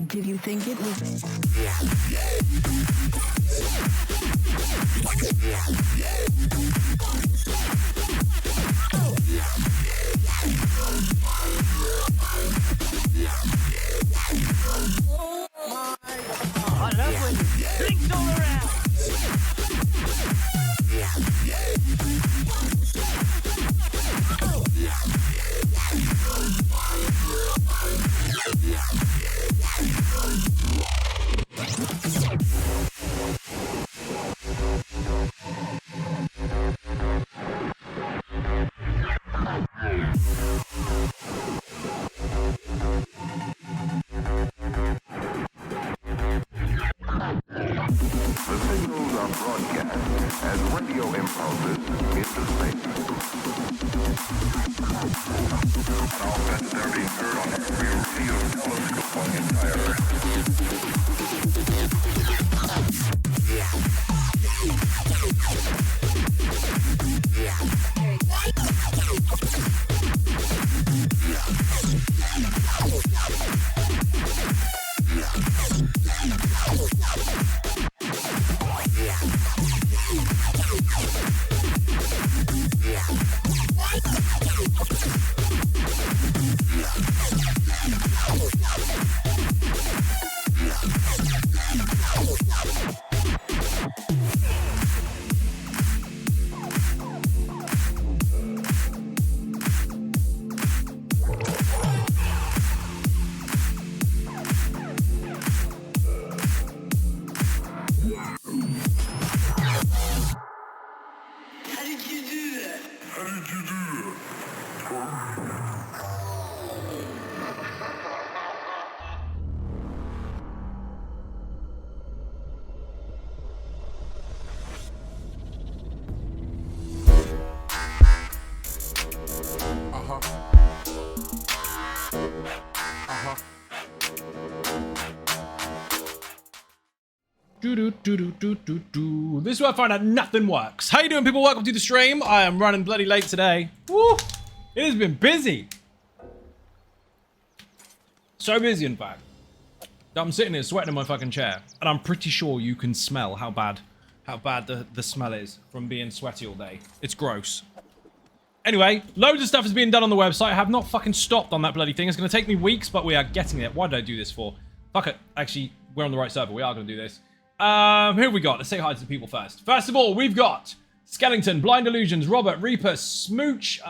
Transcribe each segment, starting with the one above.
Did you think it was? I love when things all around. This is where I find out nothing works. How you doing, people? Welcome to the stream. I am running bloody late today. Woo! It has been busy. So busy, in fact. I'm sitting here sweating in my fucking chair, and I'm pretty sure you can smell how bad the smell is from being sweaty all day. It's gross. Anyway, loads of stuff is being done on the website. I have not fucking stopped on that bloody thing. It's going to take me weeks, but we are getting it. Why did I do this for? Fuck it. Actually, we're on the right server. We are going to do this. Who have we got? Let's say hi to the people first. First of all, we've got Skellington, Blind Illusions, Robert, Reaper, Smooch,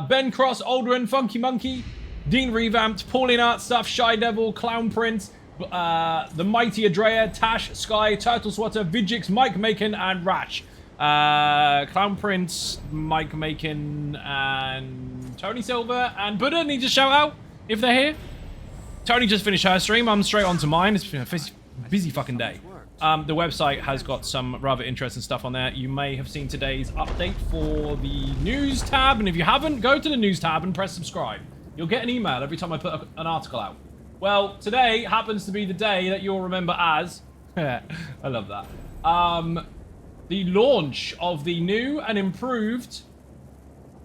Ben Cross, Aldrin, Funky Monkey, Dean Revamped, Pauline Art Stuff, Shy Devil, Clown Prince, The Mighty Adrea, Tash, Sky, Turtle Swatter, Vigix, Mike Macon, and Ratch. Clown Prince, Mike Macon, and Tony Silver, and Buddha need to shout out if they're here. Tony just finished her stream. I'm straight on to mine. It's been a busy fucking day. The website has got some rather interesting stuff on there. You may have seen today's update for the news tab, and if you haven't, go to the news tab and press subscribe. You'll get an email every time I put an article out. Well, today happens to be the day that you'll remember as... I love that. The launch of the new and improved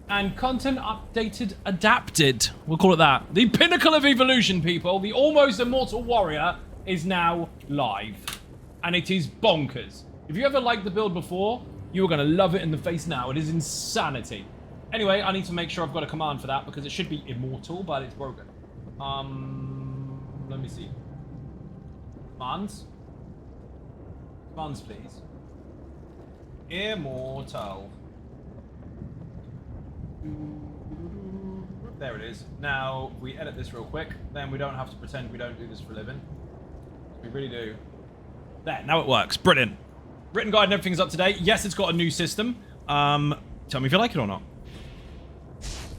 and content updated adapted. We'll call it that. The pinnacle of evolution, people. The almost immortal warrior is now live. And it is bonkers. If you ever liked the build before, you are going to love it in the face now. It is insanity. Anyway, I need to make sure I've got a command for that because it should be immortal, but it's broken. Let me see. Commands? Commands, please. Immortal. There it is. Now, we edit this real quick, then we don't have to pretend we don't do this for a living. We really do. There, now it works. Brilliant. Written guide and everything's up to date. Yes, it's got a new system. Tell me if you like it or not.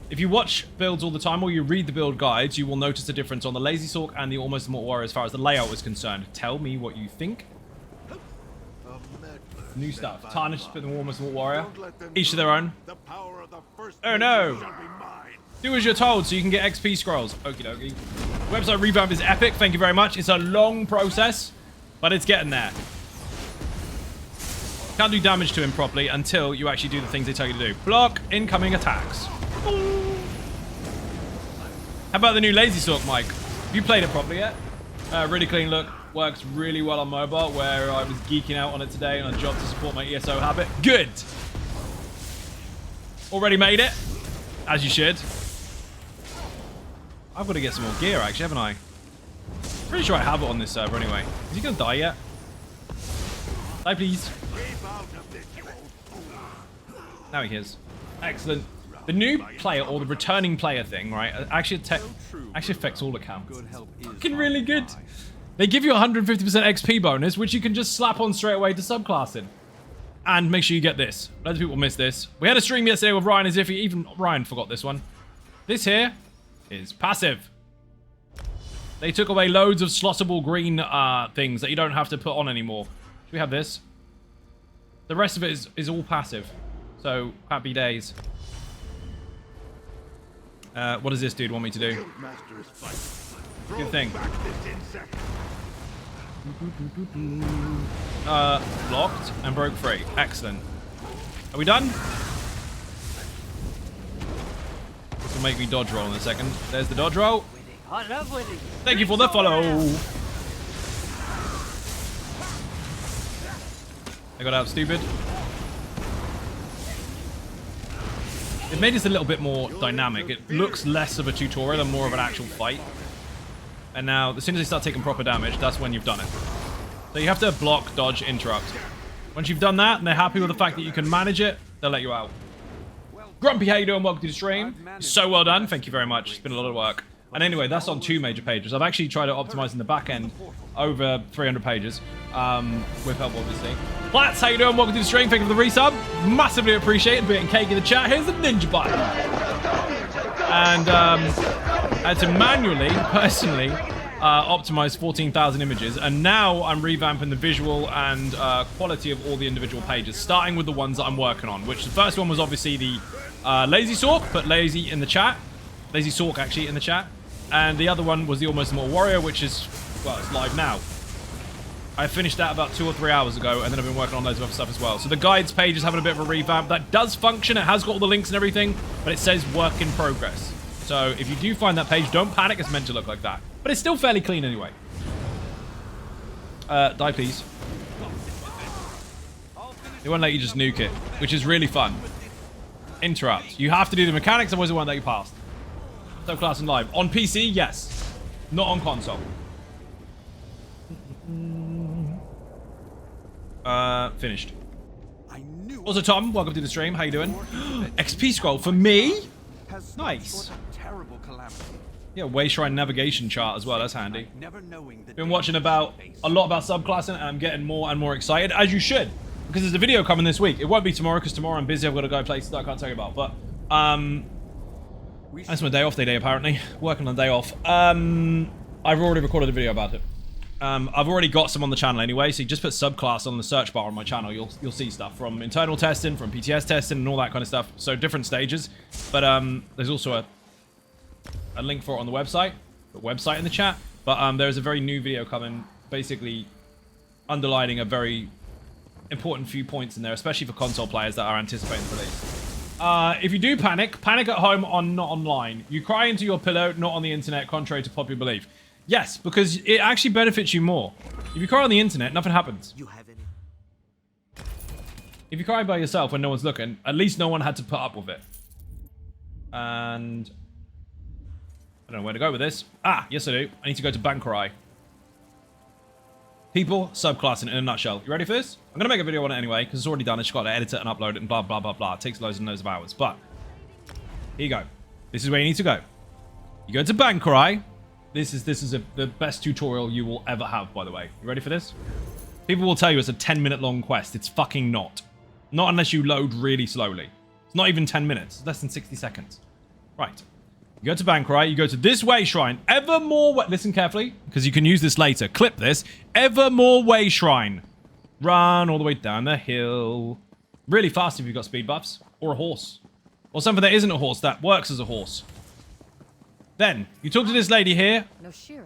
If you watch builds all the time or you read the build guides, you will notice a difference on the Lazy Sorc and the Almost Immortal Warrior as far as the layout is concerned. Tell me what you think. New stuff. Tarnish for the Almost Immortal Warrior. Each to their own. Oh no! Do as you're told so you can get XP scrolls. Okie dokie. Website revamp is epic. Thank you very much. It's a long process, but it's getting there. Can't do damage to him properly until you actually do the things they tell you to do. Block incoming attacks. How about the new Lazy Sorc mic? Have you played it properly yet? Really clean look. Works really well on mobile, where I was geeking out on it today on a job to support my ESO habit. Good! Already made it. As you should. I've got to get some more gear, actually, haven't I? Pretty sure I have it on this server anyway. Is he going to die yet? Die, please. Now he is. Excellent. The new player, or the returning player thing, right, actually affects all accounts. It's fucking really good. They give you 150% XP bonus, which you can just slap on straight away to subclassing. And make sure you get this. Loads of people miss this. We had a stream yesterday with Ryan as if even Ryan forgot this one. This here is passive. They took away loads of slottable green things that you don't have to put on anymore. Should we have this? The rest of it is all passive. So, happy days. What does this dude want me to do? Good thing. Blocked and broke free. Excellent. Are we done? This will make me dodge roll in a second. There's the dodge roll. Thank you for the follow. I got out stupid. It made this a little bit more dynamic. It looks less of a tutorial and more of an actual fight. And now, as soon as they start taking proper damage, that's when you've done it. So you have to block, dodge, interrupt. Once you've done that, and they're happy with the fact that you can manage it, they'll let you out. Grumpy, how you doing? Welcome to the stream. So well done. Thank you very much. It's been a lot of work. And anyway, that's on 2 major pages. I've actually tried to optimize in the back end over 300 pages. With help, obviously. Plats, how you doing? Welcome to the stream. Thank you for the resub. Massively appreciated. Being cake in the chat. Here's the ninja button. And I had to manually, personally, optimize 14,000 images. And now I'm revamping the visual and quality of all the individual pages, starting with the ones that I'm working on, which the first one was obviously the Lazy Sorc, put Lazy in the chat. Lazy Sorc, actually, in the chat. And the other one was the Almost Immortal Warrior, which is, well, it's live now. I finished that about 2 or 3 hours ago, and then I've been working on loads of other stuff as well. So the guides page is having a bit of a revamp. That does function. It has got all the links and everything, but it says work in progress. So if you do find that page, don't panic. It's meant to look like that. But it's still fairly clean anyway. Die, please. They won't let you just nuke it, which is really fun. Interrupt. You have to do the mechanics, otherwise it won't let you past. Subclass and live. On PC, yes. Not on console. Finished. Also, Tom, welcome to the stream. How you doing? XP scroll for me? Nice. Yeah, Way Shrine navigation chart as well. That's handy. Been watching a lot about subclassing, and I'm getting more and more excited, as you should, because there's a video coming this week. It won't be tomorrow, because tomorrow I'm busy. I've got to go places that I can't tell you about. But that's my day off day, apparently. Working on a day off. I've already recorded a video about it. I've already got some on the channel anyway, so you just put subclass on the search bar on my channel. You'll see stuff from internal testing, from PTS testing, and all that kind of stuff. So different stages. But there's also a link for it on the website in the chat. But there's a very new video coming, basically underlining a very important few points in there, especially for console players that are anticipating the release. If you do panic at home, not online. You cry into your pillow, not on the internet, contrary to popular belief. Yes, because it actually benefits you more. If you cry on the internet, nothing happens. If you cry by yourself when no one's looking, at least no one had to put up with it. And I don't know where to go with this. Ah, yes I do. I need to go to Bankurai. People, subclassing in a nutshell. You ready for this? I'm going to make a video on it anyway, because it's already done. It's just got to edit it and upload it and blah, blah, blah, blah. It takes loads and loads of hours. But, here you go. This is where you need to go. You go to Bankurai. This is the best tutorial you will ever have, by the way. You ready for this? People will tell you it's a 10-minute long quest. It's fucking not. Not unless you load really slowly. It's not even 10 minutes. It's less than 60 seconds. Right. You go to Bankurai, you go to this way shrine. Evermore, listen carefully, because you can use this later. Clip this. Evermore way shrine. Run all the way down the hill. Really fast if you've got speed buffs. Or a horse. Or something that isn't a horse, that works as a horse. Then, you talk to this lady here. No Shira.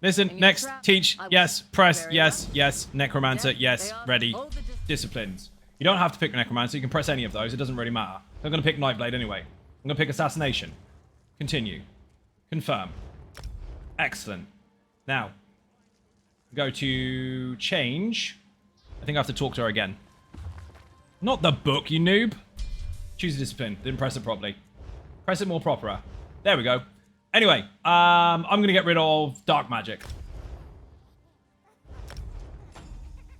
Listen, next, teach, yes, press, yes, well. yes, necromancer, yes, ready. Hold the Disciplines. You don't have to pick necromancer, you can press any of those, it doesn't really matter. I'm going to pick Nightblade anyway. I'm going to pick Assassination. Continue. Confirm. Excellent. Now, go to change. I think I have to talk to her again. Not the book, you noob. Choose a discipline. Didn't press it properly. Press it more proper. There we go. Anyway, I'm going to get rid of dark magic.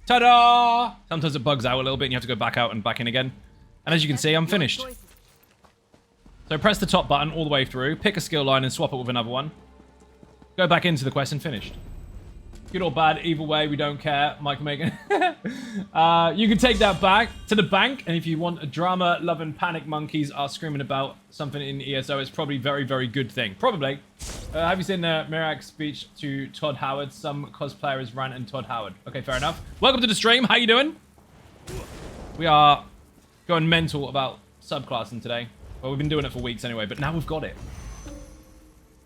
Ta-da! Sometimes it bugs out a little bit and you have to go back out and back in again. And as you can see, I'm finished. So press the top button all the way through, pick a skill line and swap it with another one. Go back into the quest and finished. Good or bad, either way, we don't care. Mike Megan. You can take that back to the bank, and if you want a drama, love and panic monkeys are screaming about something in ESO, it's probably very, very good thing. Probably. Have you seen Mirak's speech to Todd Howard? Some cosplayers ran and Todd Howard. Okay, fair enough. Welcome to the stream. How you doing? We are going mental about subclassing today. Well, we've been doing it for weeks anyway, but now we've got it.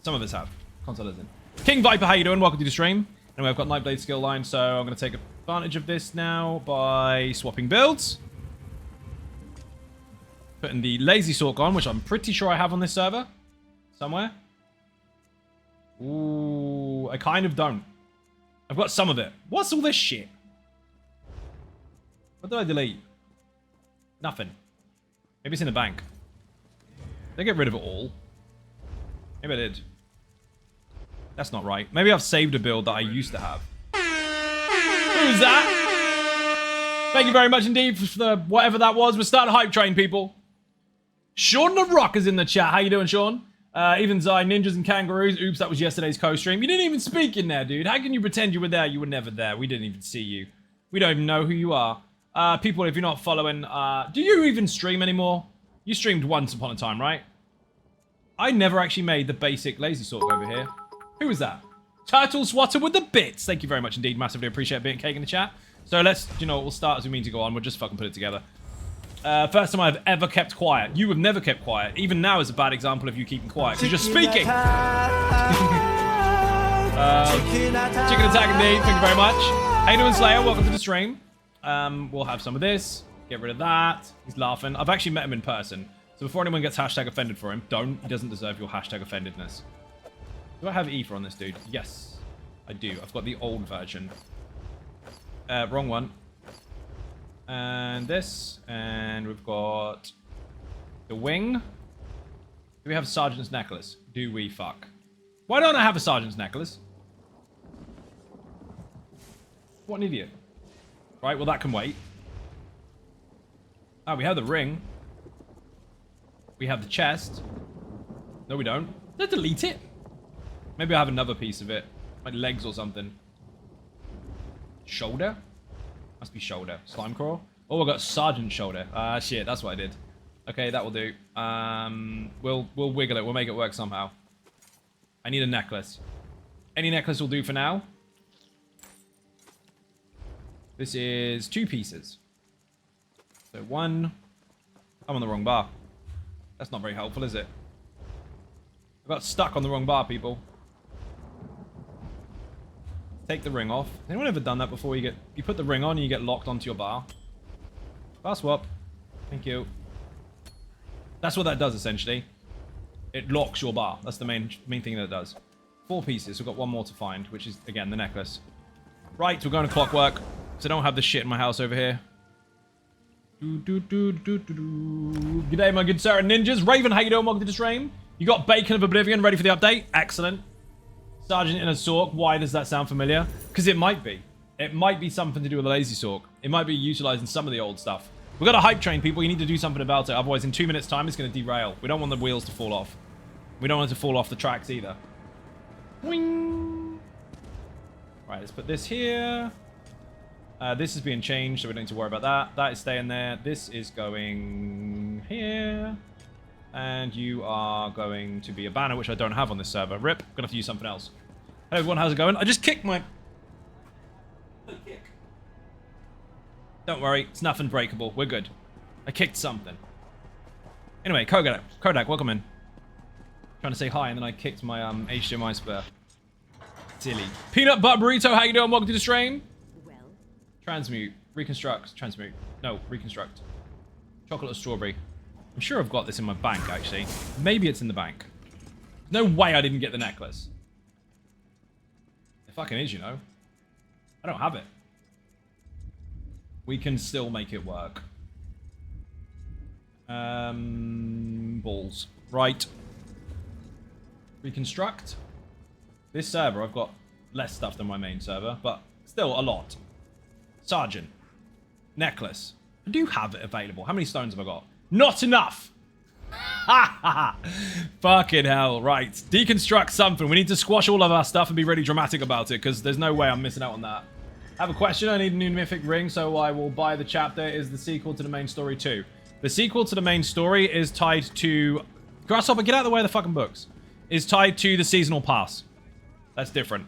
Some of us have. Console isn't. King Viper, how you doing? Welcome to the stream. Anyway, I've got Nightblade skill line, so I'm going to take advantage of this now by swapping builds. Putting the Lazy Sorc on, which I'm pretty sure I have on this server. Somewhere. Ooh, I kind of don't. I've got some of it. What's all this shit? What did I delete? Nothing. Maybe it's in the bank. Did I get rid of it all? Maybe I did. That's not right. Maybe I've saved a build that I used to have. Who's that? Thank you very much indeed for the whatever that was. We're starting a hype train, people. Sean the Rock is in the chat. How you doing, Sean? Even Zai, Ninjas and Kangaroos. Oops, that was yesterday's co-stream. You didn't even speak in there, dude. How can you pretend you were there? You were never there. We didn't even see you. We don't even know who you are. People, if you're not following, do you even stream anymore? You streamed once upon a time, right? I never actually made the basic Lazy Sorc over here. Who was that? Turtle Swatter with the bits. Thank you very much indeed. Massively appreciate being cake in the chat. So let's, you know, we'll start as we mean to go on. We'll just fucking put it together. First time I've ever kept quiet. You have never kept quiet. Even now is a bad example of you keeping quiet. Because you're speaking. Chicken attack indeed. Thank you very much. How you doing, Slayer? Welcome to the stream. We'll have some of this. Get rid of that. He's laughing. I've actually met him in person. So before anyone gets hashtag offended for him, don't. He doesn't deserve your hashtag offendedness. Do I have Ether on this dude? Yes, I do. I've got the old version. Wrong one. And this. And we've got the wing. Do we have Sergeant's necklace? Do we fuck? Why don't I have a Sergeant's necklace? What an idiot. Right, well that can wait. Ah, we have the ring. We have the chest. No, we don't. Did I delete it? Maybe I have another piece of it. Like legs or something. Shoulder? Must be shoulder. Slime crawl? Oh, I got Sergeant shoulder. Ah, shit. That's what I did. Okay, that will do. We'll wiggle it. We'll make it work somehow. I need a necklace. Any necklace will do for now. This is 2 pieces. So 1. I'm on the wrong bar. That's not very helpful, is it? I got stuck on the wrong bar, people. Take the ring off. Has anyone ever done that before? You put the ring on and you get locked onto your bar. Bar swap. Thank you. That's what that does, essentially. It locks your bar. That's the main thing that it does. 4 pieces. We've got 1 more to find, which is, again, the necklace. Right, we're going to clockwork. Because I don't have this shit in my house over here. G'day, my good sir and ninjas. Raven, how you doing? Welcome to the stream. You got Bacon of Oblivion ready for the update? Excellent. Sergeant in a Sorc. Why does that sound familiar? Because it might be. It might be something to do with the Lazy Sorc. It might be utilizing some of the old stuff. We've got a hype train, people. You need to do something about it. Otherwise, in 2 minutes' time, it's going to derail. We don't want the wheels to fall off. We don't want it to fall off the tracks either. Wing. Right, let's put this here. This is being changed, so we don't need to worry about that. That is staying there. This is going here. And you are going to be a banner, which I don't have on this server. Rip. Gonna have to use something else. Hey everyone, how's it going? I just kicked my... Don't worry, it's nothing breakable. We're good. I kicked something. Anyway, Kodak, welcome in. Trying to say hi, and then I kicked my HDMI spare. Silly. Peanut Butter Burrito, how you doing? Welcome to the stream. Well, Transmute. Reconstruct. Transmute. No, reconstruct. Chocolate or strawberry. I'm sure I've got this in my bank, actually. Maybe it's in the bank. No way I didn't get the necklace. It fucking is, you know. I don't have it. We can still make it work. Balls. Right. Reconstruct. This server, I've got less stuff than my main server, but still a lot. Sergeant. Necklace. I do have it available. How many stones have I got? Not enough! Ha ha! Fucking hell. Right. Deconstruct something. We need to squash all of our stuff and be really dramatic about it, because there's no way I'm missing out on that. I have a question. I need a new mythic ring, so I will buy the chapter. Is the sequel to the main story too? The sequel to the main story is tied to... Grasshopper, get out of the way of the fucking books. Is tied to the seasonal pass. That's different.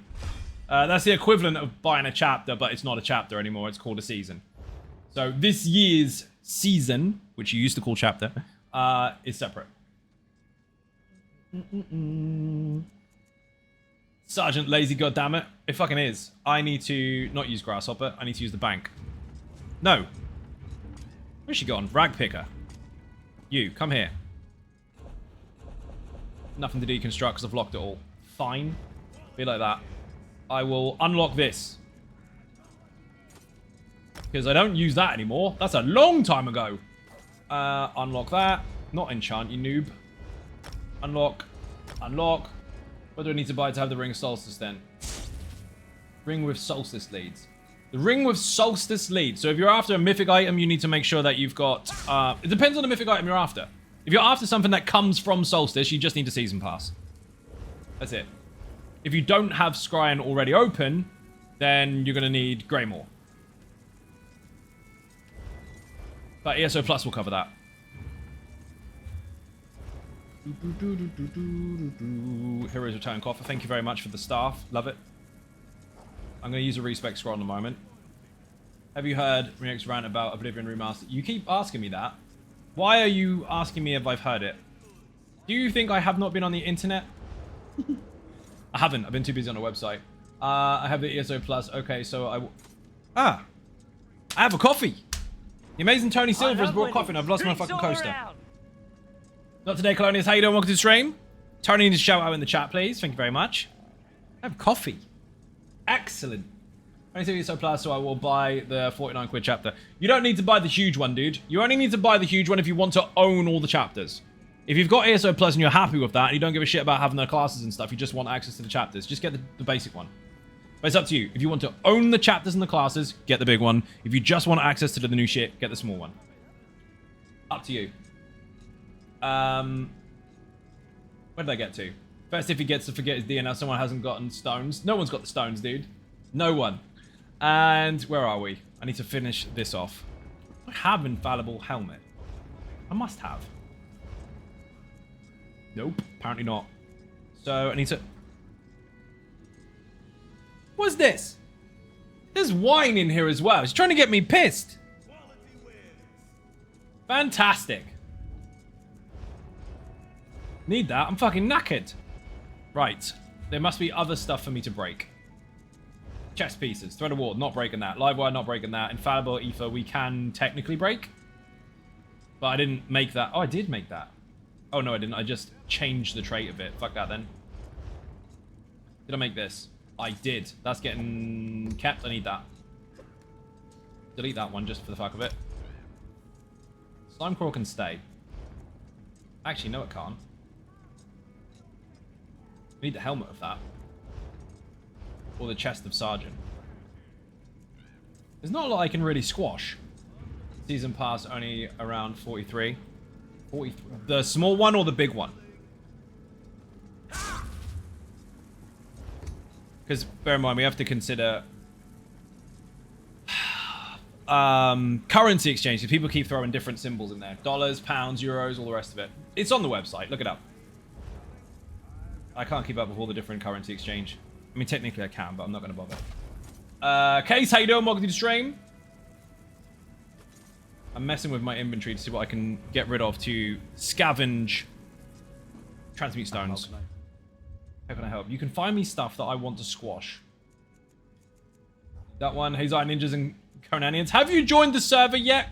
That's the equivalent of buying a chapter, but it's not a chapter anymore. It's called a season. So this year's season, which you used to call chapter, is separate. Sergeant Lazy, goddammit. It fucking is. I need to not use Grasshopper. I need to use the bank. No. Where's she gone? Rag picker. You, come here. Nothing to deconstruct because I've locked it all. Fine. Be like that. I will unlock this. Because I don't use that anymore. That's a long time ago. Unlock that. Not enchant, you noob. Unlock. Unlock. What do I need to buy to have the Ring of Solstice then? Ring with Solstice leads. The Ring with Solstice leads. So if you're after a mythic item, you need to make sure that you've got... it depends on the mythic item you're after. If you're after something that comes from Solstice, you just need a Season Pass. That's it. If you don't have Scryan already open, then you're going to need Greymore. But ESO Plus will cover that. Heroes Return Coffer. Thank you very much for the staff. Love it. I'm going to use a respec scroll in a moment. Have you heard Renek's rant about Oblivion Remastered? You keep asking me that. Why are you asking me if I've heard it? Do you think I have not been on the internet? I haven't. I've been too busy on a website. I have the ESO Plus. Okay, so I have a coffee. The amazing Tony Silver has brought coffee and I've lost my fucking coaster. Not today, Colonius. How you doing? Welcome to the stream. Tony needs a shout out in the chat, please. Thank you very much. I have coffee. Excellent. I need to ESO Plus, so I will buy the 49 quid chapter. You don't need to buy the huge one, dude. You only need to buy the huge one if you want to own all the chapters. If you've got ESO Plus and you're happy with that, and you don't give a shit about having the classes and stuff, you just want access to the chapters, just get the basic one. But it's up to you. If you want to own the chapters and the classes, get the big one. If you just want access to the new shit, get the small one. Up to you. Where did I get to? First, if he gets to forget his DNA, someone hasn't gotten stones. No one's got the stones, dude. No one. And where are we? I need to finish this off. I have infallible helmet. I must have. Nope, apparently not. So I need to... What's this? There's wine in here as well. He's trying to get me pissed. Fantastic. Need that. I'm fucking knackered. Right. There must be other stuff for me to break. Chest pieces. Thread of Ward. Not breaking that. Live wire. Not breaking that. Infallible ether. We can technically break. But I didn't make that. Oh, I did make that. Oh, no, I didn't. I just changed the trait of it. Fuck that then. Did I make this? I did. That's getting kept. I need that. Delete that one just for the fuck of it. Slimecrawl can stay. Actually, no, it can't. I need the helmet of that. Or the chest of Sergeant. There's not a lot I can really squash. Season pass only around 43. 43. The small one or the big one? Because bear in mind, we have to consider currency exchange. Because people keep throwing different symbols in there. Dollars, pounds, euros, all the rest of it. It's on the website. Look it up. I can't keep up with all the different currency exchange. I mean, technically I can, but I'm not going to bother. Case, how you doing? Welcome to the stream. I'm messing with my inventory to see what I can get rid of to scavenge transmute stones. How can I help? You can find me stuff that I want to squash. That one, Hazai Ninjas and Conanians. Have you joined the server yet,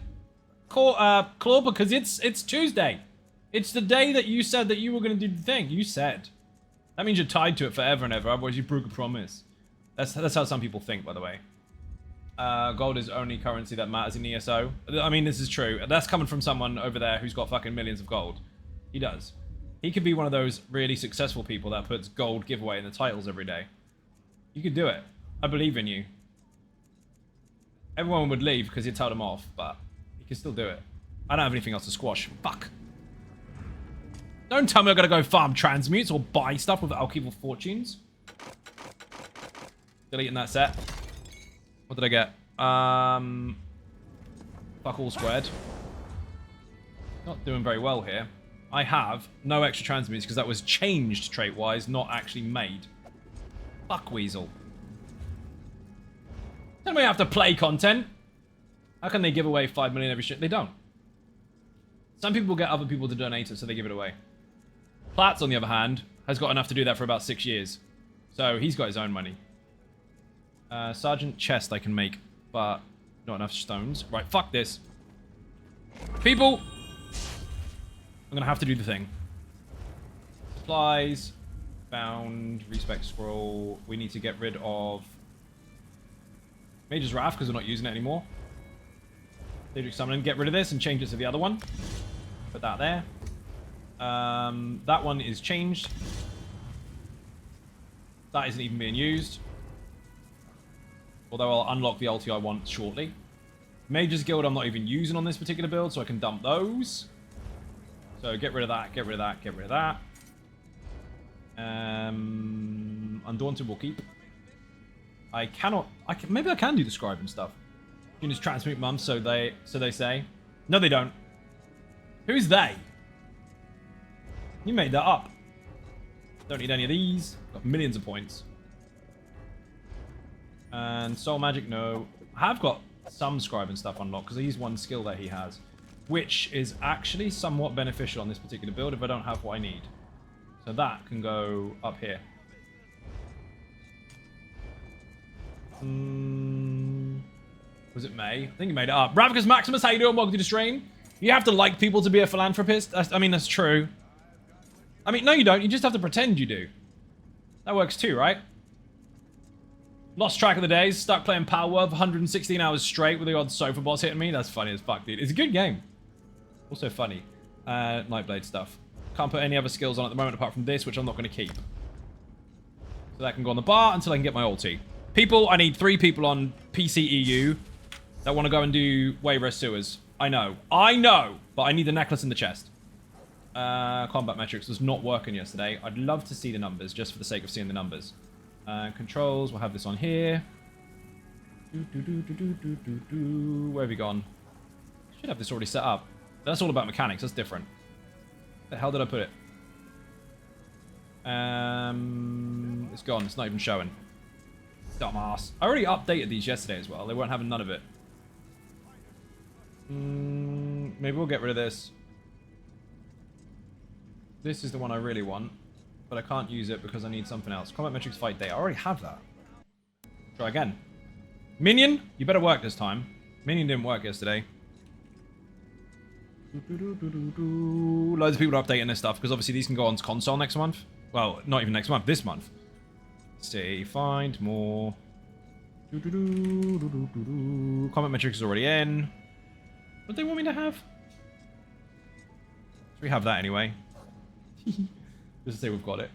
Claw? Because it's Tuesday. It's the day that you said that you were going to do the thing. You said. That means you're tied to it forever and ever. Otherwise, you broke a promise. That's how some people think, by the way. Gold is only currency that matters in ESO. I mean, this is true. That's coming from someone over there who's got fucking millions of gold. He does. He could be one of those really successful people that puts gold giveaway in the titles every day. You could do it. I believe in you. Everyone would leave because you told him off, but you can still do it. I don't have anything else to squash. Fuck. Don't tell me I gotta go farm transmutes or buy stuff with Alchemical Fortunes. Deleting that set. What did I get? Fuck all squared. Not doing very well here. I have no extra transmutes because that was changed trait-wise, not actually made. Fuck Weasel. Then we have to play content. How can they give away 5 million every shit? They don't. Some people get other people to donate it, so they give it away. Platts, on the other hand, has got enough to do that for about 6 years. So he's got his own money. Sergeant chest I can make, but not enough stones. Right, fuck this. People! I'm gonna have to do the thing. Supplies. Bound. Respec scroll. We need to get rid of Mage's Wrath because we're not using it anymore. Daedric Summon. Get rid of this and change it to the other one. Put that there. That one is changed. That isn't even being used. Although I'll unlock the ulti I want shortly. Mage's Guild I'm not even using on this particular build, so I can dump those. So get rid of that, get rid of that, get rid of that. Undaunted will keep. I cannot... maybe I can do the scribe and stuff. You can just transmute mums, so they say. No, they don't. Who's they? You made that up. Don't need any of these. Got millions of points. And Soul Magic, no. I have got some scribe and stuff unlocked because I use one skill that he has, which is actually somewhat beneficial on this particular build if I don't have what I need. So that can go up here. Was it May? I think you made it up. Ravicus Maximus, how you doing? Welcome to the stream. You have to like people to be a philanthropist. I mean, that's true. I mean, no, you don't. You just have to pretend you do. That works too, right? Lost track of the days. Stuck playing Power Word for 116 hours straight with the odd sofa boss hitting me. That's funny as fuck, dude. It's a good game. Also funny. Nightblade stuff. Can't put any other skills on at the moment apart from this, which I'm not going to keep. So that can go on the bar until I can get my ulti. People, I need 3 people on PCEU that want to go and do Wayrest Sewers. I know, but I need the necklace in the chest. Combat metrics was not working yesterday. I'd love to see the numbers just for the sake of seeing the numbers. Controls, we'll have this on here. Where have you gone? Should have this already set up. That's all about mechanics. That's different. The hell did I put it? It's gone. It's not even showing. Dumbass. I already updated these yesterday as well. They weren't having none of it. Maybe we'll get rid of this. This is the one I really want, but I can't use it because I need something else. Combat metrics fight day. I already have that. Try again. Minion, you better work this time. Minion didn't work yesterday. Loads of people are updating this stuff because obviously these can go on console next month. Well, not even next month, this month. Let's see, find more. Combat metrics is already in. What do they want me to have? So we have that anyway. Just to say we've got it.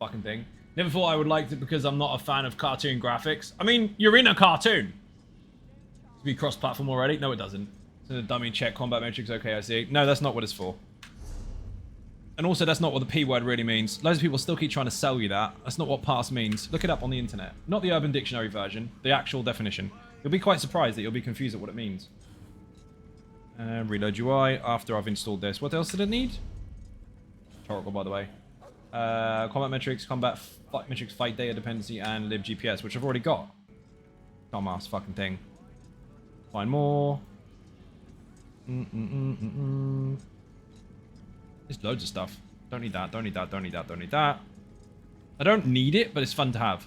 fucking thing. Never thought I would like it because I'm not a fan of cartoon graphics. I mean, you're in a cartoon. To be cross-platform already? No, it doesn't. So the dummy check combat metrics. Okay, I see. No, that's not what it's for. And also, that's not what the P word really means. Loads of people still keep trying to sell you that. That's not what pass means. Look it up on the internet. Not the Urban Dictionary version. The actual definition. You'll be quite surprised that you'll be confused at what it means. Reload UI after I've installed this. What else did it need? Horrible, by the way. Combat metrics, fight metrics, fight data dependency, and live GPS, which I've already got. Dumbass fucking thing. Find more. There's loads of stuff. Don't need that, don't need that, don't need that, don't need that. I don't need it, but it's fun to have.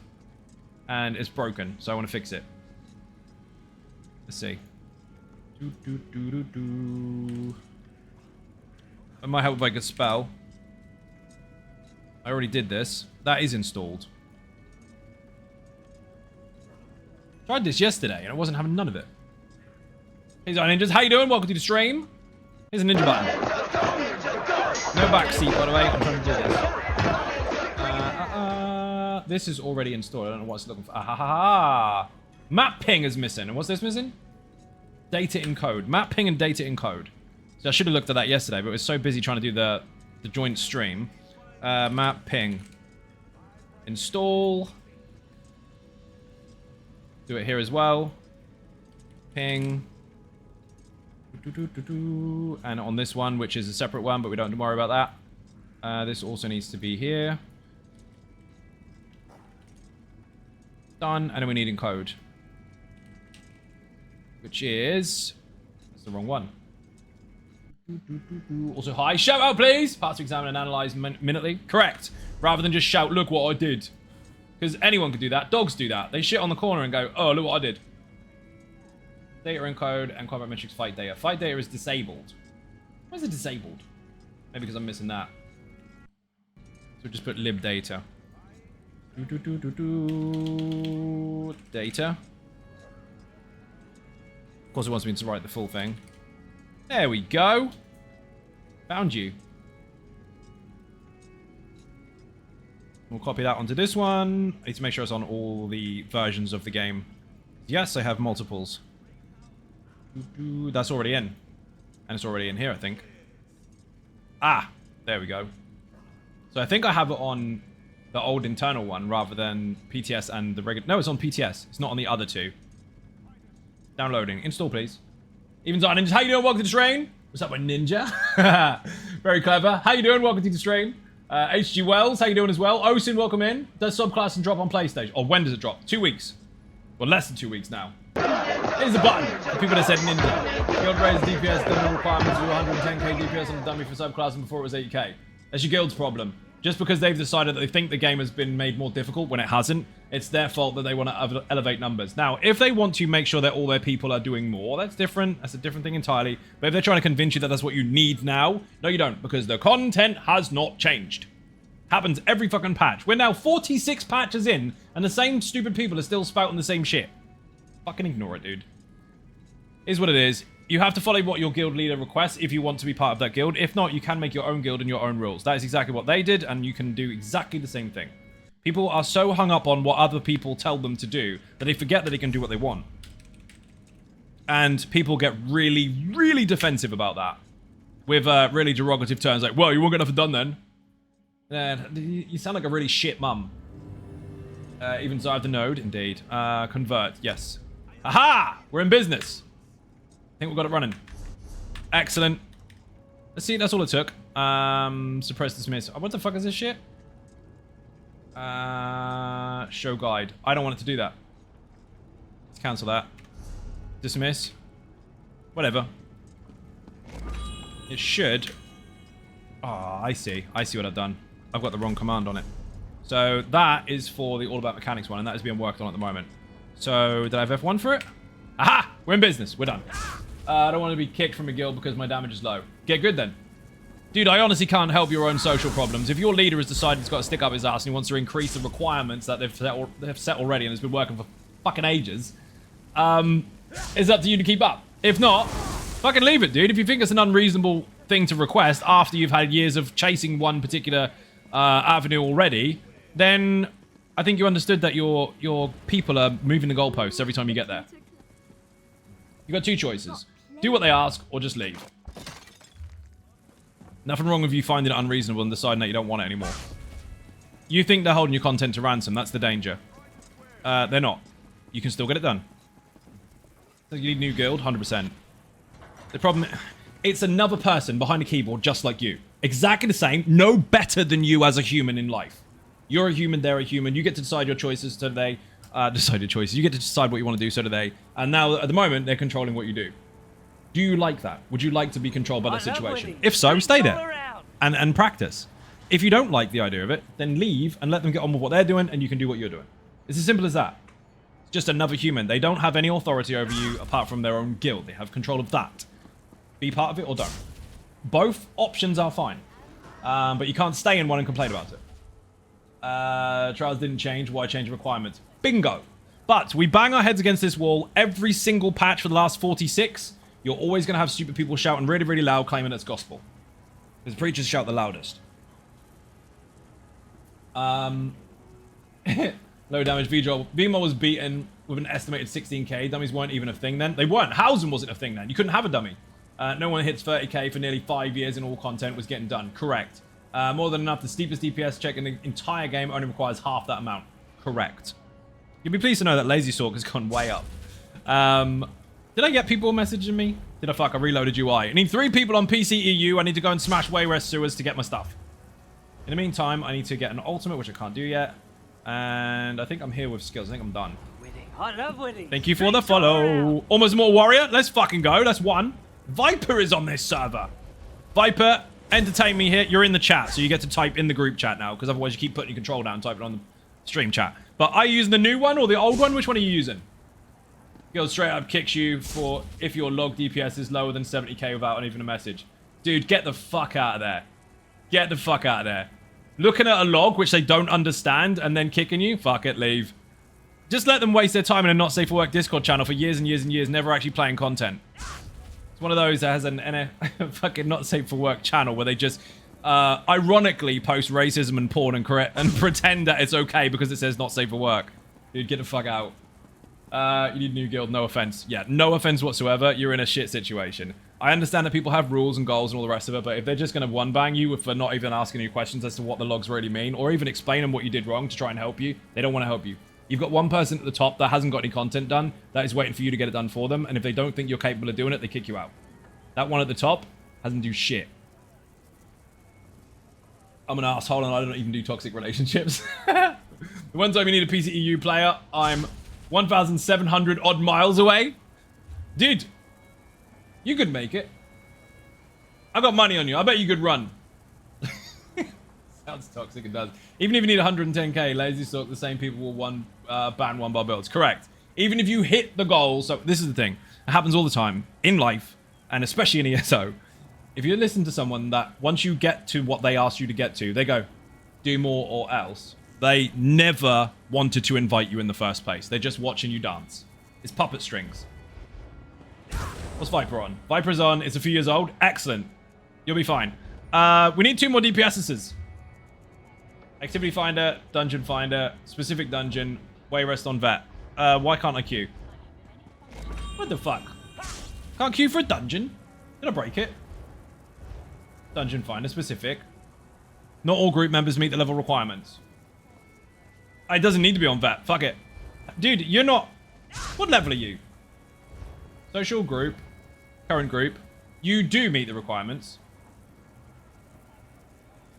And it's broken, so I want to fix it. Let's see. It might help if I could spell. I already did this. That is installed. Tried this yesterday, and I wasn't having none of it. Hey, Ninjas, how you doing? Welcome to the stream. Here's a ninja button. No backseat, by the way. I'm trying to do this. This is already installed. I don't know what it's looking for. Map ping is missing. And what's this missing? Data encode. Map ping and data encode. So I should have looked at that yesterday, but I was so busy trying to do the joint stream. Map ping. Install. Do it here as well. Ping. And on this one, which is a separate one, but we don't have to worry about that. This also needs to be here. Done. And then we need encode. Which is... That's the wrong one. Also, hi. Shout out, please. Parts to examine and analyze minutely. Correct. Rather than just shout, look what I did. Because anyone could do that. Dogs do that. They shit on the corner and go, oh, look what I did. Data encode and combat metrics fight data. Fight data is disabled. Why is it disabled? Maybe because I'm missing that. So just put lib data. Data. Of course it wants me to write the full thing. There we go. Found you. We'll copy that onto this one. I need to make sure it's on all the versions of the game. Yes, I have multiples. That's already in. And it's already in here, I think. Ah, there we go. So I think I have it on the old internal one rather than PTS and the regular... No, it's on PTS. It's not on the other two. Downloading. Install, please. Even Zara Ninjas, how you doing? Welcome to the stream. What's up, my ninja? Very clever. How you doing? Welcome to the stream. HG Wells, how you doing as well? Osin, welcome in. Does subclass and drop on PlayStation? Or when does it drop? 2 weeks. Well, less than 2 weeks now. Here's the button. For people that said ninja. Guild raised DPS, the requirements to 110k DPS on the dummy for subclass and before it was 80k. That's your guild's problem. Just because they've decided that they think the game has been made more difficult when it hasn't, it's their fault that they want to elevate numbers. Now, if they want to make sure that all their people are doing more, that's different. That's a different thing entirely. But if they're trying to convince you that that's what you need now, no, you don't, because the content has not changed. Happens every fucking patch. We're now 46 patches in, and the same stupid people are still spouting the same shit. Fucking ignore it, dude. Is what it is. You have to follow what your guild leader requests if you want to be part of that guild. If not, you can make your own guild and your own rules. That is exactly what they did, and you can do exactly the same thing. People are so hung up on what other people tell them to do that they forget that they can do what they want. And people get really, really defensive about that. With really derogative terms like, well, you won't get nothing done then. You sound like a really shit mum. Even so I have the node, indeed. Convert, yes. Aha! We're in business. I think we've got it running. Excellent. Let's see, that's all it took. Suppress, dismiss. Oh, what the fuck is this shit? Show guide. I don't want it to do that. Let's cancel that. Dismiss. Whatever. It should. Oh, I see. I see what I've done. I've got the wrong command on it. So that is for the All About Mechanics one, and that is being worked on at the moment. So, did I have F1 for it? Aha! We're in business. We're done. I don't want to be kicked from a guild because my damage is low. Get good then. Dude, I honestly can't help your own social problems. If your leader has decided he's got to stick up his ass and he wants to increase the requirements that they've set already and it's been working for fucking ages, it's up to you to keep up. If not, fucking leave it, dude. If you think it's an unreasonable thing to request after you've had years of chasing one particular avenue already, then I think you understood that your people are moving the goalposts every time you get there. You got two choices. Do what they ask or just leave. Nothing wrong with you finding it unreasonable and deciding that you don't want it anymore. You think they're holding your content to ransom. That's the danger. They're not. You can still get it done. So you need a new guild? 100%. The problem... It's another person behind a keyboard just like you. Exactly the same. No better than you as a human in life. You're a human, they're a human. You get to decide your choices, so do they. Decide your choices. You get to decide what you want to do, so do they. And now, at the moment, they're controlling what you do. Do you like that? Would you like to be controlled by that situation? If so, stay there. And practice. If you don't like the idea of it, then leave and let them get on with what they're doing, and you can do what you're doing. It's as simple as that. It's just another human. They don't have any authority over you apart from their own guild. They have control of that. Be part of it or don't. Both options are fine. But you can't stay in one and complain about it. Trials didn't change. Why change requirements? Bingo. But we bang our heads against this wall every single patch for the last 46. You're always going to have stupid people shouting really, really loud, claiming it's gospel. Because preachers shout the loudest. Low damage VMO was beaten with an estimated 16k. Dummies weren't even a thing then. They weren't. Hausen wasn't a thing then. You couldn't have a dummy. No one hits 30k for nearly 5 years and all content was getting done. Correct. More than enough. The steepest DPS check in the entire game only requires half that amount. Correct. You'll be pleased to know that Lazy Sorc has gone way up. Did I get people messaging me? Did I fuck? I reloaded UI. I need 3 people on PC EU. I need to go and smash Wayrest sewers to get my stuff. In the meantime, I need to get an ultimate, which I can't do yet. And I think I'm here with skills. I think I'm done. Winning. I love winning. Thank you for the follow. Almost more warrior. Let's fucking go. That's 1. Viper is on this server. Viper, entertain me here. You're in the chat, so you get to type in the group chat now, because otherwise you keep putting your control down and type it on the stream chat. But are you using the new one or the old one? Which one are you using? Guild straight up kicks you for if your log DPS is lower than 70k without even a message. Dude, get the fuck out of there. Get the fuck out of there. Looking at a log, which they don't understand, and then kicking you? Fuck it, leave. Just let them waste their time in a not safe for work Discord channel for years and years and years, never actually playing content. It's one of those that has a fucking not safe for work channel where they just ironically post racism and porn and pretend that it's okay because it says not safe for work. Dude, get the fuck out. You need a new guild, no offense. Yeah, no offense whatsoever. You're in a shit situation. I understand that people have rules and goals and all the rest of it, but if they're just going to one-bang you for not even asking you questions as to what the logs really mean, or even explaining what you did wrong to try and help you, they don't want to help you. You've got one person at the top that hasn't got any content done, that is waiting for you to get it done for them, and if they don't think you're capable of doing it, they kick you out. That one at the top hasn't do shit. I'm an asshole and I don't even do toxic relationships. The one time you need a PC EU player, I'm 1,700 odd miles away. Dude, you could make it. I got money on you. I bet you could run. Sounds toxic, it does. Even if you need 110k, Lazy Sorc, the same people will ban one-bar builds. Correct. Even if you hit the goal, so this is the thing. It happens all the time in life, and especially in ESO. If you listen to someone that once you get to what they asked you to get to, they go, do more or else. They never wanted to invite you in the first place. They're just watching you dance. It's puppet strings. What's Viper on? Viper's on. It's a few years old. Excellent. You'll be fine. We need 2 more DPSs. Activity Finder, Dungeon Finder, Specific Dungeon, Wayrest on Vet. Why can't I queue? What the fuck? Can't queue for a dungeon? Did I break it? Dungeon Finder, Specific. Not all group members meet the level requirements. It doesn't need to be on Vet. Fuck it. Dude, you're not... What level are you? Social group. Current group. You do meet the requirements.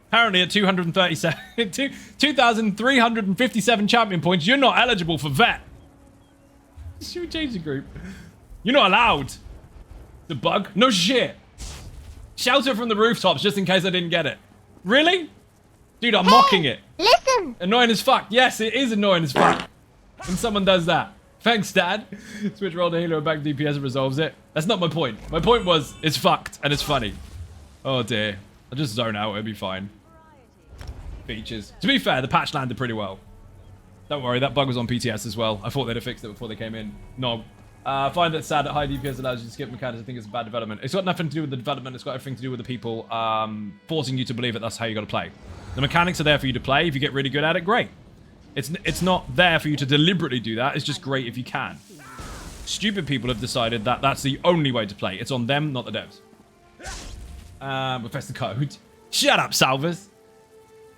Apparently at 2,357 champion points, you're not eligible for Vet. Should we change the group? You're not allowed. The bug? No shit. Shout it from the rooftops just in case I didn't get it. Really? Dude, I'm mocking it. Listen. Annoying as fuck. Yes, it is annoying as fuck. When someone does that. Thanks, Dad. Switch roll to healer and back DPS resolves it. That's not my point. My point was, it's fucked and it's funny. Oh dear. I'll just zone out. It'll be fine. Features. To be fair, the patch landed pretty well. Don't worry, that bug was on PTS as well. I thought they'd have fixed it before they came in. No. Find it sad that high DPS allows you to skip mechanics. I think it's a bad development. It's got nothing to do with the development. It's got everything to do with the people forcing you to believe that that's how you got to play. The mechanics are there for you to play. If you get really good at it, great. It's not there for you to deliberately do that. It's just great if you can. Stupid people have decided that that's the only way to play. It's on them, not the devs. Profess the code. Shut up, Salvers.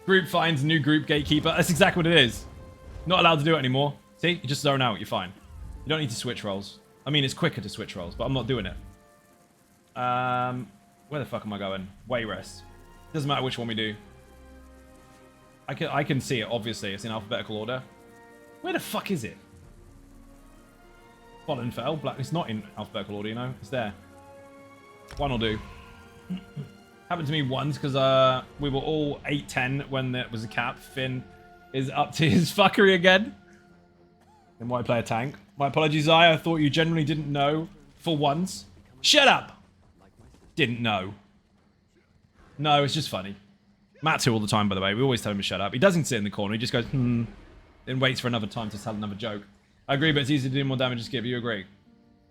Group finds new group gatekeeper. That's exactly what it is. Not allowed to do it anymore. See? You just zone out. You're fine. You don't need to switch roles. I mean, it's quicker to switch roles, but I'm not doing it. Where the fuck am I going? Way rest. Doesn't matter which one we do. I can see it, obviously. It's in alphabetical order. Where the fuck is it? Fallen fell. Black. It's not in alphabetical order, you know? It's there. One will do. Happened to me once because we were all 8-10 when there was a cap. Finn is up to his fuckery again. Then why play a tank? My apologies, Zai. I thought you generally didn't know for once. Shut up! Didn't know. No, it's just funny. Matt's here all the time, by the way. We always tell him to shut up. He doesn't sit in the corner. He just goes, then waits for another time to tell another joke. I agree, but it's easier to do more damage to skip. You agree?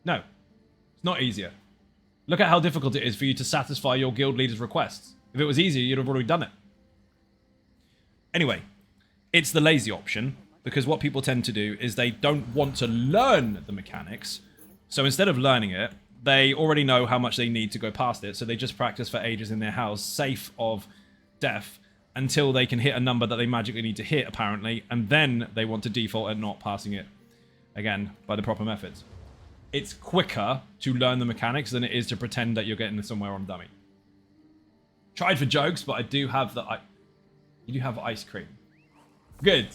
No. It's not easier. Look at how difficult it is for you to satisfy your guild leader's requests. If it was easier, you'd have already done it. Anyway, it's the lazy option, because what people tend to do is they don't want to learn the mechanics. So instead of learning it, they already know how much they need to go past it, so they just practice for ages in their house, safe of death, until they can hit a number that they magically need to hit, apparently, and then they want to default at not passing it, again, by the proper methods. It's quicker to learn the mechanics than it is to pretend that you're getting somewhere on dummy. Tried for jokes, but I do have the... You do have ice cream. Good.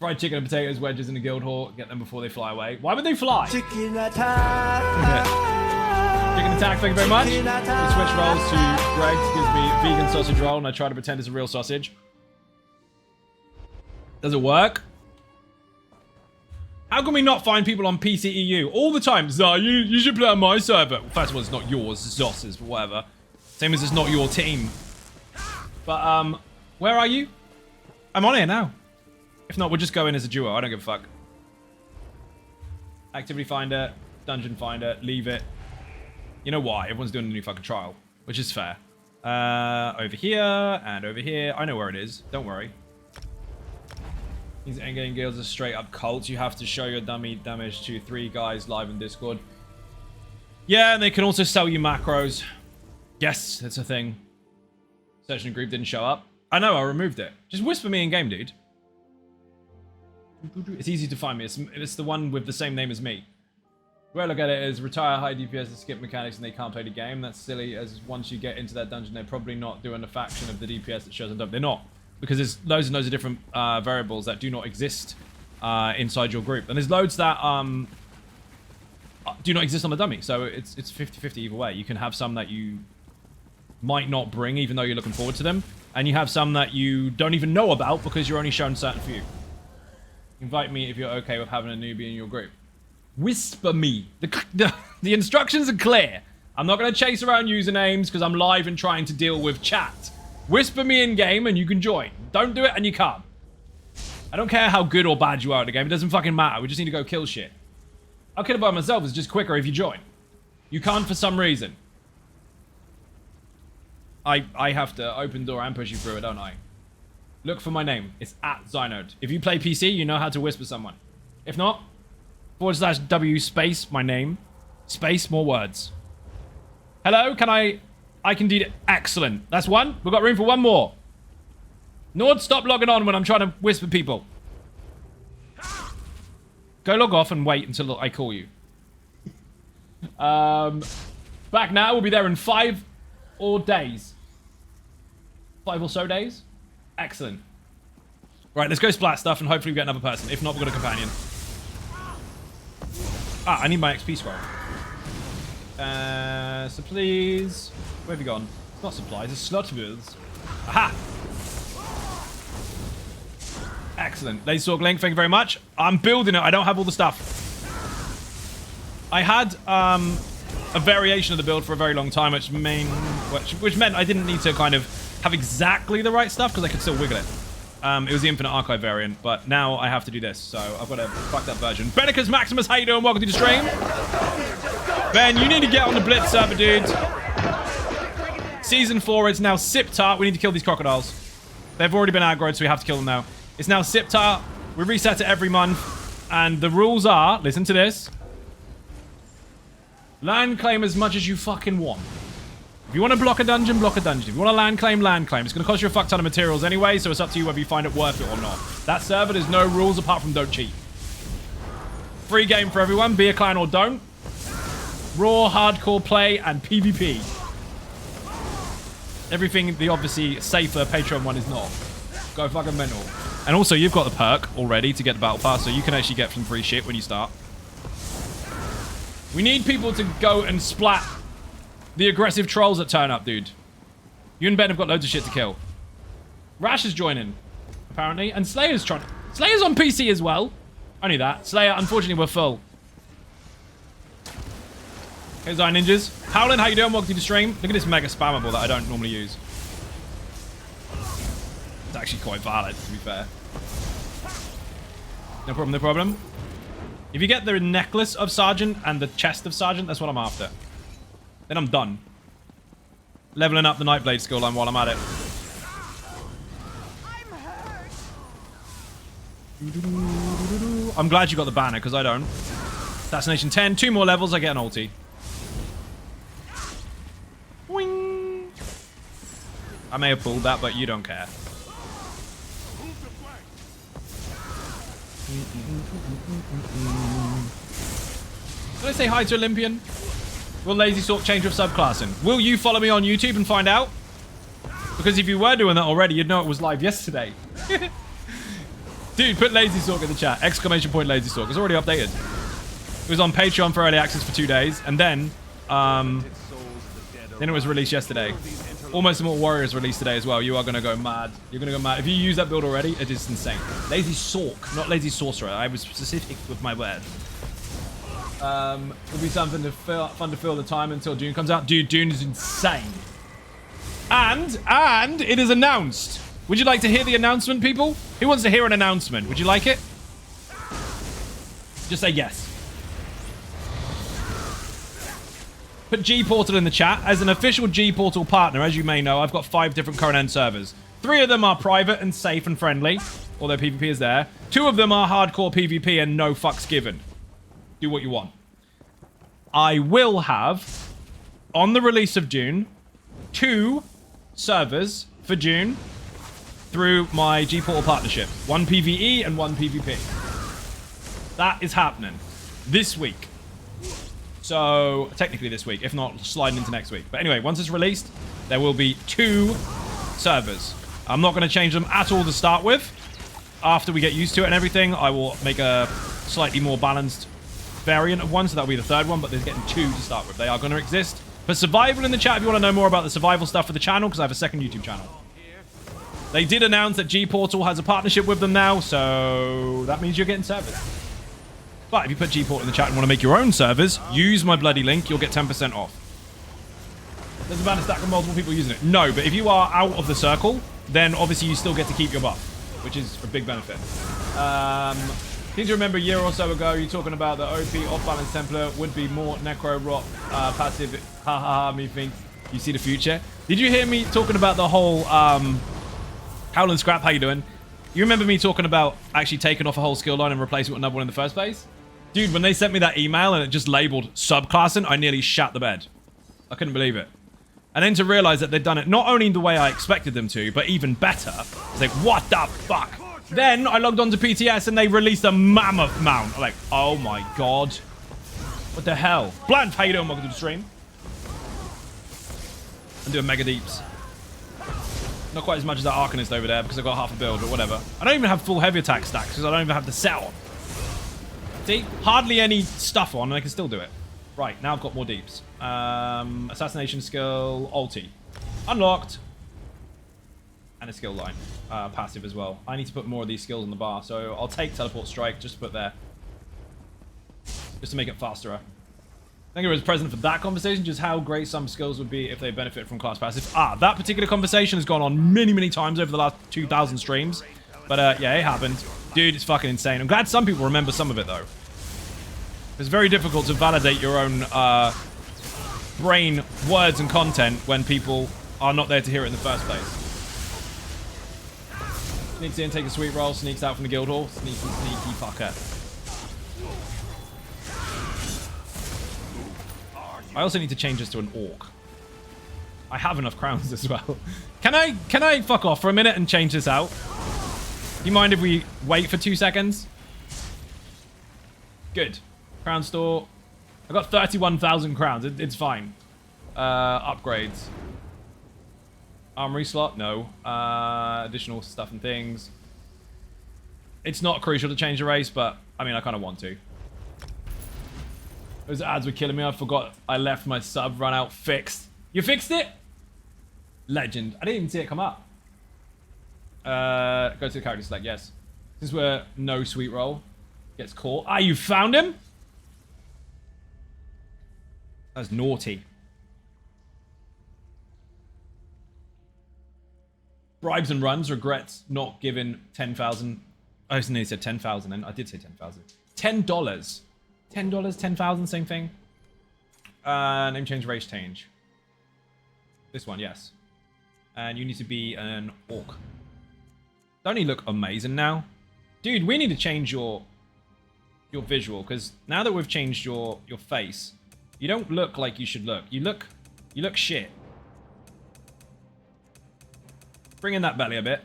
Fried chicken and potatoes, wedges in the guild hall. Get them before they fly away. Why would they fly? Chicken attack. Chicken attack, thank you very much. We switch rolls to Greg. Gives me vegan sausage roll, and I try to pretend it's a real sausage. Does it work? How can we not find people on PCEU all the time? Zah, you should play on my server. Well, first of all, it's not yours, it's Zoss's, but whatever. Same as it's not your team. But, where are you? I'm on here now. If not, we'll just go in as a duo. I don't give a fuck. Activity finder, dungeon finder, leave it. You know why? Everyone's doing a new fucking trial, which is fair. Over here and over here. I know where it is. Don't worry. These endgame guilds are straight up cults. You have to show your dummy damage to 3 guys live in Discord. Yeah, and they can also sell you macros. Yes, that's a thing. Searching group didn't show up. I know, I removed it. Just whisper me in game, dude. It's easy to find me. It's the one with the same name as me. The way I look at it is retire high DPS and skip mechanics and they can't play the game. That's silly, as once you get into that dungeon, they're probably not doing a faction of the DPS that shows up. They're not. Because there's loads and loads of different variables that do not exist inside your group. And there's loads that do not exist on the dummy. So it's 50-50 either way. You can have some that you might not bring, even though you're looking forward to them. And you have some that you don't even know about because you're only shown certain few. Invite me if you're okay with having a newbie in your group. Whisper me. The instructions are clear. I'm not going to chase around usernames because I'm live and trying to deal with chat. Whisper me in game and you can join. Don't do it and you can't. I don't care how good or bad you are at the game. It doesn't fucking matter. We just need to go kill shit. I'll kill it by myself. It's just quicker if you join. You can't for some reason. I have to open door and push you through it, don't I? Look for my name. It's at Xynode. If you play PC, you know how to whisper someone. If not, /W space my name. Space more words. Hello, can I can do it. Excellent. That's one. We've got room for one more. Nord, stop logging on when I'm trying to whisper people. Go log off and wait until I call you. Back now. We'll be there in 5 or days. 5 or so days. Excellent. Right, let's go splat stuff and hopefully we get another person. If not, we've got a companion. Ah, I need my XP scroll. So please... Where have you gone? It's not supplies, it's slot wheels. Aha! Excellent. Lazy Sorc Link, thank you very much. I'm building it, I don't have all the stuff. I had a variation of the build for a very long time, which meant I didn't need to kind of have exactly the right stuff because I could still wiggle it. It was the Infinite Archive variant, but now I have to do this, so I've got a fucked up version. Benicus Maximus, how you doing? Welcome to the stream. Ben, you need to get on the Blitz server, dude. Season 4, it's now Sip Tart. We need to kill these crocodiles. They've already been aggroed, so we have to kill them now. It's now Sip Tart. We reset it every month. And the rules are, listen to this. Land claim as much as you fucking want. If you want to block a dungeon, block a dungeon. If you want to land claim, land claim. It's going to cost you a fuck ton of materials anyway, so it's up to you whether you find it worth it or not. That server, there's no rules apart from don't cheat. Free game for everyone, be a client or don't. Raw, hardcore play, and PvP. Everything the obviously safer Patreon one is not. Go fucking mental. And also, you've got the perk already to get the battle pass, so you can actually get some free shit when you start. We need people to go and splat the aggressive trolls that turn up, dude. You and Ben have got loads of shit to kill. Rash is joining, apparently, and Slayer's trying. Slayer's on PC as well. Only that. Slayer, unfortunately, we're full. Here's our ninjas. Howlin', how you doing? Welcome to the stream. Look at this mega spammable that I don't normally use. It's actually quite valid, to be fair. No problem, no problem. If you get the necklace of Sergeant and the chest of Sergeant, that's what I'm after. Then I'm done. Leveling up the Nightblade skill line while I'm at it. I'm glad you got the banner, because I don't. Assassination 10, 2 more levels, I get an ulti. Wing. I may have pulled that, but you don't care. Did I say hi to Olympian? Will Lazy Sorc change with subclassing? Will you follow me on YouTube and find out? Because if you were doing that already, you'd know it was live yesterday. Dude, put Lazy Sorc in the chat. Exclamation point Lazy Sorc. It's already updated. It was on Patreon for early access for 2 days, and then it was released yesterday. Almost Immortal Warriors released today as well. You are going to go mad. You're going to go mad. If you use that build already, it is insane. Lazy Sorc, not Lazy Sorcerer. I was specific with my word. It'll be something fun to fill the time until Dune comes out. Dude, Dune is insane. And it is announced. Would you like to hear the announcement, people? Who wants to hear an announcement? Would you like it? Just say yes. Put G-Portal in the chat. As an official G-Portal partner, as you may know, I've got 5 different current end servers. 3 of them are private and safe and friendly, although PvP is there. 2 of them are hardcore PvP and no fucks given. Do what you want. I will have, on the release of June, 2 servers for June through my G-Portal partnership. 1 PvE and 1 PvP. That is happening this week. So, technically this week, if not sliding into next week. But anyway, once it's released, there will be 2 servers. I'm not going to change them at all to start with. After we get used to it and everything, I will make a slightly more balanced variant of one, so that'll be the 3rd one, but there's getting 2 to start with. They are going to exist. Put survival in the chat if you want to know more about the survival stuff for the channel, because I have a 2nd YouTube channel. They did announce that G-Portal has a partnership with them now, so that means you're getting servers. But if you put G-Portal in the chat and want to make your own servers, use my bloody link, you'll get 10% off. There's about a stack of multiple people using it. No, but if you are out of the circle, then obviously you still get to keep your buff, which is a big benefit. Did you remember a year or so ago, you talking about the OP off-balance Templar would be more Necro Rot passive? Ha ha ha, me thinks you see the future. Did you hear me talking about the whole Howland Scrap? How you doing? You remember me talking about actually taking off a whole skill line and replacing it with another one in the first place? Dude, when they sent me that email and it just labeled subclassing, I nearly shat the bed. I couldn't believe it. And then to realize that they'd done it not only the way I expected them to, but even better. It's like, what the fuck? Then I logged on to PTS and they released a mammoth mount. I'm like, oh my god. What the hell? Bland, how you doing? Welcome to the stream. I'm doing mega deeps. Not quite as much as that Arcanist over there because I've got half a build, but whatever. I don't even have full heavy attack stacks because I don't even have the set on. See? Hardly any stuff on and I can still do it. Right, now I've got more deeps. Assassination skill, ulti. Unlocked. And a skill line. Passive as well. I need to put more of these skills on the bar, so I'll take Teleport Strike just to put there. Just to make it faster. I think it was present for that conversation, just how great some skills would be if they benefit from class passive. That particular conversation has gone on many, many times over the last 2,000 streams. But yeah, it happened. Dude, it's fucking insane. I'm glad some people remember some of it, though. It's very difficult to validate your own brain words and content when people are not there to hear it in the first place. Sneaks in, takes a sweet roll, sneaks out from the guild hall. Sneaky, sneaky fucker. I also need to change this to an orc. I have enough crowns as well. Can I fuck off for a minute and change this out? Do you mind if we wait for 2 seconds? Good. Crown store. I got 31,000 crowns. It's fine. Upgrades. Armory slot? No. Additional stuff and things. It's not crucial to change the race, but I mean, I kind of want to. Those ads were killing me. I forgot I left my sub run out fixed. You fixed it? Legend. I didn't even see it come up. Go to the character select, yes. This is where no sweet roll gets caught. Ah, you found him? That's naughty. Bribes and runs, regrets not giving 10,000. I nearly said 10,000 and I did say 10,000. $10. $10, 10,000, same thing. Name change, race change. This one, yes. And you need to be an orc. Don't you look amazing now? Dude, we need to change your visual, because now that we've changed your face, you don't look like you should look. You look shit. Bring in that belly a bit.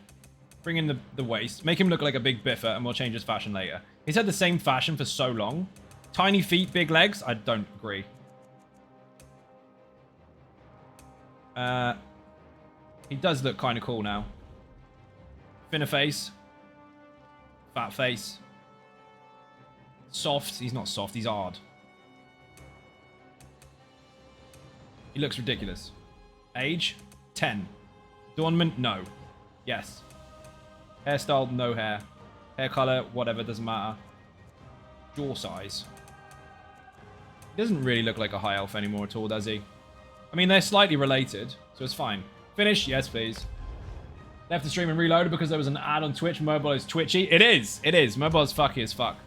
Bring in the waist. Make him look like a big biffer, and we'll change his fashion later. He's had the same fashion for so long. Tiny feet, big legs. I don't agree. He does look kind of cool now. Thinner face. Fat face. Soft. He's not soft. He's hard. He looks ridiculous. Age? 10. Adornment? No. Yes. Hairstyle? No hair. Hair color? Whatever. Doesn't matter. Jaw size. He doesn't really look like a high elf anymore at all, does he? I mean, they're slightly related, so it's fine. Finish? Yes, please. Left the stream and reloaded because there was an ad on Twitch. Mobile is twitchy. It is. It is. Mobile is fucky as fuck.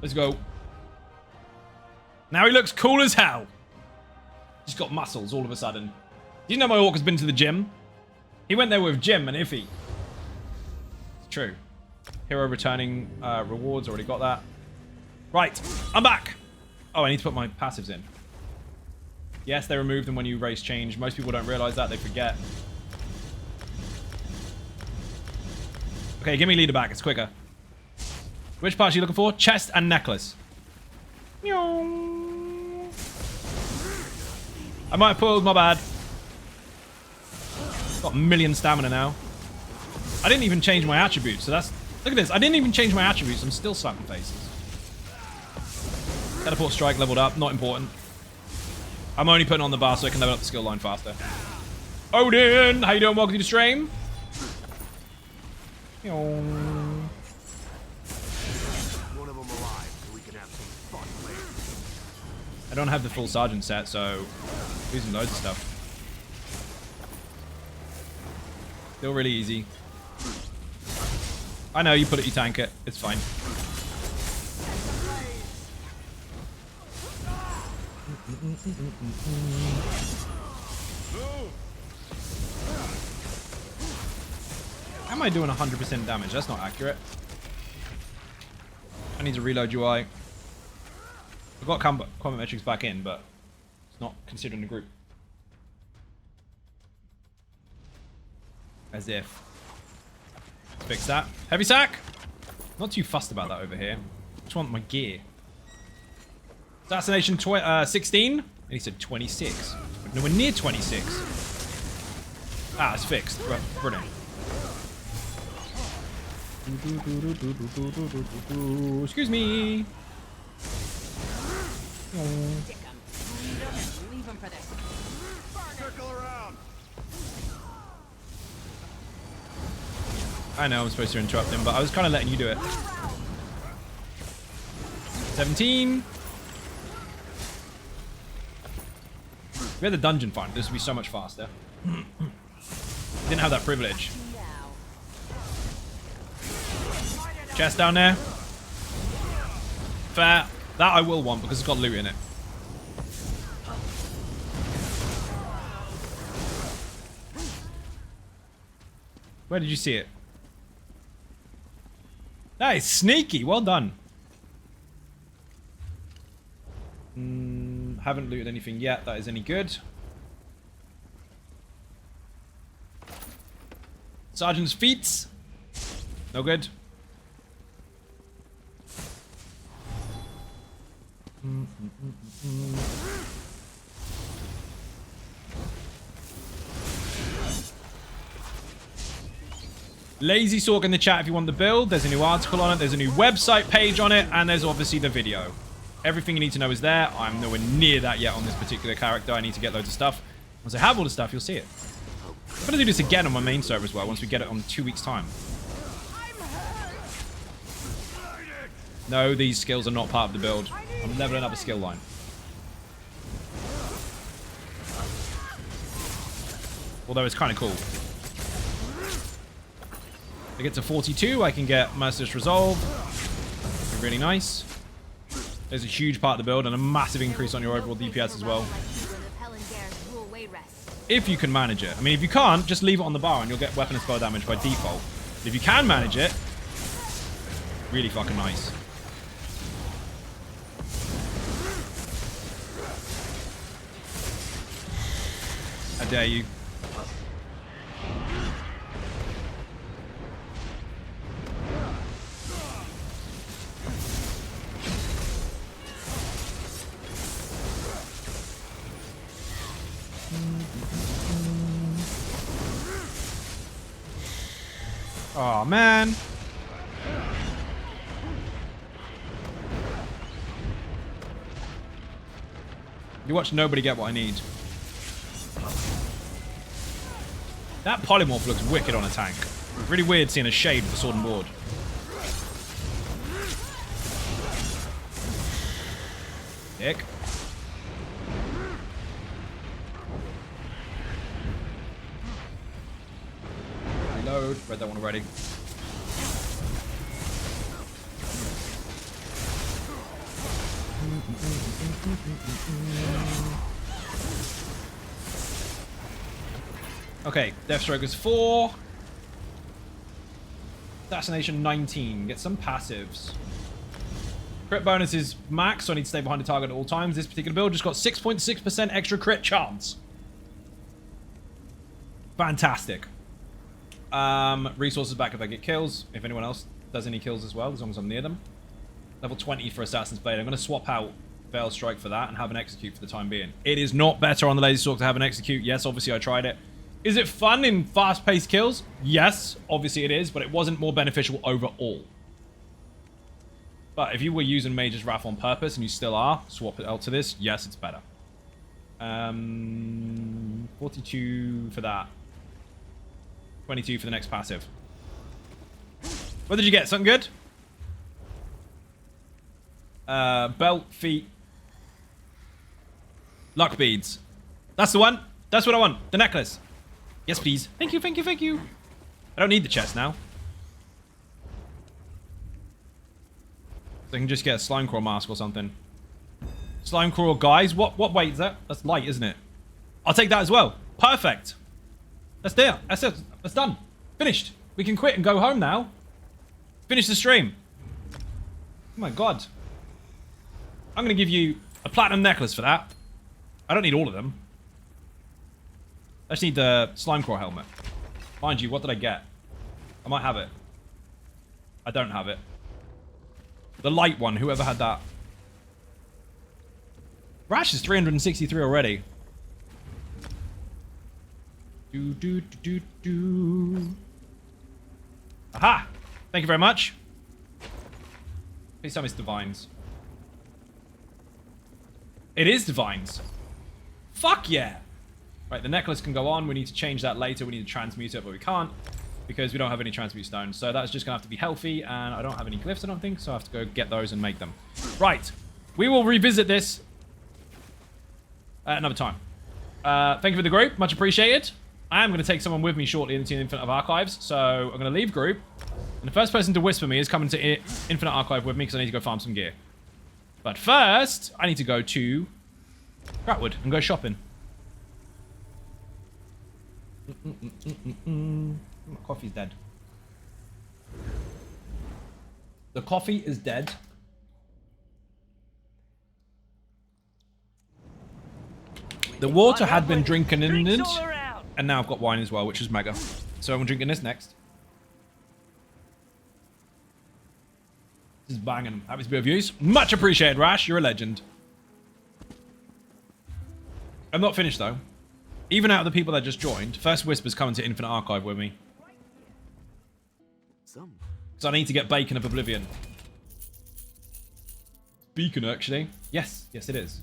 Let's go. Now he looks cool as hell. He's got muscles all of a sudden. Do you know my orc has been to the gym? He went there with Jim and Iffy. It's true. Hero returning rewards. Already got that. Right. I'm back. Oh, I need to put my passives in. Yes, they remove them when you race change. Most people don't realize that. They forget. Okay, give me leader back. It's quicker. Which part are you looking for? Chest and necklace. I might have pulled. My bad. Got a million stamina now. I didn't even change my attributes. So that's... Look at this. I didn't even change my attributes. I'm still slapping faces. Teleport strike leveled up. Not important. I'm only putting on the bar so I can level up the skill line faster. Odin! How you doing? Welcome to the stream. One of them alive, so we can have some fun later. I don't have the full sergeant set, so losing loads of stuff. Still really easy. I know you put it, you tank it. It's fine. How am I doing 100% damage? That's not accurate. I need to reload UI. I've got combat metrics back in, but it's not considered in the group. As if. Let's fix that. Heavy sack! Not too fussed about that over here. I just want my gear. Assassination 16? And he said 26. Nowhere near 26. Ah, it's fixed. Brilliant. Excuse me. Leave him for this. Circle around. I know I'm supposed to interrupt him, but I was kind of letting you do it. 17. If we had the dungeon find, this would be so much faster. Didn't have that privilege. Chest down there. Fair. That I will want because it's got loot in it. Where did you see it? That is sneaky. Well done. Haven't looted anything yet that is any good. Sergeant's feats. No good. Lazy Sorc in the chat if you want the build. There's a new article on it. There's a new website page on it. And there's obviously the video. Everything you need to know is there. I'm nowhere near that yet on this particular character. I need to get loads of stuff. Once I have all the stuff, you'll see it. I'm going to do this again on my main server as well once we get it on 2 weeks' time. No, these skills are not part of the build. I'm leveling up a skill line. Although it's kind of cool. If I get to 42, I can get Merciless Resolve. That'd be really nice. There's a huge part of the build and a massive increase on your overall DPS as well. If you can manage it. I mean, if you can't, just leave it on the bar and you'll get weapon and spell damage by default. If you can manage it, really fucking nice. How dare you? Oh man. You watch nobody get what I need. That polymorph looks wicked on a tank. It's really weird seeing a shade with a sword and board. Dick. Reload. Read that one already. Okay, Deathstroke is 4. Assassination 19. Get some passives. Crit bonus is max, so I need to stay behind the target at all times. This particular build just got 6.6% extra crit chance. Fantastic. Resources back if I get kills. If anyone else does any kills as well, as long as I'm near them. Level 20 for Assassin's Blade. I'm going to swap out Veil Strike for that and have an Execute for the time being. It is not better on the Lazy Sorc to have an Execute. Yes, obviously I tried it. Is it fun in fast-paced kills? Yes, obviously it is, but it wasn't more beneficial overall. But if you were using Mage's Wrath on purpose, and you still are, swap it out to this, yes, it's better. 42 for that. 22 for the next passive. What did you get? Something good? Belt, feet. Luck beads. That's the one. That's what I want. The necklace. Yes, please. Thank you, thank you, thank you. I don't need the chest now. So I can just get a slime crawl mask or something. Slime crawl, guys. What weight is that? That's light, isn't it? I'll take that as well. Perfect. That's there. That's it. That's done. Finished. We can quit and go home now. Finish the stream. Oh my god. I'm going to give you a platinum necklace for that. I don't need all of them. I just need the slime crawl helmet. Mind you, what did I get? I might have it. I don't have it. The light one, whoever had that. Rash is 363 already. Aha! Thank you very much. Please tell me it's Divines. It is Divines. Fuck yeah! Right, the necklace can go on. We need to change that later. We need to transmute it, but we can't because we don't have any transmute stones. So that's just going to have to be healthy, and I don't have any glyphs, I don't think, so I have to go get those and make them. Right. We will revisit this at another time. Thank you for the group. Much appreciated. I am going to take someone with me shortly into the Infinite of Archives, so I'm going to leave group. And the first person to whisper me is coming to Infinite Archive with me because I need to go farm some gear. But first, I need to go to Cratwood and go shopping. My coffee's dead. The coffee is dead. The water had been drinking in it, and now I've got wine as well, which is mega. So I'm drinking this next. This is banging. Happy to be with you. Much appreciated, Rash. You're a legend. I'm not finished, though. Even out of the people that just joined, First Whisper's coming to Infinite Archive with me. So I need to get Bacon of Oblivion. Beacon, actually. Yes. Yes, it is.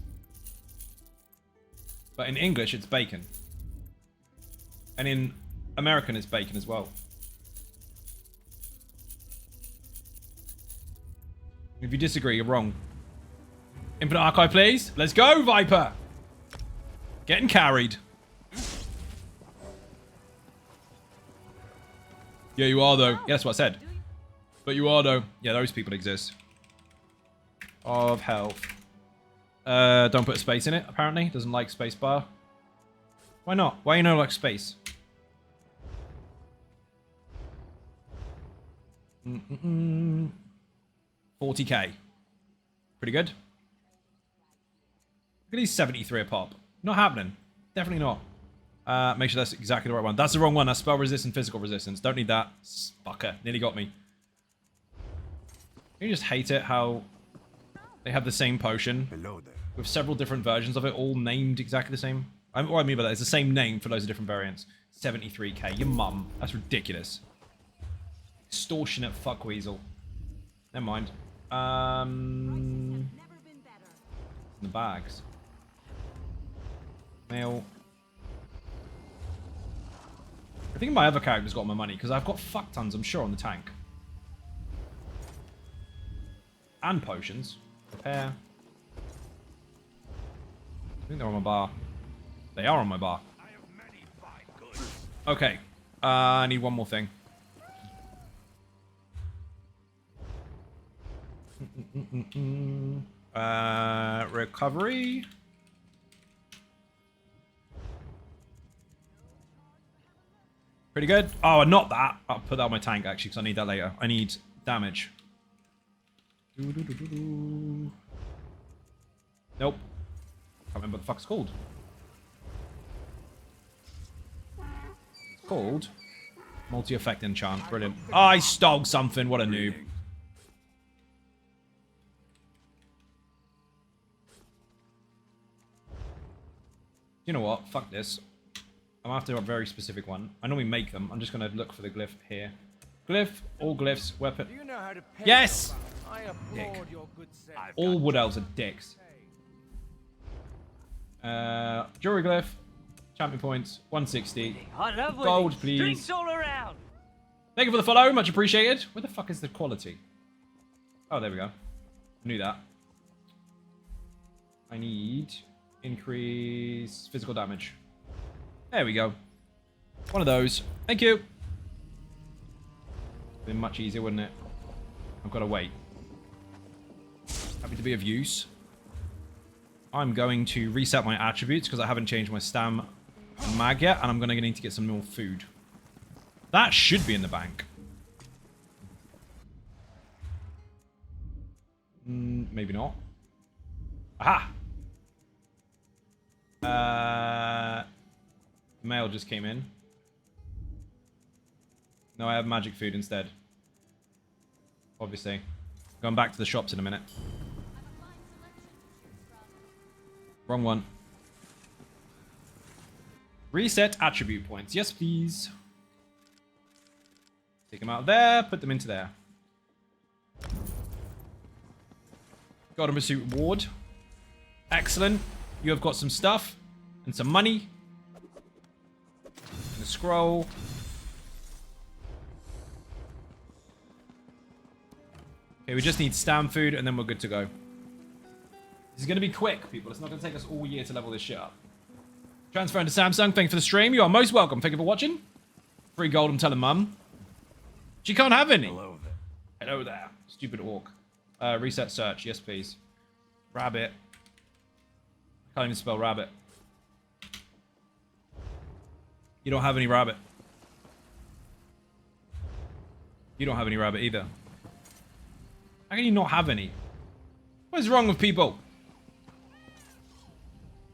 But in English, it's bacon. And in American, it's bacon as well. If you disagree, you're wrong. Infinite Archive, please. Let's go, Viper. Getting carried. Yeah, you are, though. Yeah, that's what I said. But you are, though. Yeah, those people exist. Of health. Don't put a space in it, apparently. Doesn't like space bar. Why not? Why you know like space? 40k. Pretty good. Look at these 73 a pop. Not happening. Definitely not. Make sure that's exactly the right one. That's the wrong one. That's spell resist and physical resistance. Don't need that. Fucker. Nearly got me. You just hate it how they have the same potion with several different versions of it, all named exactly the same. What I mean by that is the same name for loads of different variants. 73k. Your mum. That's ridiculous. Extortionate fuckweasel. Never mind. In the bags. Mail. I think my other character's got my money because I've got fuck tons, I'm sure, on the tank. And potions. Repair. I think they're on my bar. They are on my bar. Okay. I need one more thing. Recovery. Pretty good. Oh, not that. I'll put that on my tank, actually, because I need that later. I need damage. Nope. Can't remember what the fuck it's called. It's called multi-effect enchant. Brilliant. Oh, I stole something. What a noob. You know what? Fuck this. I'm after a very specific one. I normally make them. I'm just going to look for the glyph here. Glyph, all glyphs, weapon. Do you know how to pay yes! I applaud your good sense. All wood elves are dicks. Jewelry glyph, champion points, 160. I love Gold, winning. please. Drinks all around. Thank you for the follow, much appreciated. Where the fuck is the quality? Oh, there we go. Knew that. I need increase physical damage. There we go. One of those. Thank you. Been much easier, wouldn't it? I've got to wait. Happy to be of use. I'm going to reset my attributes because I haven't changed my stam mag yet, and I'm going to need to get some more food. That should be in the bank. Maybe not. Aha! Mail just came in. No, I have magic food instead. Obviously. Going back to the shops in a minute. Wrong one. Reset attribute points. Yes, please. Take them out of there, put them into there. Golden Pursuit reward. Excellent. You have got some stuff and some money. And a scroll. Okay, we just need stam food and then we're good to go. This is going to be quick, people. It's not going to take us all year to level this shit up. Transferring to Samsung. Thank you for the stream. You are most welcome. Thank you for watching. Free gold, I'm telling mum. She can't have any. Hello there. Hello there. Stupid orc. Reset search. Yes, please. Rabbit. I can't even spell rabbit. You don't have any rabbit. You don't have any rabbit either. How can you not have any? What is wrong with people?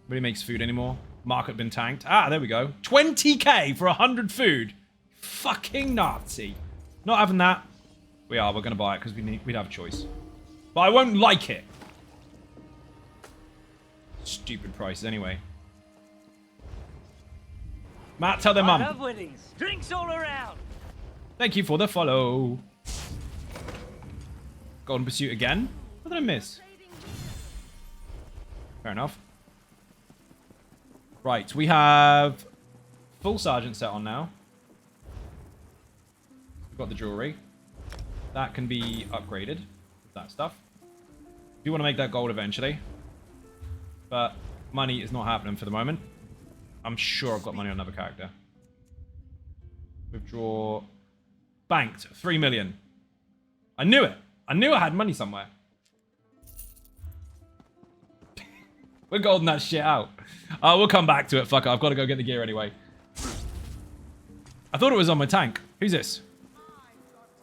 Nobody makes food anymore. Market been tanked. Ah, there we go. 20k for 100 food. Fucking Nazi. Not having that. We are. We're going to buy it because we'd have a choice. But I won't like it. Stupid prices anyway. Matt, tell their I mum. love weddings. Drinks all around. Thank you for the follow. Golden Pursuit again? What did I miss? Fair enough. Right, we have full sergeant set on now. We've got the jewelry. That can be upgraded with that stuff. Do want to make that gold eventually. But money is not happening for the moment. I'm sure I've got money on another character. Withdraw. Banked. 3 million. I knew it. I knew I had money somewhere. We're golding that shit out. We'll come back to it. Fuck it. I've got to go get the gear anyway. I thought it was on my tank. Who's this?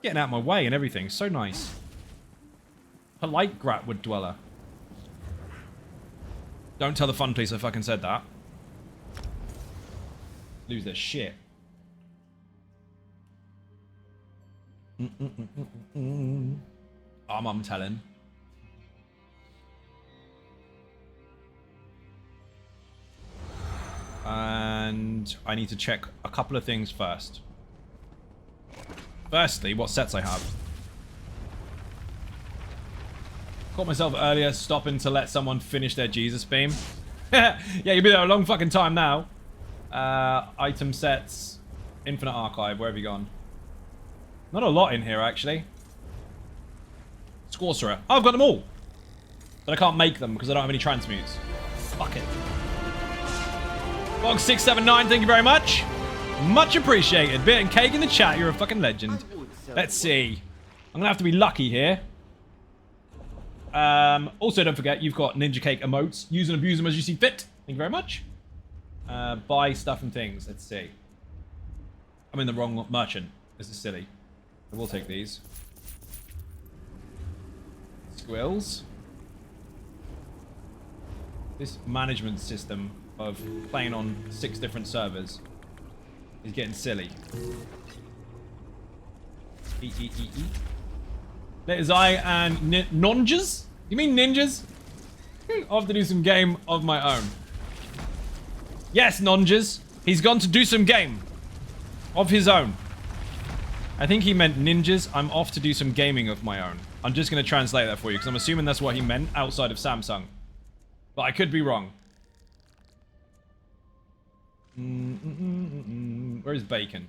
Getting out of my way and everything. So nice. Polite Gratwood Dweller. Don't tell the fun police I fucking said that. Lose their shit. I'm telling. And I need to check a couple of things first. Firstly, what sets I have. Caught myself earlier stopping to let someone finish their Jesus beam. Yeah, you'll be there a long fucking time now. Item sets. Infinite Archive. Where have you gone? Not a lot in here, actually. Sorcerer. Oh, I've got them all. But I can't make them because I don't have any transmutes. Fuck it. Bog679, thank you very much. Much appreciated. Bit and cake in the chat. You're a fucking legend. Let's see. I'm going to have to be lucky here. Also, don't forget, you've got Ninja Cake emotes. Use and abuse them as you see fit. Thank you very much. Buy stuff and things. Let's see. I'm in the wrong merchant. This is silly. I will take these. Squills. This management system of playing on 6 different servers is getting silly. There's I and nonjas? You mean ninjas? I'll have to do some game of my own. Yes, nonjas. He's gone to do some game of his own. I think he meant ninjas. I'm off to do some gaming of my own. I'm just going to translate that for you because I'm assuming that's what he meant outside of Samsung. But I could be wrong. Where is bacon?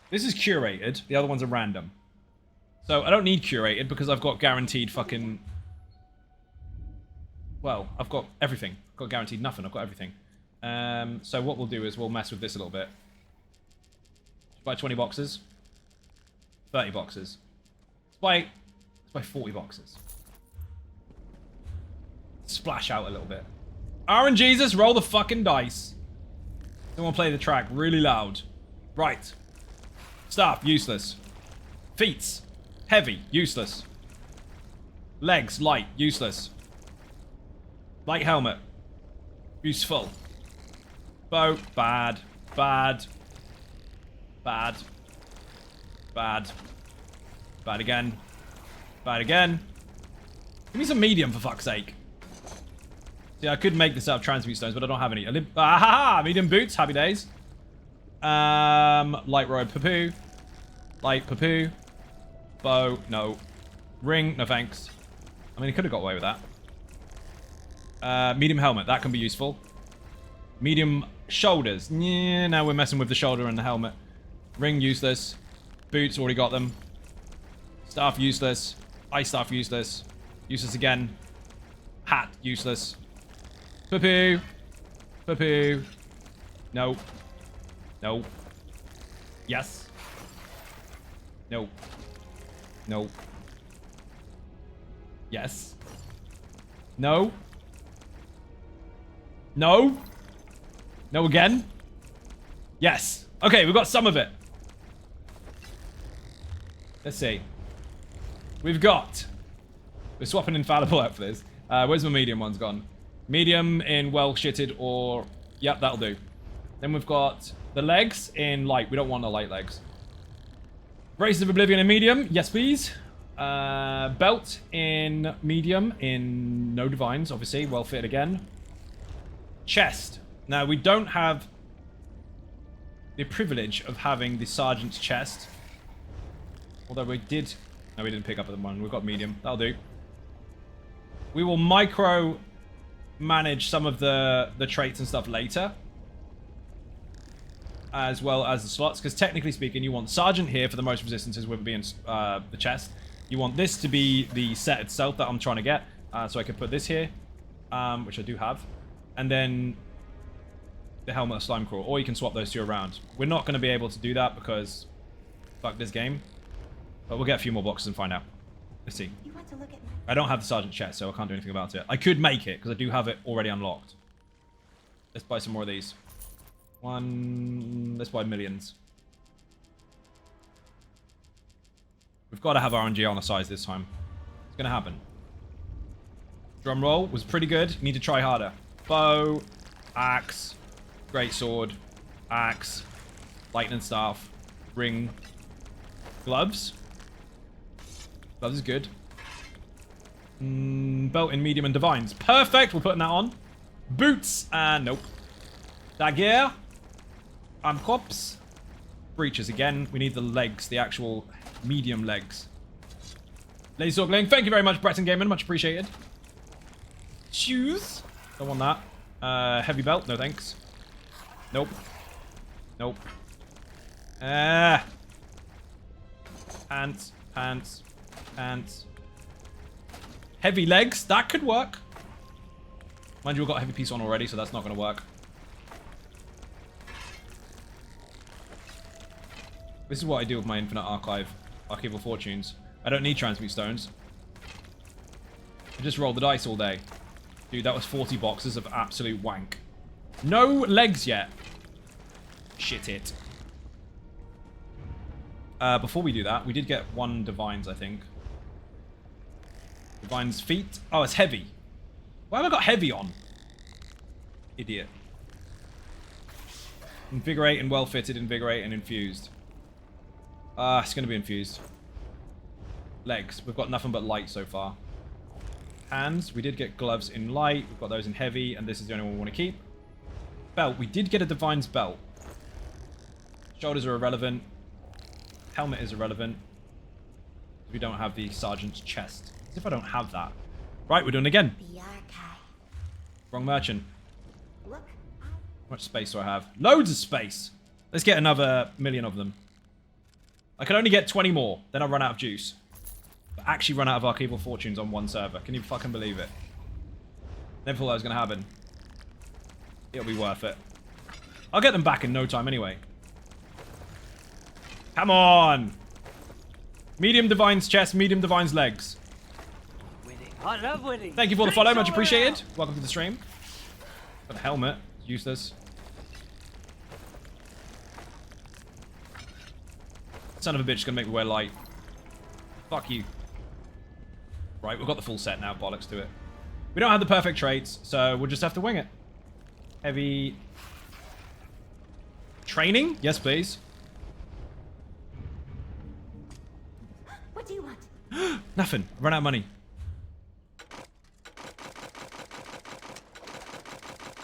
This is curated. The other ones are random. So I don't need curated because I've got guaranteed fucking... Well, I've got everything. I've got guaranteed nothing. I've got everything. So what we'll do is we'll mess with this a little bit. Buy 20 boxes. 30 boxes. Let's buy 40 boxes. Splash out a little bit. RNGesus, roll the fucking dice. Someone play the track really loud. Right. Staff, useless. Feet, heavy, useless. Legs, light, useless. Light helmet, useful. Bow, bad, bad. Bad. Bad. Bad again. Bad again. Give me some medium for fuck's sake. See, I could make this out of transmute stones, but I don't have any. Medium boots, happy days. Light robe, poo-poo. Light, poo-poo. Bow, no. Ring, no thanks. I mean, he could have got away with that. Medium helmet, that can be useful. Medium shoulders. Yeah, now we're messing with the shoulder and the helmet. Ring, useless. Boots, already got them. Staff, useless. Ice staff, useless. Useless again. Hat, useless. Poo-poo. Poo-poo. No. No. Yes. No. No. Yes. No. No. No again. Yes. Okay, we've got some of it. Let's see. We've got... We're swapping infallible out for this. Where's my medium one's gone? Medium in well shitted or... Yep, that'll do. Then we've got the legs in light. We don't want the light legs. Braces of Oblivion in medium. Yes, please. Belt in medium in no divines, obviously. Well fitted again. Chest. Now, we don't have the privilege of having the sergeant's chest. Although we did... No, we didn't pick up at the one. We've got medium. That'll do. We will micro manage some of the traits and stuff later. As well as the slots. Because technically speaking, you want sergeant here for the most resistances with it being the chest. You want this to be the set itself that I'm trying to get. So I could put this here. Which I do have. And then the helmet of slime crawl. Or you can swap those two around. We're not going to be able to do that because... Fuck this game. But we'll get a few more boxes and find out. Let's see. You want to look at my... I don't have the sergeant chest, so I can't do anything about it. I could make it, because I do have it already unlocked. Let's buy some more of these. Let's buy millions. We've got to have RNG on the size this time. It's going to happen. Drum roll was pretty good. Need to try harder. Bow, axe, great sword, axe, lightning staff, ring, gloves. Gloves is good. Belt in medium and divines. Perfect. We're putting that on. Boots. Nope. Dagger. Cops. Breeches again. We need the legs. The actual medium legs. Lazy Sorc Link. Thank you very much, Breton Gaming. Much appreciated. Shoes. Don't want that. Heavy belt. No thanks. Nope. Nope. Pants. Pants. Pants. Heavy legs. That could work. Mind you, we've got a heavy piece on already, so that's not going to work. This is what I do with my infinite archival fortunes. I don't need transmute stones. I just roll the dice all day. Dude, that was 40 boxes of absolute wank. No legs yet. Shit it. Before we do that, we did get 1 divines, I think. Divine's feet. Oh, it's heavy. Why have I got heavy on? Idiot. Invigorate and well fitted, invigorate and infused. It's going to be infused. Legs. We've got nothing but light so far. Hands. We did get gloves in light. We've got those in heavy, and this is the only one we want to keep. Belt. We did get a divine's belt. Shoulders are irrelevant. Helmet is irrelevant. We don't have the sergeant's chest. As if I don't have that. Right, we're doing it again. The archive. Wrong merchant. Look. How much space do I have? Loads of space. Let's get another million of them. I can only get 20 more. Then I'll run out of juice. But actually run out of archival fortunes on one server. Can you fucking believe it? Never thought that was going to happen. It'll be worth it. I'll get them back in no time anyway. Come on! Medium Divine's chest, medium Divine's legs. Winning. I love winning. Thank you for the follow, much Drinks all appreciated. around. Welcome to the stream. Got a helmet. Useless. Son of a bitch is gonna make me wear light. Fuck you. Right, we've got the full set now. Bollocks to it. We don't have the perfect traits, so we'll just have to wing it. Heavy... Training? Yes, please. What do you want? Nothing. Run out of money.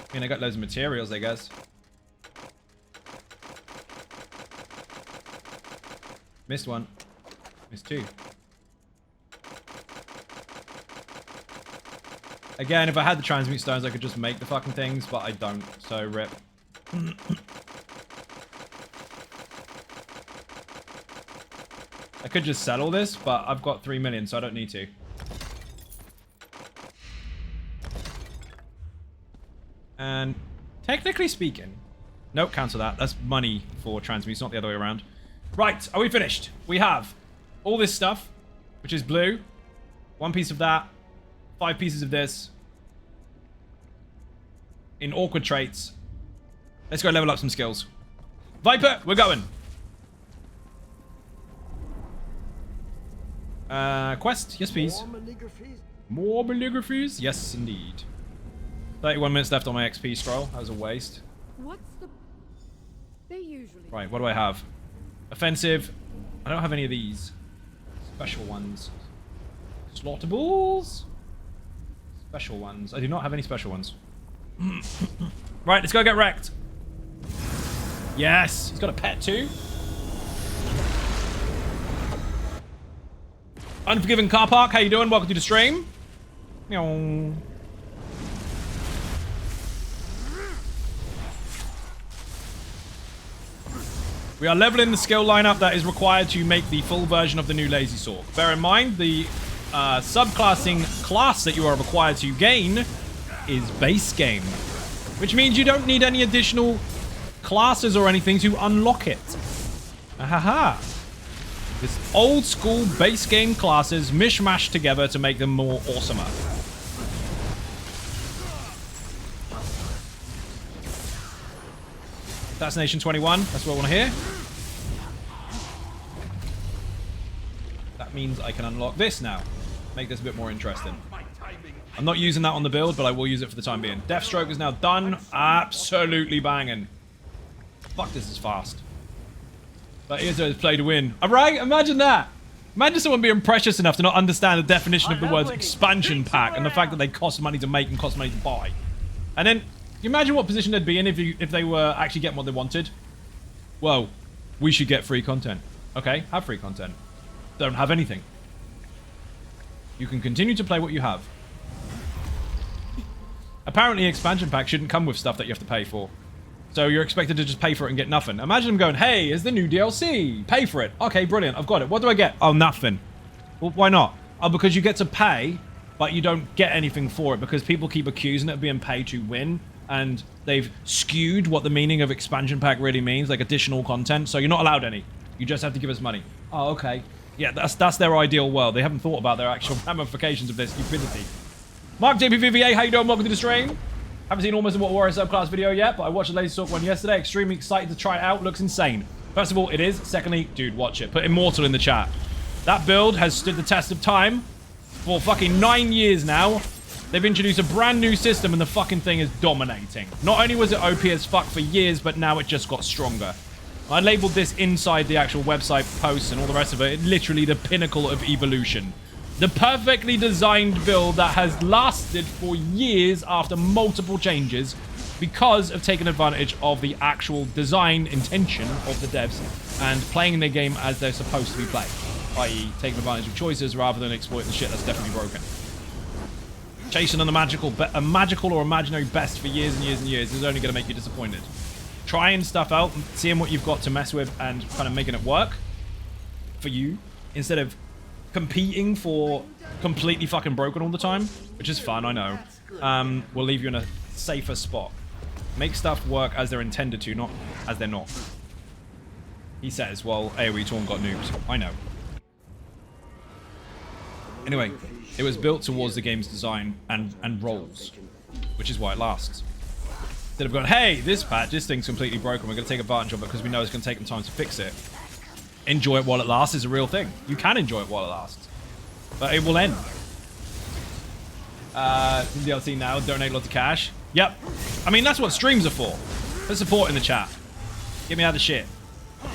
I mean, I got loads of materials, I guess. Missed one. Missed 2. Again, if I had the transmute stones, I could just make the fucking things, but I don't, so rip. I could just sell all this, but I've got 3 million, so I don't need to. And technically speaking... Nope, cancel that. That's money for transmutes, not the other way around. Right, are we finished? We have all this stuff, which is blue, 1 piece of that, 5 pieces of this, in awkward traits. Let's go level up some skills. Viper, we're going. Quest, yes please. More malligraphies? Yes, indeed. 31 minutes left on my XP scroll. That was a waste. What's the... They usually... Right, what do I have? Offensive. I don't have any of these. Special ones. Slaughterables? Special ones. I do not have any special ones. Right, let's go get wrecked. Yes! He's got a pet too. Unforgiven Car Park, how you doing? Welcome to the stream. Meow. We are leveling the skill lineup that is required to make the full version of the new Lazy Sorc. Bear in mind, the subclassing class that you are required to gain is base game, which means you don't need any additional classes or anything to unlock it. Ahaha. This old school base game classes mishmashed together to make them more awesomer. Assassination 21, that's what I want to hear. That means I can unlock this now. Make this a bit more interesting. I'm not using that on the build, but I will use it for the time being. Deathstroke is now done. Absolutely banging. Fuck, this is fast. But ESO is play to win. Alright, imagine that. Imagine someone being precious enough to not understand the definition of the words expansion pack and the fact that they cost money to make and cost money to buy. And then, you imagine what position they'd be in if they were actually getting what they wanted? Well, we should get free content. Okay, have free content. Don't have anything. You can continue to play what you have. Apparently, expansion pack shouldn't come with stuff that you have to pay for. So you're expected to just pay for it and get nothing. Imagine them going, hey, here's the new DLC. Pay for it. Okay, brilliant. I've got it. What do I get? Oh, nothing. Well, why not? Oh, because you get to pay, but you don't get anything for it because people keep accusing it of being pay to win. And they've skewed what the meaning of expansion pack really means, like additional content. So you're not allowed any. You just have to give us money. Oh, okay. Yeah, that's their ideal world. They haven't thought about their actual ramifications of their stupidity. Mark JPVVA, how you doing? Welcome to the stream. Haven't seen Almost Immortal Warrior subclass video yet, but I watched the Lazy Sorc one yesterday. Extremely excited to try it out. Looks insane. First of all, it is. Secondly, dude, watch it. Put Immortal in the chat. That build has stood the test of time for fucking 9 years now. They've introduced a brand new system and the fucking thing is dominating. Not only was it OP as fuck for years, but now it just got stronger. I labeled this inside the actual website posts and all the rest of it. Literally the pinnacle of evolution. The perfectly designed build that has lasted for years after multiple changes because of taking advantage of the actual design intention of the devs and playing their game as they're supposed to be played. I.e. taking advantage of choices rather than exploiting the shit that's definitely broken. Chasing on a magical or imaginary best for years and years and years is only going to make you disappointed. Trying stuff out, seeing what you've got to mess with and kind of making it work for you instead of competing for completely fucking broken all the time, which is fun, I know, will leave you in a safer spot. Make stuff work as they're intended to, not as they're not. He says, well, AoE Torn got noobs. I know. Anyway, it was built towards the game's design and roles, which is why it lasts. Instead of going, hey, this thing's completely broken, we're going to take advantage of it because we know it's going to take them time to fix it. Enjoy it while it lasts is a real thing. You can enjoy it while it lasts. But it will end. Some DLC now, donate lots of cash. Yep. I mean, that's what streams are for. There's support in the chat. Get me out of the shit.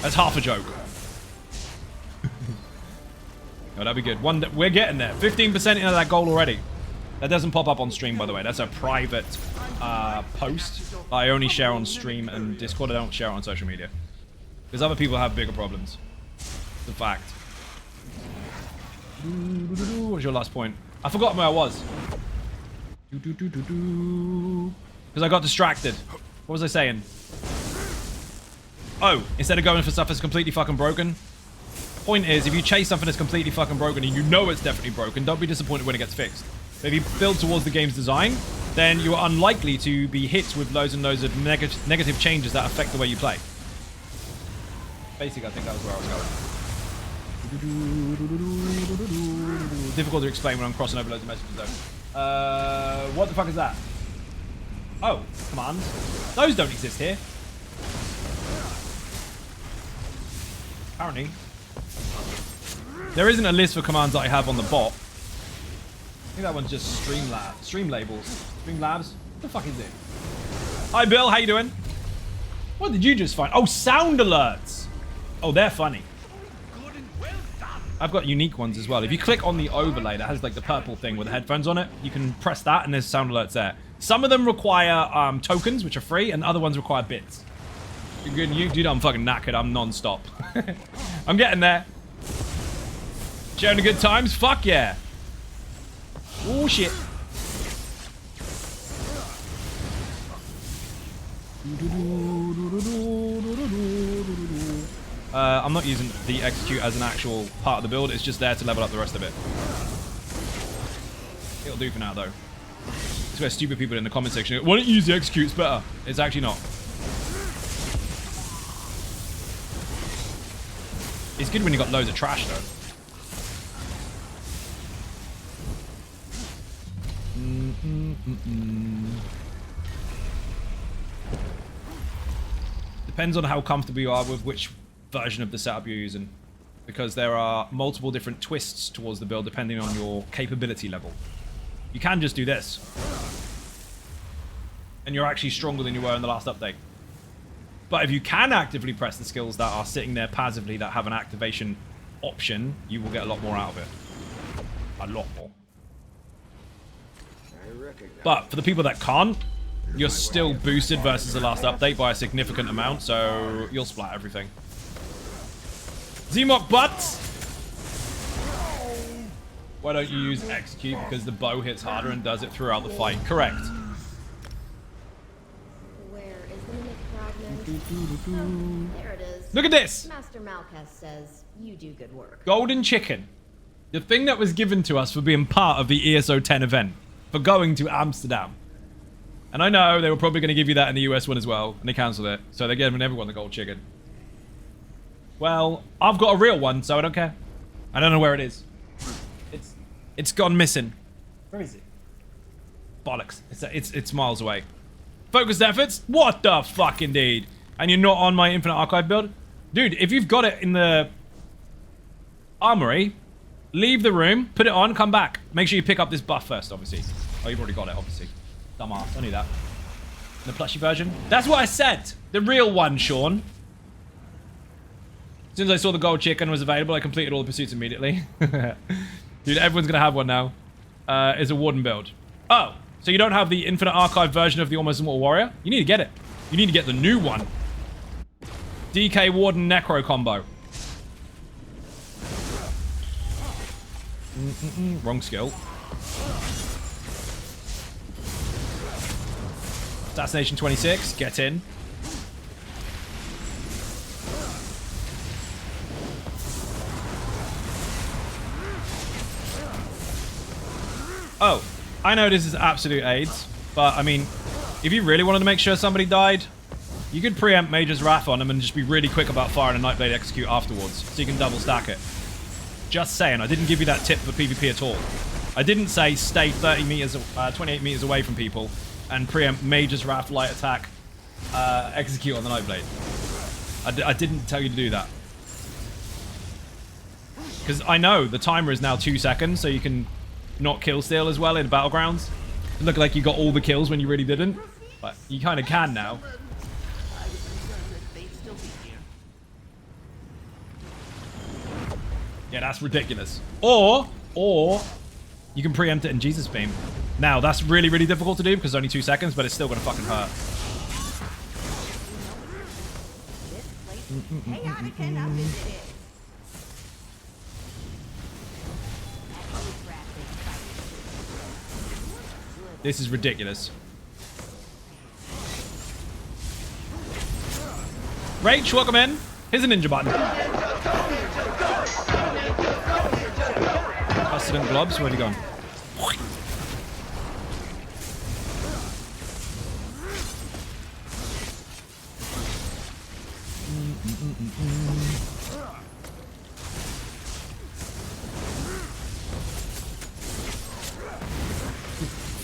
That's half a joke. Oh, that'd be good. We're getting there. 15% into that goal already. That doesn't pop up on stream, by the way. That's a private post. I only share on stream and Discord. I don't share it on social media. Because other people have bigger problems. It's a fact. What was your last point? I forgot where I was. Because I got distracted. What was I saying? Oh, instead of going for stuff that's completely fucking broken. Point is, if you chase something that's completely fucking broken and you know it's definitely broken, don't be disappointed when it gets fixed. But if you build towards the game's design, then you're unlikely to be hit with loads and loads of negative changes that affect the way you play. Basically, I think that was where I was going. Difficult to explain when I'm crossing over loads of messages though. What the fuck is that? Oh, commands. Those don't exist here. Apparently. There isn't a list for commands that I have on the bot. I think that one's just stream labels. Streamlabs? What the fuck is it? Hi Bill, how you doing? What did you just find? Oh, sound alerts. Oh, they're funny. I've got unique ones as well. If you click on the overlay that has like the purple thing with the headphones on it, you can press that and there's sound alerts there. Some of them require tokens, which are free, and other ones require bits. Dude, I'm fucking knackered. I'm non-stop. I'm getting there. Sharing the good times? Fuck yeah. Oh, shit. I'm not using the execute as an actual part of the build. It's just there to level up the rest of it. It'll do for now, though. It's where stupid people in the comment section go, why don't you use the execute? It's better. It's actually not. It's good when you got loads of trash, though. Depends on how comfortable you are with which version of the setup you're using, because there are multiple different twists towards the build depending on your capability level. You can just do this, and you're actually stronger than you were in the last update. But if you can actively press the skills that are sitting there passively that have an activation option, you will get a lot more out of it. A lot more. But for the people that can't, you're still boosted versus the last update by a significant amount, so you'll splat everything. Zmok butts! Why don't you use execute? Because the bow hits harder and does it throughout the fight. Correct. Where is the mimic fragment? There it is. Look at this! Master Malkath says you do good work. Golden chicken. The thing that was given to us for being part of the ESO 10 event. For going to Amsterdam. And I know they were probably going to give you that in the US one as well, and they cancelled it. So they're giving everyone the gold chicken. Well, I've got a real one, so I don't care. I don't know where it is. It's gone missing. Where is it? Bollocks. It's miles away. Focused efforts? What the fuck, indeed? And you're not on my Infinite Archive build? Dude, if you've got it in the armory, leave the room, put it on, come back. Make sure you pick up this buff first, obviously. Oh, you've already got it, obviously. Dumbass, I knew that. The plushie version? That's what I said! The real one, Sean. As soon as I saw the gold chicken was available, I completed all the pursuits immediately. Dude, everyone's gonna have one now. It's a Warden build. Oh, so you don't have the Infinite Archive version of the Almost Immortal Warrior? You need to get it. You need to get the new one. DK Warden Necro combo. Wrong skill. Assassination 26, get in. Oh, I know this is absolute AIDS, but I mean, if you really wanted to make sure somebody died, you could preempt Mage's Wrath on them and just be really quick about firing a Nightblade Execute afterwards, so you can double stack it. Just saying, I didn't give you that tip for PvP at all. I didn't say stay 30 meters, 28 meters away from people and preempt Mage's Wrath light attack, execute on the Nightblade. I didn't tell you to do that. Because I know the timer is now 2 seconds, so you can not kill steal as well in Battlegrounds. It looked like you got all the kills when you really didn't, but you kind of can now. Yeah, that's ridiculous. Or you can preempt it in Jesus Beam. Now, that's really, really difficult to do because it's only 2 seconds, but it's still going to fucking hurt. This is ridiculous. Rach, welcome in. Here's a ninja button. Custodant globs, where'd he gone?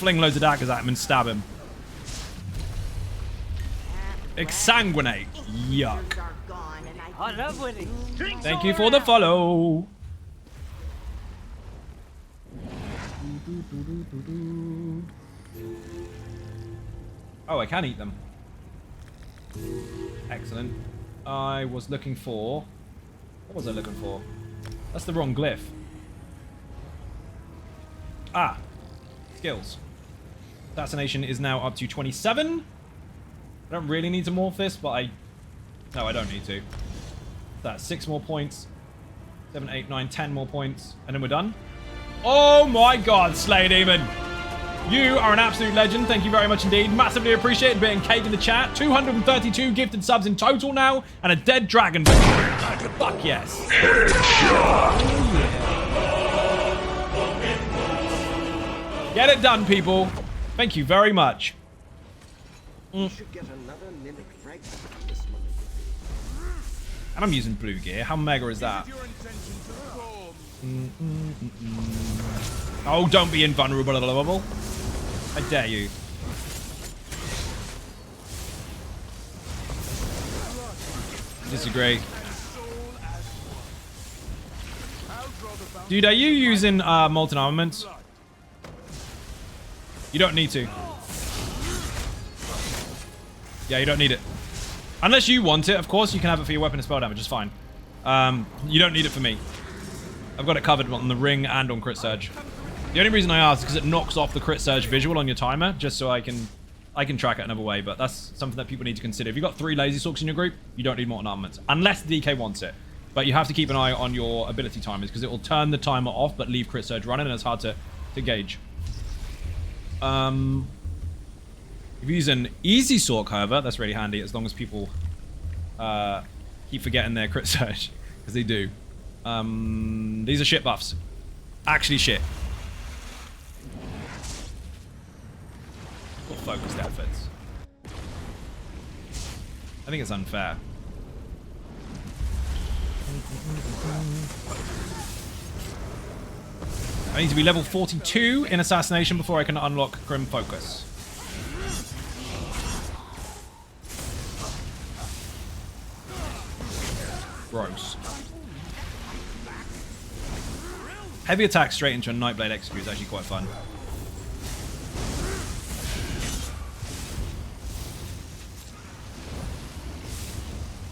fling loads of daggers at him and stab him. Exsanguinate. Yuck. I love winning. Drinks Thank all you for the around. follow. Oh, I can eat them. Excellent. I was looking for... What was I looking for? That's the wrong glyph. Ah. Skills. Assassination is now up to 27. I don't really need to morph this, but I... No, I don't need to. That's 6 more points. 7, 8, 9, 10 more points. And then we're done. Oh my god, Slay Demon. You are an absolute legend. Thank you very much indeed. Massively appreciated being cake in the chat. 232 gifted subs in total now. And a dead dragon. Fuck yes. Get it done, people. Thank you very much. Should get another mimic fragment of this one. And I'm using blue gear. How mega is that? Your intention to form. Oh, don't be invulnerable. I dare you. Disagree. Dude, are you using molten armaments? You don't need to. Yeah, you don't need it. Unless you want it, of course, you can have it for your weapon and spell damage, it's fine. You don't need it for me. I've got it covered on the ring and on crit surge. The only reason I ask is because it knocks off the crit surge visual on your timer, just so I can track it another way, but that's something that people need to consider. If you've got 3 Lazy Sorcs in your group, you don't need molten armaments, unless the DK wants it. But you have to keep an eye on your ability timers, because it will turn the timer off, but leave crit surge running, and it's hard to gauge. If you use an easy Sorc, however, that's really handy, as long as people keep forgetting their crit surge, because they do. These are shit buffs. Actually shit. Or focused efforts. I think it's unfair. I need to be level 42 in Assassination before I can unlock Grim Focus. Gross. Heavy attack straight into a Nightblade Execute is actually quite fun.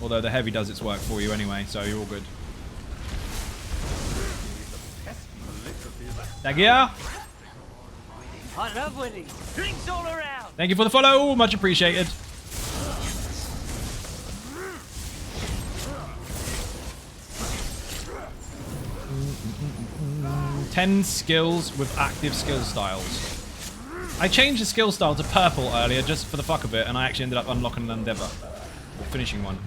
Although the heavy does its work for you anyway, so you're all good. Dagia! I love winning. Drinks all around. Thank you for the follow, much appreciated. Ten skills with active skill styles. I changed the skill style to purple earlier just for the fuck of it, and I actually ended up unlocking an endeavor. Or finishing one.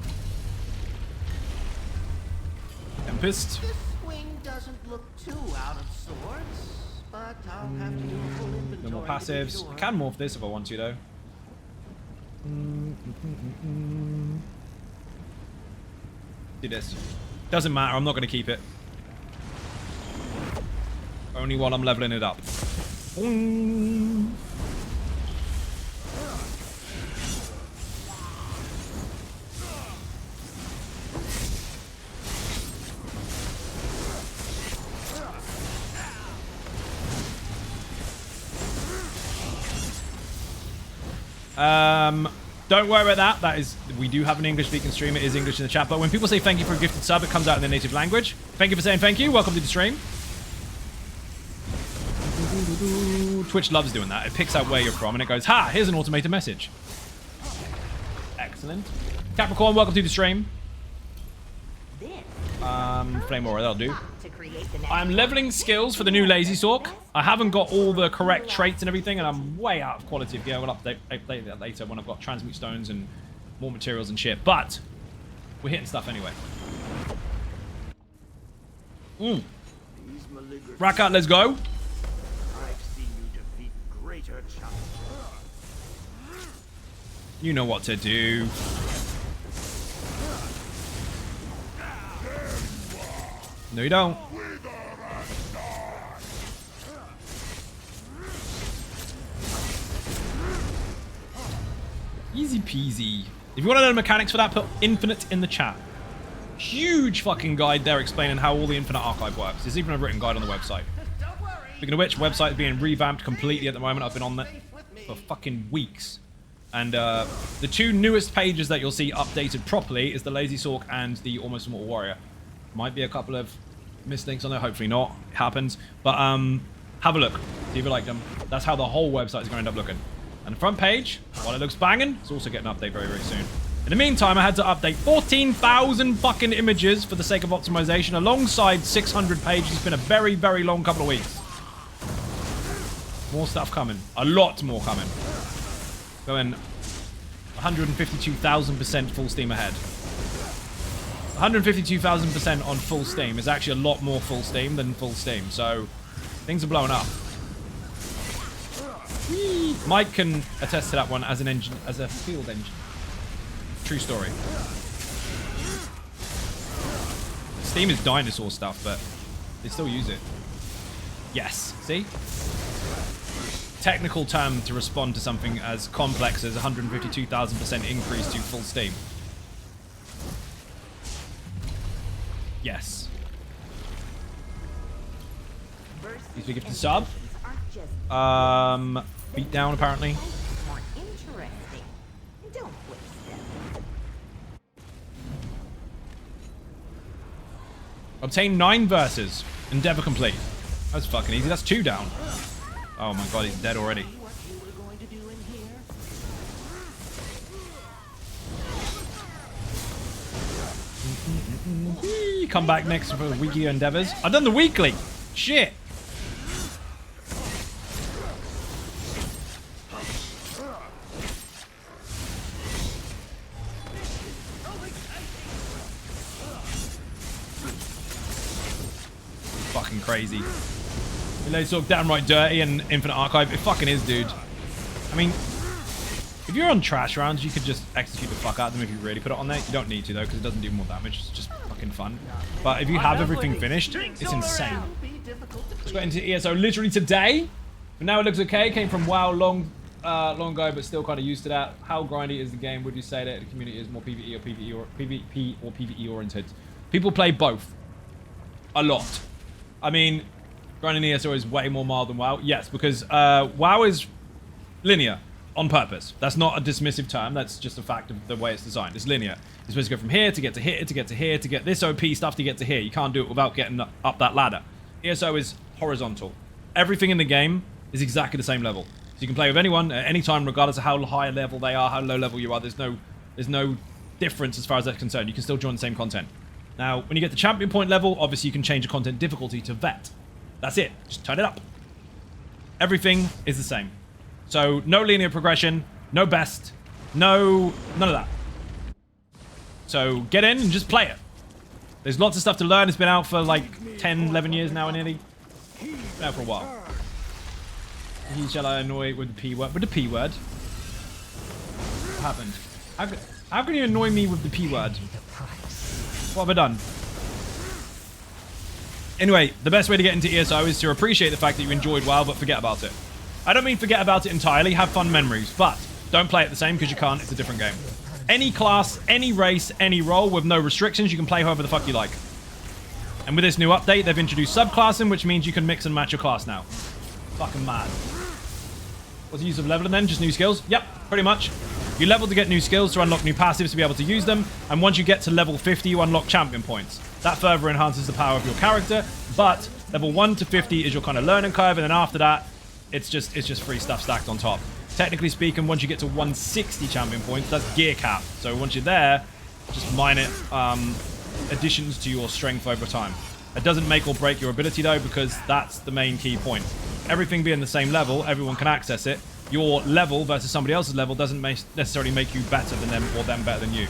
Tempest. This swing doesn't look too out of sorts, but I'll have to do a full inventory. No more to be passives. sure. I can morph this if I want to, though. Do this. Doesn't matter, I'm not going to keep it. Only while I'm leveling it up. Don't worry about that. That is, we do have an English-speaking stream. It is English in the chat. But when people say thank you for a gifted sub, it comes out in their native language. Thank you for saying thank you. Welcome to the stream. Twitch loves doing that. It picks out where you're from and it goes, ha, here's an automated message. Excellent. Capricorn, welcome to the stream. Flame Aura, that'll do. I'm leveling skills for the new Lazy Sorc. I haven't got all the correct traits and everything, and I'm way out of quality of gear. We'll update that later when I've got transmute stones and more materials and shit. But we're hitting stuff anyway. Rakat, let's go. I've seen you defeat greater challenges. You know what to do. No, you don't. Easy peasy. If you want to know the mechanics for that, put infinite in the chat. Huge fucking guide there explaining how all the infinite archive works. There's even a written guide on the website. Speaking of which, website is being revamped completely at the moment. I've been on that for fucking weeks. And the two newest pages that you'll see updated properly is the Lazy Sorc and the Almost Immortal Warrior. Might be a couple of mistakes on there, hopefully not. It happens. But have a look. See if you like them. That's how the whole website is going to end up looking. And the front page, while it looks banging, it's also getting an update very, very soon. In the meantime, I had to update 14,000 fucking images for the sake of optimization alongside 600 pages. It's been a very, very long couple of weeks. More stuff coming. A lot more coming. Going 152,000% full steam ahead. 152,000% on full steam is actually a lot more full steam than full steam. So things are blowing up. Mike can attest to that one as an engine, as a field engine. True story. Steam is dinosaur stuff, but they still use it. Yes. See? Technical term to respond to something as complex as 152,000% increase to full steam. Yes. He's big to sub. Beat down apparently. Obtain 9 verses. Endeavor complete. That's fucking easy. That's 2 down. Oh my god, he's dead already. Come back next for weekly endeavors. I've done the weekly. Shit. Fucking crazy. They talk downright dirty and Infinite Archive. It fucking is, dude. I mean, if you're on trash rounds, you could just execute the fuck out of them if you really put it on there. You don't need to, though, because it doesn't do more damage. It's just fucking fun. But if you have everything finished, it's insane. Just got into ESO literally today. But now it looks okay. Came from WoW long ago, but still kind of used to that. How grindy is the game? Would you say that the community is more PvE or PvE or PvP or PvE oriented? People play both. A lot. I mean, grinding ESO is way more mild than WoW. Yes, because WoW is linear on purpose. That's not a dismissive term. That's just a fact of the way it's designed. It's linear. You're supposed to go from here to get to here, to get to here, to get this OP stuff to get to here. You can't do it without getting up that ladder. ESO is horizontal. Everything in the game is exactly the same level. So you can play with anyone at any time, regardless of how high level they are, how low level you are. There's no difference as far as that's concerned. You can still join the same content. Now, when you get to champion point level, obviously you can change the content difficulty to vet. That's it. Just turn it up. Everything is the same. So, no linear progression, no best, none of that. So, get in and just play it. There's lots of stuff to learn. It's been out for like 10, 11 years now nearly. Been out for a while. He shall I annoy with the P word? With the P word? What happened? How can you annoy me with the P word? What have I done? Anyway, the best way to get into ESO is to appreciate the fact that you enjoyed WoW, but forget about it. I don't mean forget about it entirely, have fun memories, but don't play it the same because you can't, it's a different game. Any class, any race, any role with no restrictions, you can play however the fuck you like. And with this new update, they've introduced subclassing, which means you can mix and match your class now. Fucking mad. What's the use of leveling then? Just new skills? Yep, pretty much. You level to get new skills to unlock new passives to be able to use them, and once you get to level 50, you unlock champion points. That further enhances the power of your character, but level 1 to 50 is your kind of learning curve, and then after that, it's just free stuff stacked on top. Technically speaking, once you get to 160 champion points, that's gear cap. So once you're there, just minor additions to your strength over time. It doesn't make or break your ability though, because that's the main key point. Everything being the same level, everyone can access it. Your level versus somebody else's level doesn't necessarily make you better than them or them better than you.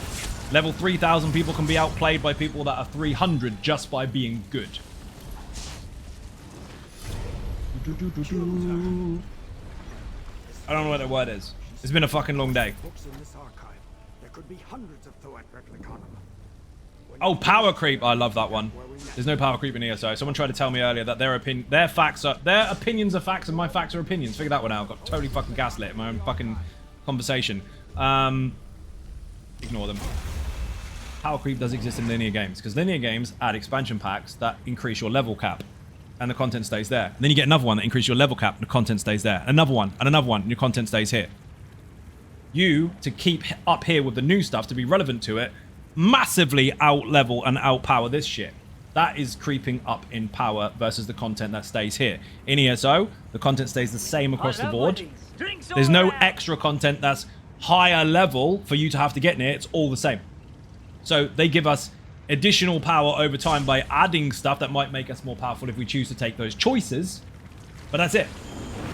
Level 3,000 people can be outplayed by people that are 300 just by being good. I don't know what that word is. It's been a fucking long day. Oh, power creep. I love that one. There's no power creep in ESO. Someone tried to tell me earlier that their opinions are facts and my facts are opinions. Figure that one out. Got totally fucking gaslit. My own fucking conversation. Ignore them. Power creep does exist in linear games, because linear games add expansion packs that increase your level cap, and the content stays there. And then you get another one that increases your level cap, and the content stays there. Another one, and another one, and your content stays here. You, to keep up here with the new stuff, to be relevant to it, massively out-level and out-power this shit. That is creeping up in power versus the content that stays here. In ESO, the content stays the same across the board. There's no extra content that's higher level for you to have to get near. It's all the same. So they give us additional power over time by adding stuff that might make us more powerful if we choose to take those choices. But that's it.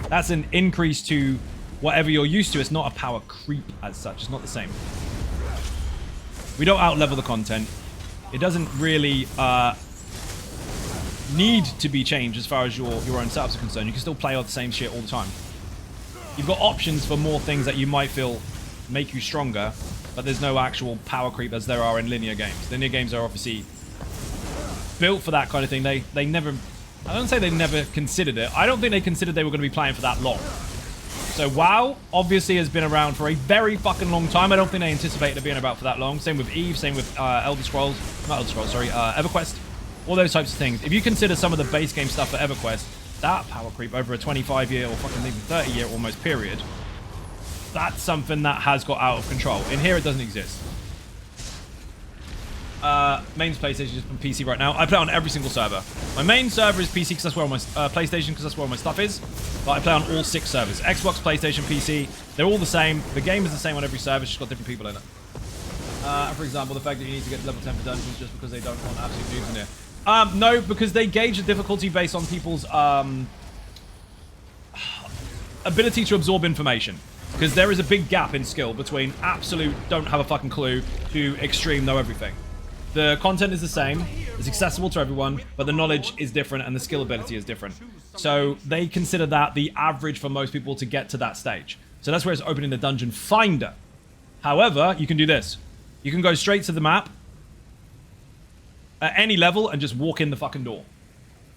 That's an increase to whatever you're used to. It's not a power creep as such. It's not the same. We don't out-level the content. It doesn't really need to be changed as far as your own setups are concerned. You can still play all the same shit all the time. You've got options for more things that you might feel make you stronger, but there's no actual power creep as there are in linear games. Linear games are obviously built for that kind of thing. They never... I don't say they never considered it. I don't think they considered they were going to be playing for that long. So WoW obviously has been around for a very fucking long time. I don't think they anticipated it being about for that long. Same with EVE, same with Elder Scrolls. Not Elder Scrolls, sorry. EverQuest. All those types of things. If you consider some of the base game stuff for EverQuest, that power creep over a 25-year or fucking even 30-year almost period, that's something that has got out of control. In here, it doesn't exist. Main's PlayStation, just on PC right now. I play on every single server. My main server is PC because that's where all my PlayStation because that's where all my stuff is. But I play on all 6 servers: Xbox, PlayStation, PC. They're all the same. The game is the same on every server. It's just got different people in it. For example, the fact that you need to get to level 10 for dungeons just because they don't want absolute noobs in here. No, because they gauge the difficulty based on people's ability to absorb information. Because there is a big gap in skill between absolute don't have a fucking clue to extreme know everything. The content is the same, it's accessible to everyone, but the knowledge is different and the skill ability is different. So they consider that the average for most people to get to that stage. So that's where it's opening the dungeon finder. However, you can do this. You can go straight to the map at any level and just walk in the fucking door.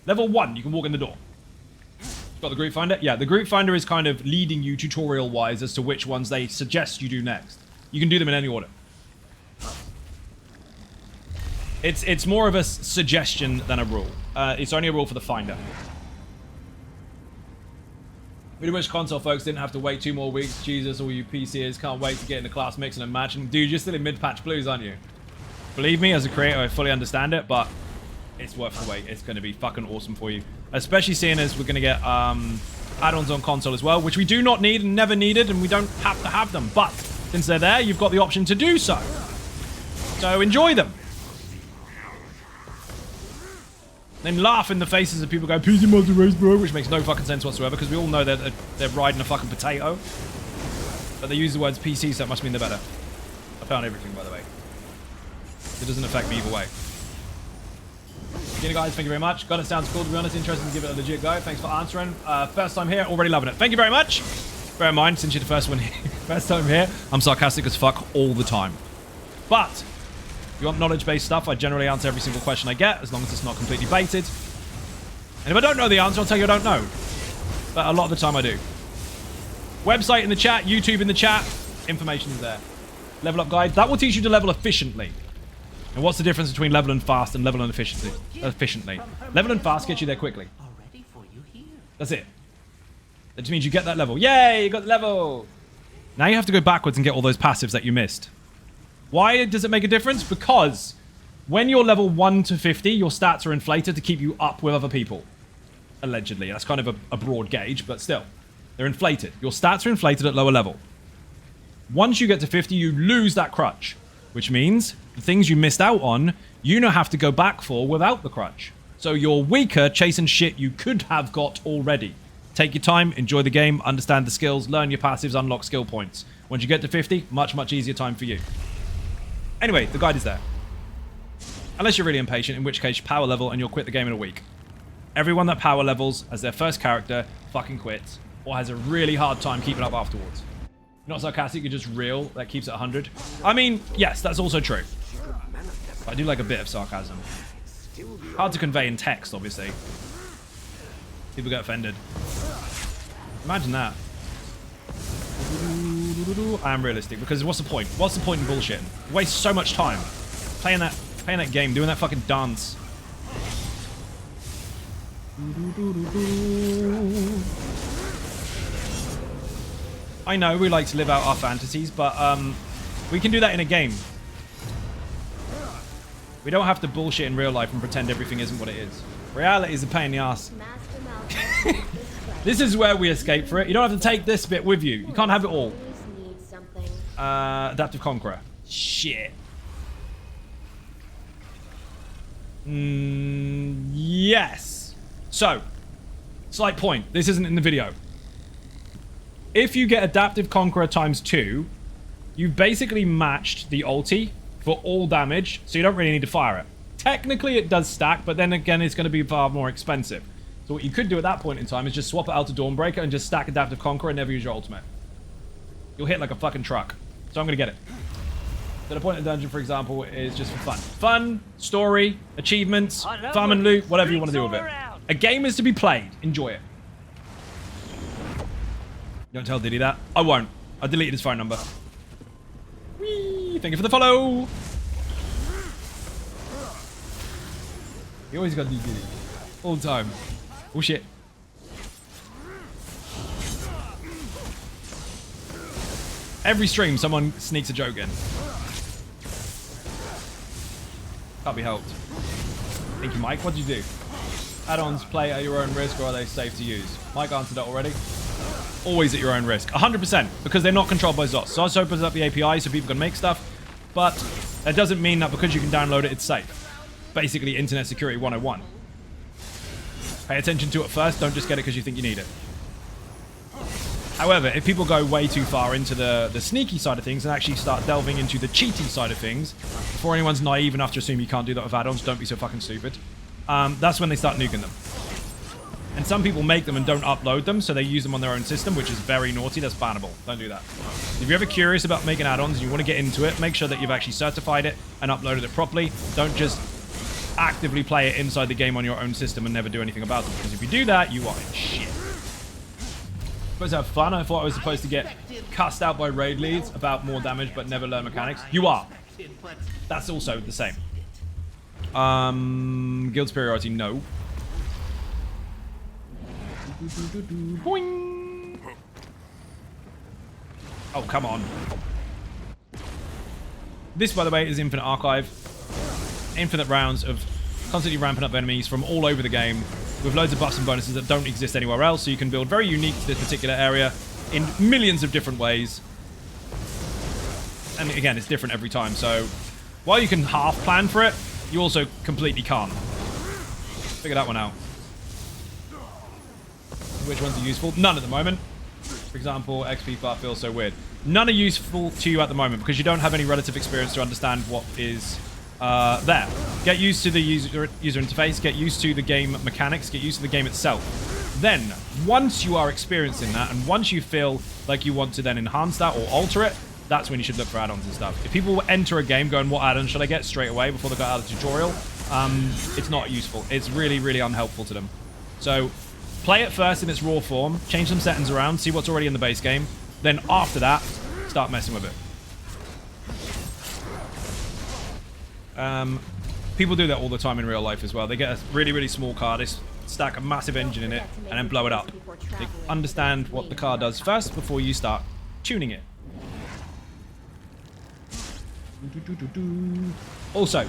Level 1, you can walk in the door. Got the group finder? Yeah, the group finder is kind of leading you tutorial-wise as to which ones they suggest you do next. You can do them in any order. It's more of a suggestion than a rule. It's only a rule for the finder. Pretty much console folks didn't have to wait 2 more weeks. Jesus, all you PCers can't wait to get in the class mix and match. And dude, you're still in mid-patch blues, aren't you? Believe me, as a creator, I fully understand it, but it's worth the wait. It's going to be fucking awesome for you. Especially seeing as we're going to get add-ons on console as well, which we do not need and never needed, and we don't have to have them. But since they're there, you've got the option to do so. So enjoy them. Then laugh in the faces of people going, PC mods are race, bro, which makes no fucking sense whatsoever, because we all know that they're riding a fucking potato. But they use the words PC, so that must mean they're better. I found everything, by the way. It doesn't affect me either way. Again, guys, thank you very much. God, it sounds cool, to be honest. Interesting to give it a legit go. Thanks for answering. First time here, already loving it. Thank you very much. Bear in mind, since you're the first one here, first time here, I'm sarcastic as fuck all the time. But if you want knowledge-based stuff, I generally answer every single question I get, as long as it's not completely baited. And if I don't know the answer, I'll tell you I don't know. But a lot of the time I do. Website in the chat, YouTube in the chat, information is there. Level up guide, that will teach you to level efficiently. And what's the difference between leveling fast and leveling efficiently? Leveling fast gets you there quickly. That's it. That just means you get that level. Yay, you got the level. Now you have to go backwards and get all those passives that you missed. Why does it make a difference? Because when you're level 1 to 50, your stats are inflated to keep you up with other people. Allegedly. That's kind of a broad gauge, but still. They're inflated. Your stats are inflated at lower level. Once you get to 50, you lose that crutch. Which means the things you missed out on, you now have to go back for without the crutch. So you're weaker chasing shit you could have got already. Take your time, enjoy the game, understand the skills, learn your passives, unlock skill points. Once you get to 50, much, much easier time for you. Anyway, the guide is there. Unless you're really impatient, in which case you power level and you'll quit the game in a week. Everyone that power levels as their first character fucking quits or has a really hard time keeping up afterwards. Not sarcastic, you're just real. That keeps it 100. I mean, yes, that's also true. But I do like a bit of sarcasm. Hard to convey in text, obviously. People get offended. Imagine that. I am realistic because what's the point? What's the point in bullshitting? You waste so much time playing that game, doing that fucking dance. I know we like to live out our fantasies, but we can do that in a game. We don't have to bullshit in real life and pretend everything isn't what it is. Reality is a pain in the ass. This is where we escape for it. You don't have to take this bit with you. You can't have it all. Adaptive Conqueror. Shit. Yes. So, slight point. This isn't in the video. If you get Adaptive Conqueror ×2, you've basically matched the ulti for all damage, so you don't really need to fire it. Technically, it does stack, but then again, it's going to be far more expensive. So what you could do at that point in time is just swap it out to Dawnbreaker and just stack Adaptive Conqueror and never use your ultimate. You'll hit like a fucking truck. So I'm going to get it. So the point of the dungeon, for example, is just for fun. Fun, story, achievements, farm and loot, whatever you want to do with it. A game is to be played. Enjoy it. Don't tell Diddy that. I won't. I deleted his phone number. Whee! Thank you for the follow. You always got to do Diddy. All the time. Oh shit. Every stream, someone sneaks a joke in. Can't be helped. Thank you, Mike. What do you do? Add-ons play at your own risk, or are they safe to use? Mike answered that already. Always at your own risk. 100%, because they're not controlled by ZOS. ZOS opens up the API so people can make stuff, but that doesn't mean that because you can download it, it's safe. Basically, Internet Security 101. Pay attention to it first. Don't just get it because you think you need it. However, if people go way too far into the sneaky side of things and actually start delving into the cheaty side of things, before anyone's naive enough to assume you can't do that with add-ons, don't be so fucking stupid. That's when they start nuking them. And some people make them and don't upload them, so they use them on their own system, which is very naughty. That's bannable. Don't do that. If you're ever curious about making add-ons and you want to get into it, make sure that you've actually certified it and uploaded it properly. Don't just actively play it inside the game on your own system and never do anything about it, because if you do that, you are in shit. Supposed to have fun. I thought I was supposed to get cussed out by raid leads about more damage but never learn mechanics. You are. That's also the same. Guild superiority, no. Boing. Oh, come on. This, by the way, is Infinite Archive. Infinite rounds of constantly ramping up enemies from all over the game with loads of buffs and bonuses that don't exist anywhere else, so you can build very unique to this particular area in millions of different ways. And again, it's different every time, so while you can half plan for it, you also completely can't. Figure that one out. Which ones are useful? None at the moment. For example, XP bar feels so weird. None are useful to you at the moment because you don't have any relative experience to understand what is there. Get used to the user interface, get used to the game mechanics, get used to the game itself. Then, once you are experiencing that, and once you feel like you want to then enhance that or alter it, that's when you should look for add-ons and stuff. If people enter a game going, what add-on should I get straight away before they go out of the tutorial, it's not useful. It's really, really unhelpful to them. So, play it first in its raw form, change some settings around, see what's already in the base game. Then after that, start messing with it. People do that all the time in real life as well. They get a really, really small car, they stack a massive engine in it, and then blow it up. They understand what the car does first before you start tuning it. Also,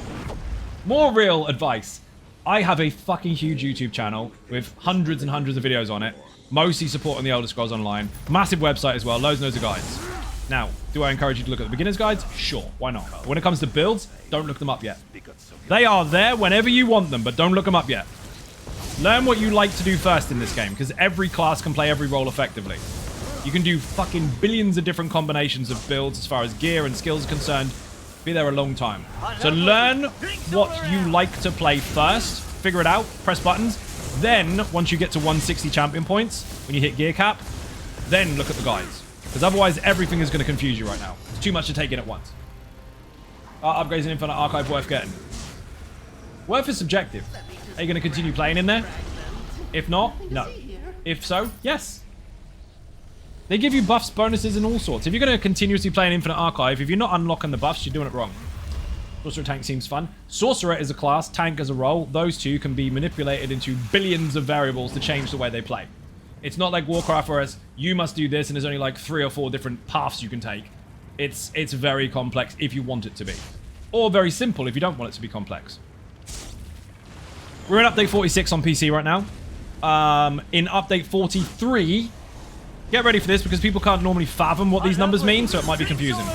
more real advice. I have a fucking huge YouTube channel with hundreds and hundreds of videos on it, mostly supporting the Elder Scrolls Online. Massive website as well, loads and loads of guides. Now, do I encourage you to look at the beginner's guides? Sure, why not? But when it comes to builds, don't look them up yet. They are there whenever you want them, but don't look them up yet. Learn what you like to do first in this game, because every class can play every role effectively. You can do fucking billions of different combinations of builds as far as gear and skills are concerned. Be there a long time. So learn what you like to play first, figure it out, press buttons. Then, once you get to 160 champion points, when you hit gear cap, then look at the guides. Because otherwise, everything is going to confuse you right now. It's too much to take in at once. Are upgrades in Infinite Archive worth getting? Worth is subjective. Are you going to continue playing in there? If not, no. If so, yes. They give you buffs, bonuses, and all sorts. If you're going to continuously play an Infinite Archive, if you're not unlocking the buffs, you're doing it wrong. Sorcerer tank seems fun. Sorcerer is a class, tank as a role. Those two can be manipulated into billions of variables to change the way they play. It's not like Warcraft, whereas you must do this and there's only like 3 or 4 different paths you can take. It's very complex if you want it to be. Or very simple if you don't want it to be complex. We're in update 46 on PC right now. In update 43, get ready for this because people can't normally fathom what these numbers mean, so it might be confusing.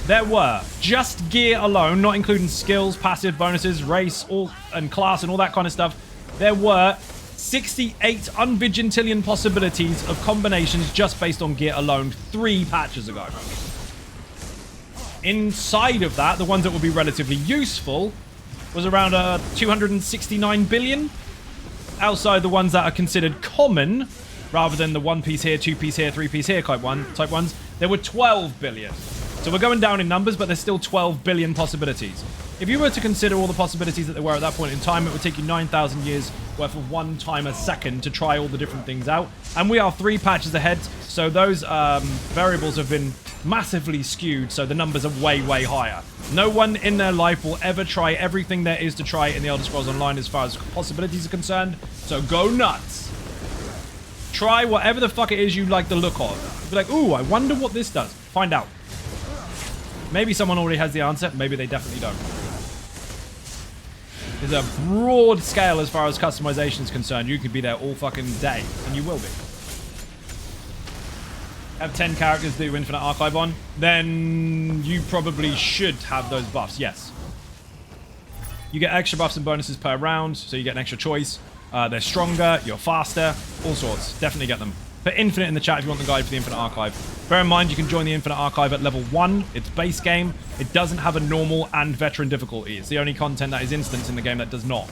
There were, just gear alone, not including skills, passive, bonuses, race, and class and all that kind of stuff, there were 68 unvigintillion possibilities of combinations just based on gear alone 3 patches ago. Inside of that, the ones that would be relatively useful was around 269 billion. Outside the ones that are considered common, rather than the 1 piece here, 2 piece here, 3 piece here type ones, there were 12 billion. So we're going down in numbers, but there's still 12 billion possibilities. If you were to consider all the possibilities that there were at that point in time, it would take you 9,000 years worth of 1 time a second to try all the different things out. And we are 3 patches ahead, so those variables have been massively skewed, so the numbers are way, way higher. No one in their life will ever try everything there is to try in the Elder Scrolls Online as far as possibilities are concerned, so go nuts. Try whatever the fuck it is you like the look of. Be like, ooh, I wonder what this does. Find out. Maybe someone already has the answer. Maybe they definitely don't. There's a broad scale as far as customization is concerned. You could be there all fucking day, and you will be. Have 10 characters to do Infinite Archive on, then you probably should have those buffs, yes. You get extra buffs and bonuses per round, so you get an extra choice. They're stronger, you're faster, all sorts. Definitely get them. Put Infinite in the chat if you want the guide for the Infinite Archive. Bear in mind, you can join the Infinite Archive at level 1. It's base game. It doesn't have a normal and veteran difficulty. It's the only content that is instant in the game that does not.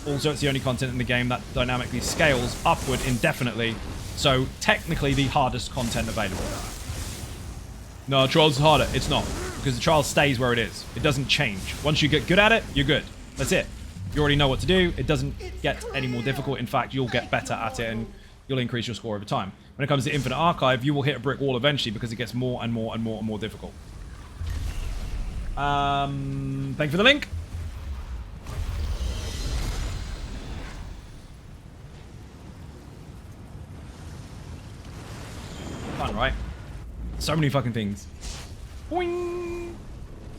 Also, it's the only content in the game that dynamically scales upward indefinitely. So, technically, the hardest content available. No, Trials is harder. It's not. Because the Trial stays where it is. It doesn't change. Once you get good at it, you're good. That's it. You already know what to do. It doesn't get any more difficult. In fact, you'll get better at it and you'll increase your score over time. When it comes to Infinite Archive, you will hit a brick wall eventually because it gets more and more and more and more difficult. Thank you for the link. Fun, right? So many fucking things. Boing.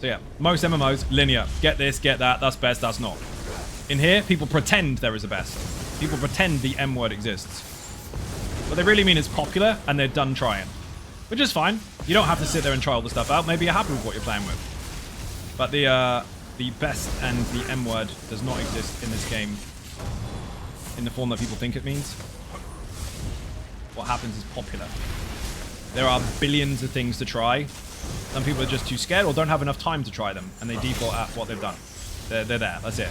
So yeah, most MMOs, linear. Get this, get that, that's best, that's not. In here, people pretend there is a best. People pretend the M word exists. What they really mean is popular, and they're done trying. Which is fine. You don't have to sit there and try all the stuff out. Maybe you're happy with what you're playing with. But the best and the M word does not exist in this game in the form that people think it means. What happens is popular. There are billions of things to try. Some people are just too scared or don't have enough time to try them, and they default at what they've done. They're there. That's it.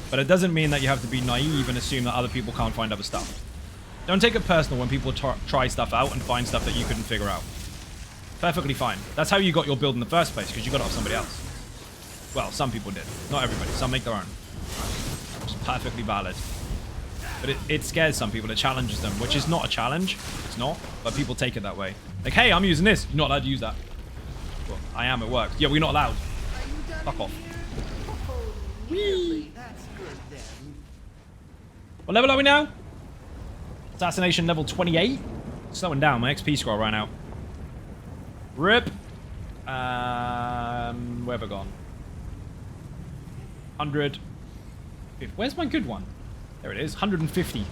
But it doesn't mean that you have to be naive and assume that other people can't find other stuff. Don't take it personal when people try stuff out and find stuff that you couldn't figure out. Perfectly fine. That's how you got your build in the first place, because you got it off somebody else. Well, some people did. Not everybody. Some make their own. Which is perfectly valid. But it scares some people. It challenges them, which is not a challenge. It's not. But people take it that way. Like, hey, I'm using this. You're not allowed to use that. Well, I am. It works. Yeah, we're not allowed. Fuck off. Really? That's good then. What level are we now? Assassination level 28. Slowing down. My XP scroll ran out. Rip. Where have I gone? 100. Where's my good one? There it is. 150.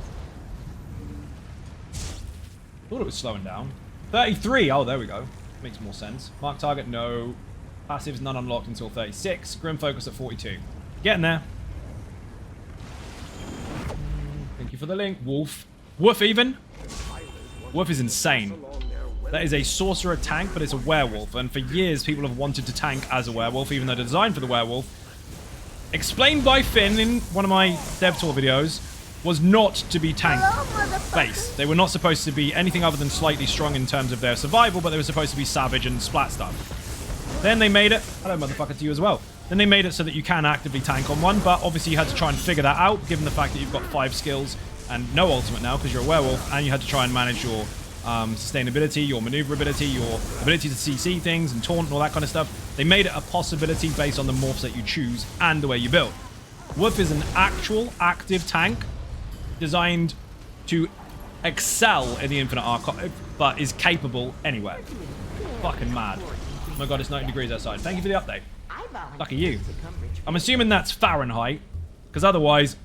Thought it was slowing down. 33. Oh, there we go. Makes more sense. Mark target. No. Passives none unlocked until 36. Grim focus at 42. Getting there. Thank you for the link. Wolf. Wolf even. Wolf is insane. That is a sorcerer tank, but it's a werewolf. And for years, people have wanted to tank as a werewolf, even though they're designed for the werewolf. Explained by Finn in one of my dev tour videos, was not to be tank based. They were not supposed to be anything other than slightly strong in terms of their survival, but they were supposed to be savage and splat stuff. Then they made it... Hello, motherfucker, to you as well. Then they made it so that you can actively tank on one, but obviously you had to try and figure that out, given the fact that you've got 5 skills and no ultimate now because you're a werewolf, and you had to try and manage your sustainability, your maneuverability, your ability to CC things and taunt and all that kind of stuff. They made it a possibility based on the morphs that you choose and the way you build. Wolf is an actual active tank designed to excel in the Infinite Archive, but is capable anywhere. Fucking mad. Oh my god, it's 90 degrees outside. Thank you for the update. Lucky you. I'm assuming that's Fahrenheit, because otherwise,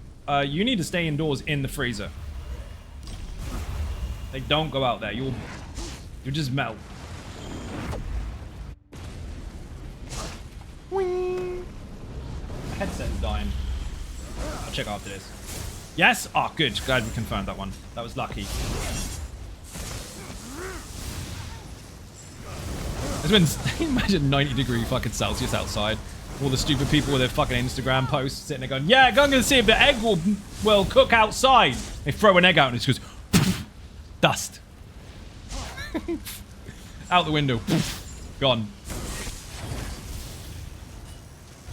you need to stay indoors in the freezer. Like, don't go out there. You'll just melt. Wing. My headset is dying. I'll check after this. Yes? Oh, good. Glad we confirmed that one. That was lucky. It's been, imagine 90-degree fucking Celsius outside. All the stupid people with their fucking Instagram posts sitting there going, yeah, I'm going to see if the egg will cook outside. They throw an egg out and it just goes, dust. Out the window. Gone.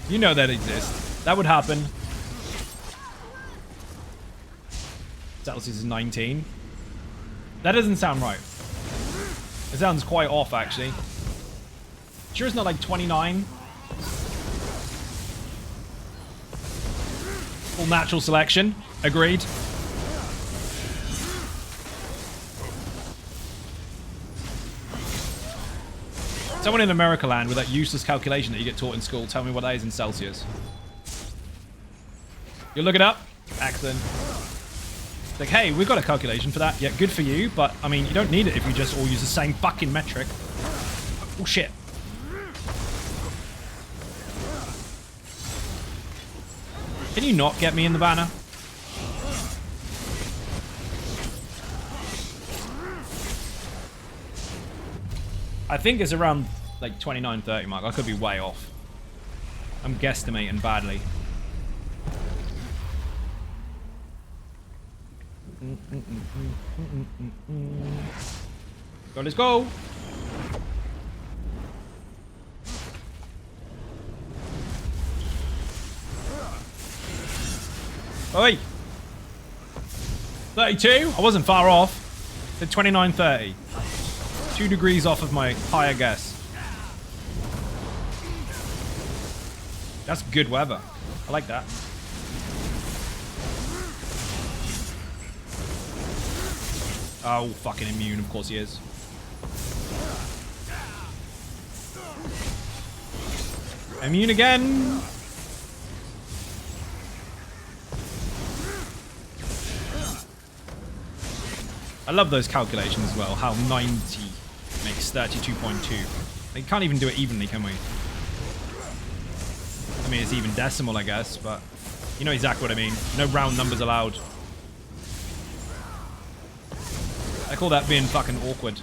You know that exists. That would happen. Celsius is 19. That doesn't sound right. It sounds quite off, actually. Sure it's not like 29? Full natural selection. Agreed. Someone in America land with that useless calculation that you get taught in school, tell me what that is in Celsius. You look it up? Excellent. It's like, hey, we've got a calculation for that. Yeah, good for you, but, I mean, you don't need it if you just all use the same fucking metric. Oh, shit. Can you not get me in the banner? I think it's around like 29, 30 mark. I could be way off. I'm guesstimating badly. Go, let's go. Oi! 32? I wasn't far off. Said 29, 30. 2 degrees off of my higher guess. That's good weather. I like that. Oh, fucking immune. Of course he is. Immune again. I love those calculations as well. How 90 makes 32.2. They can't even do it evenly, can we? I mean, it's even decimal, I guess, but you know exactly what I mean. No round numbers allowed. I call that being fucking awkward.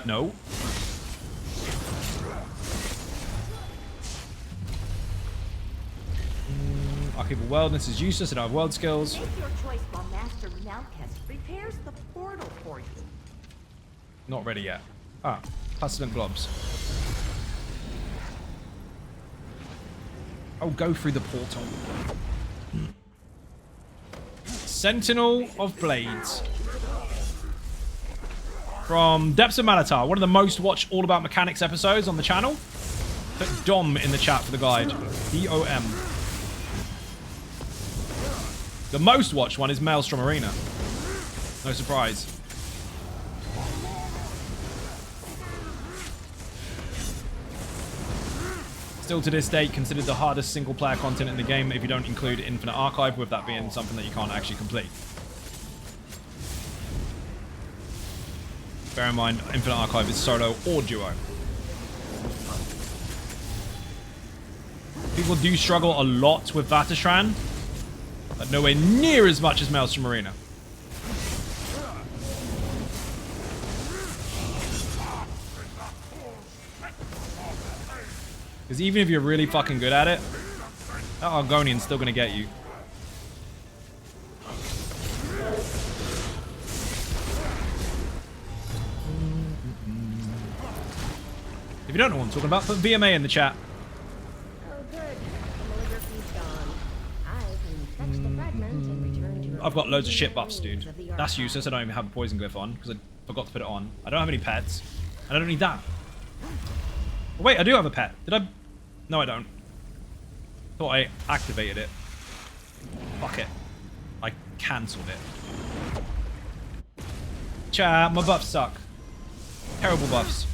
No. Archival Wildness is useless and I have world skills. Make your choice while Master Malchus prepares the portal for you. Not ready yet. Ah, Pestilent Globs. Oh, go through the portal. Sentinel of Blades. From Depths of Malatar, one of the most watched All About Mechanics episodes on the channel. Put Dom in the chat for the guide. D-O-M. The most watched one is Maelstrom Arena. No surprise. Still to this date, considered the hardest single-player content in the game if you don't include Infinite Archive, with that being something that you can't actually complete. Bear in mind, Infinite Archive is solo or duo. People do struggle a lot with Vatashran, but nowhere near as much as Maelstrom Arena. Because even if you're really fucking good at it, that Argonian's still going to get you. If you don't know what I'm talking about, put VMA in the chat. Oh, good. The Maligraphy I've got loads of shit buffs, dude. That's useless. I don't even have a poison glyph on because I forgot to put it on. I don't have any pets. And I don't need that. Oh, wait, I do have a pet. Did I? No, I don't. Thought I activated it. Fuck it. I cancelled it. Chat, my buffs suck. Terrible buffs.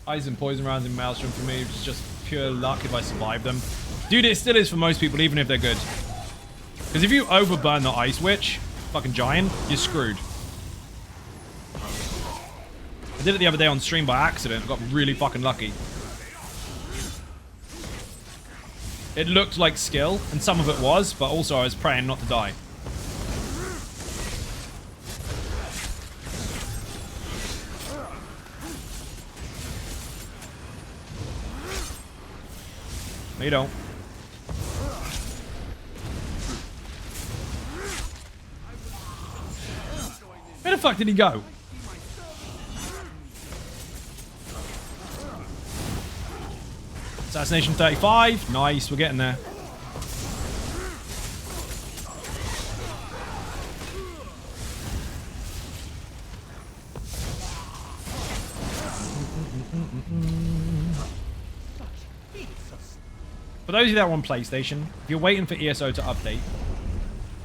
Ice and poison rounds in Maelstrom for me is just pure luck if I survive them. Dude, it still is for most people, even if they're good. Because if you overburn the Ice Witch, fucking giant, you're screwed. I did it the other day on stream by accident. I got really fucking lucky. It looked like skill, and some of it was, but also I was praying not to die. No, you don't. Where the fuck did he go? Assassination 35. Nice, we're getting there. For those of you that are on PlayStation, if you're waiting for ESO to update,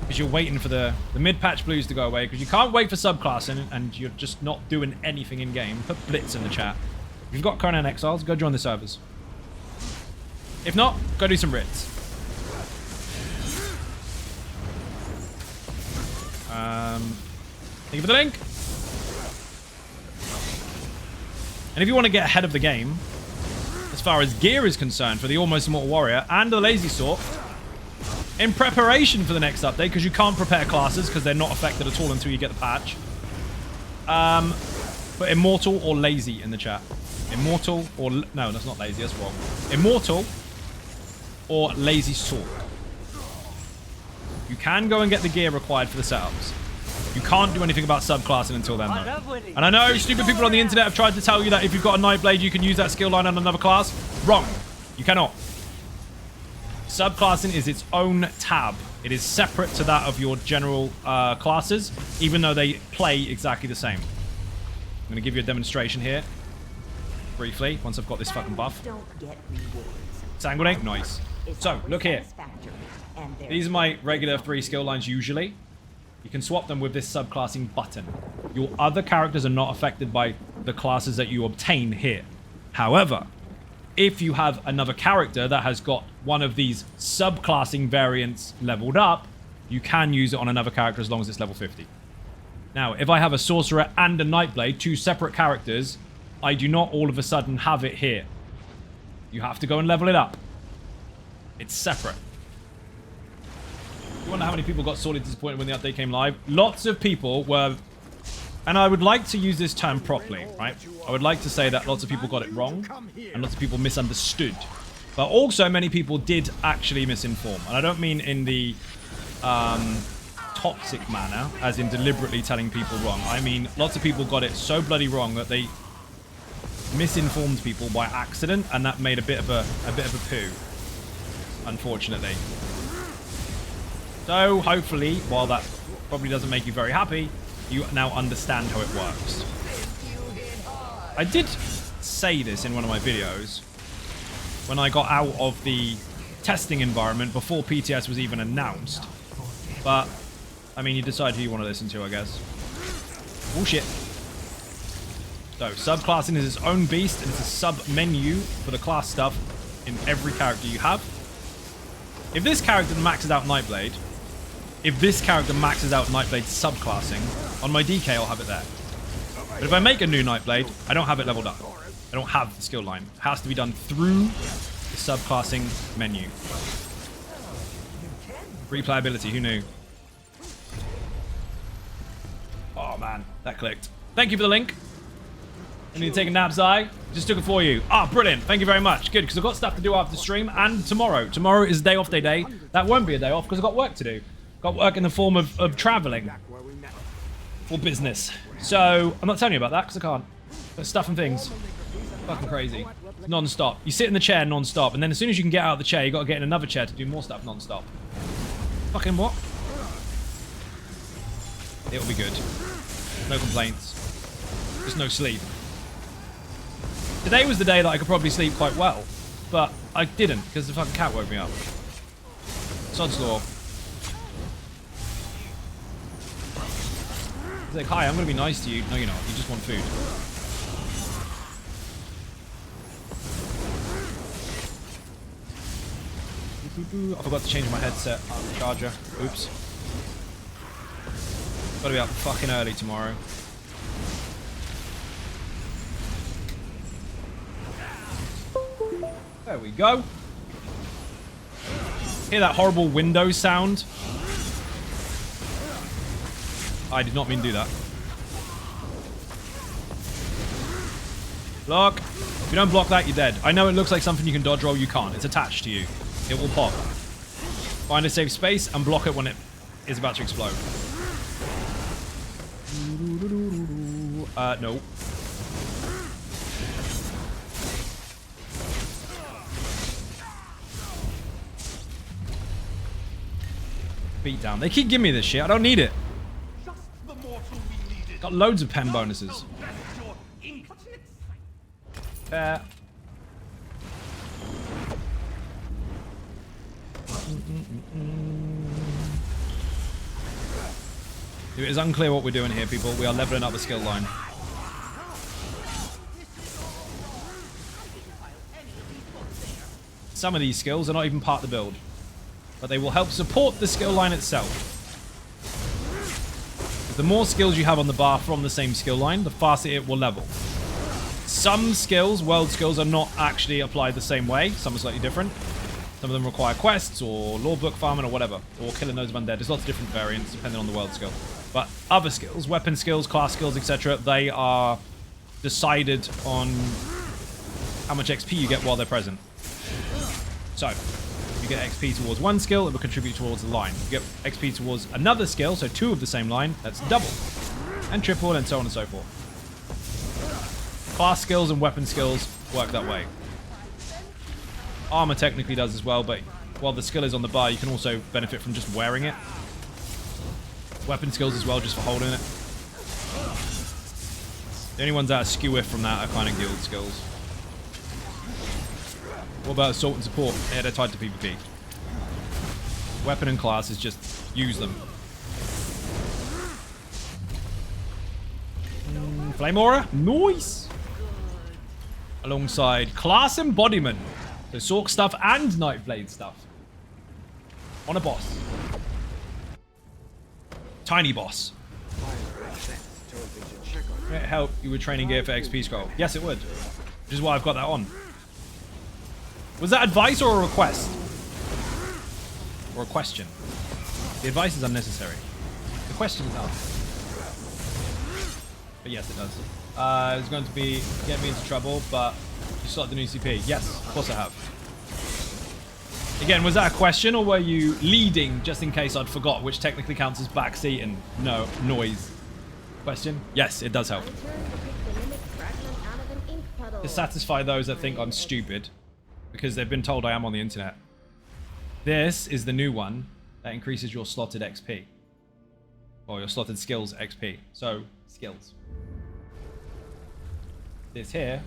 because you're waiting for the mid-patch blues to go away, because you can't wait for subclassing and you're just not doing anything in-game, put Blitz in the chat. If you've got Conan Exiles, go join the servers. If not, go do some writs. Thank you for the link. And if you want to get ahead of the game, as far as gear is concerned for the Almost Immortal Warrior and the Lazy Sorc, in preparation for the next update, because you can't prepare classes because they're not affected at all until you get the patch, put Immortal or Lazy in the chat. Immortal or... No, that's not Lazy, that's wrong. Immortal or Lazy Sorc. You can go and get the gear required for the setups. You can't do anything about subclassing until then, though. And I know stupid people on the internet have tried to tell you that if you've got a Nightblade, you can use that skill line on another class. Wrong. You cannot. Subclassing is its own tab. It is separate to that of your general classes, even though they play exactly the same. I'm going to give you a demonstration here. Briefly, once I've got this fucking buff. Sanguinate, nice. So, look here. These are my regular 3 skill lines usually. You can swap them with this subclassing button. Your other characters are not affected by the classes that you obtain here. However, if you have another character that has got one of these subclassing variants leveled up, you can use it on another character as long as it's level 50. Now, if I have a Sorcerer and a Nightblade, 2 separate characters, I do not all of a sudden have it here. You have to go and level it up. It's separate. You wonder how many people got sorely disappointed when the update came live? Lots of people were... And I would like to use this term properly, right? I would like to say that lots of people got it wrong and lots of people misunderstood. But also many people did actually misinform. And I don't mean in the toxic manner, as in deliberately telling people wrong. I mean, lots of people got it so bloody wrong that they misinformed people by accident, and that made a bit of a poo, unfortunately. So, hopefully, while that probably doesn't make you very happy, you now understand how it works. I did say this in one of my videos when I got out of the testing environment before PTS was even announced. But, I mean, you decide who you want to listen to, I guess. Bullshit. So, subclassing is its own beast, and it's a sub-menu for the class stuff in every character you have. If this character maxes out Nightblade, subclassing, on my DK I'll have it there. But if I make a new Nightblade, I don't have it leveled up. I don't have the skill line. It has to be done through the subclassing menu. Replayability, who knew? Oh man, that clicked. Thank you for the link. I need to take a nap, Zai. Just took it for you. Ah, brilliant. Thank you very much. Good, because I've got stuff to do after the stream and tomorrow. Tomorrow is day off day. That won't be a day off because I've got work to do. Got work in the form of traveling for business. So, I'm not telling you about that because I can't. There's stuff and things. Fucking crazy. Non-stop. You sit in the chair non-stop, and then as soon as you can get out of the chair, you got to get in another chair to do more stuff non-stop. Fucking what? It'll be good. No complaints. Just no sleep. Today was the day that I could probably sleep quite well, but I didn't because the fucking cat woke me up. Sod's law. He's like, hi, I'm going to be nice to you. No, you're not. You just want food. I forgot to change my headset charger. Oops. Gotta be up fucking early tomorrow. There we go. Hear that horrible window sound? I did not mean to do that. Block. If you don't block that, you're dead. I know it looks like something you can dodge roll. You can't. It's attached to you. It will pop. Find a safe space and block it when it is about to explode. No. Beat down. They keep giving me this shit. I don't need it. Got loads of pen bonuses. It is unclear what we're doing here, people. We are leveling up the skill line. Some of these skills are not even part of the build, but they will help support the skill line itself. The more skills you have on the bar from the same skill line, the faster it will level. Some skills, world skills, are not actually applied the same way. Some are slightly different. Some of them require quests or lore book farming or whatever, or killing those of undead. There's lots of different variants depending on the world skill. But other skills, weapon skills, class skills, etc., they are decided on how much XP you get while they're present. So, if you get XP towards one skill, it will contribute towards the line. If you get XP towards another skill, so 2 of the same line, that's double. And triple, and so on and so forth. Class skills and weapon skills work that way. Armor technically does as well, but while the skill is on the bar, you can also benefit from just wearing it. Weapon skills as well, just for holding it. The only ones that are skew from that are kind of guild skills. What about assault and support? Yeah, they're tied to PvP. Weapon and class is just use them. Flame aura, nice. Alongside class embodiment, so Sorc stuff and Nightblade stuff. On a boss. Tiny boss. Would it help you with training gear for XP scroll? Yes, it would. Which is why I've got that on. Was that advice or a request? Or a question? The advice is unnecessary. The question is not. But yes, it does. It's going to be get me into trouble, but you slot the new CP. Yes, of course I have. Again, was that a question or were you leading just in case I'd forgot, which technically counts as backseating? No, noise. Question? Yes, it does help. To satisfy those that think I'm stupid, because they've been told I am on the internet. This is the new one that increases your slotted XP. Or your slotted skills XP. So, skills. This here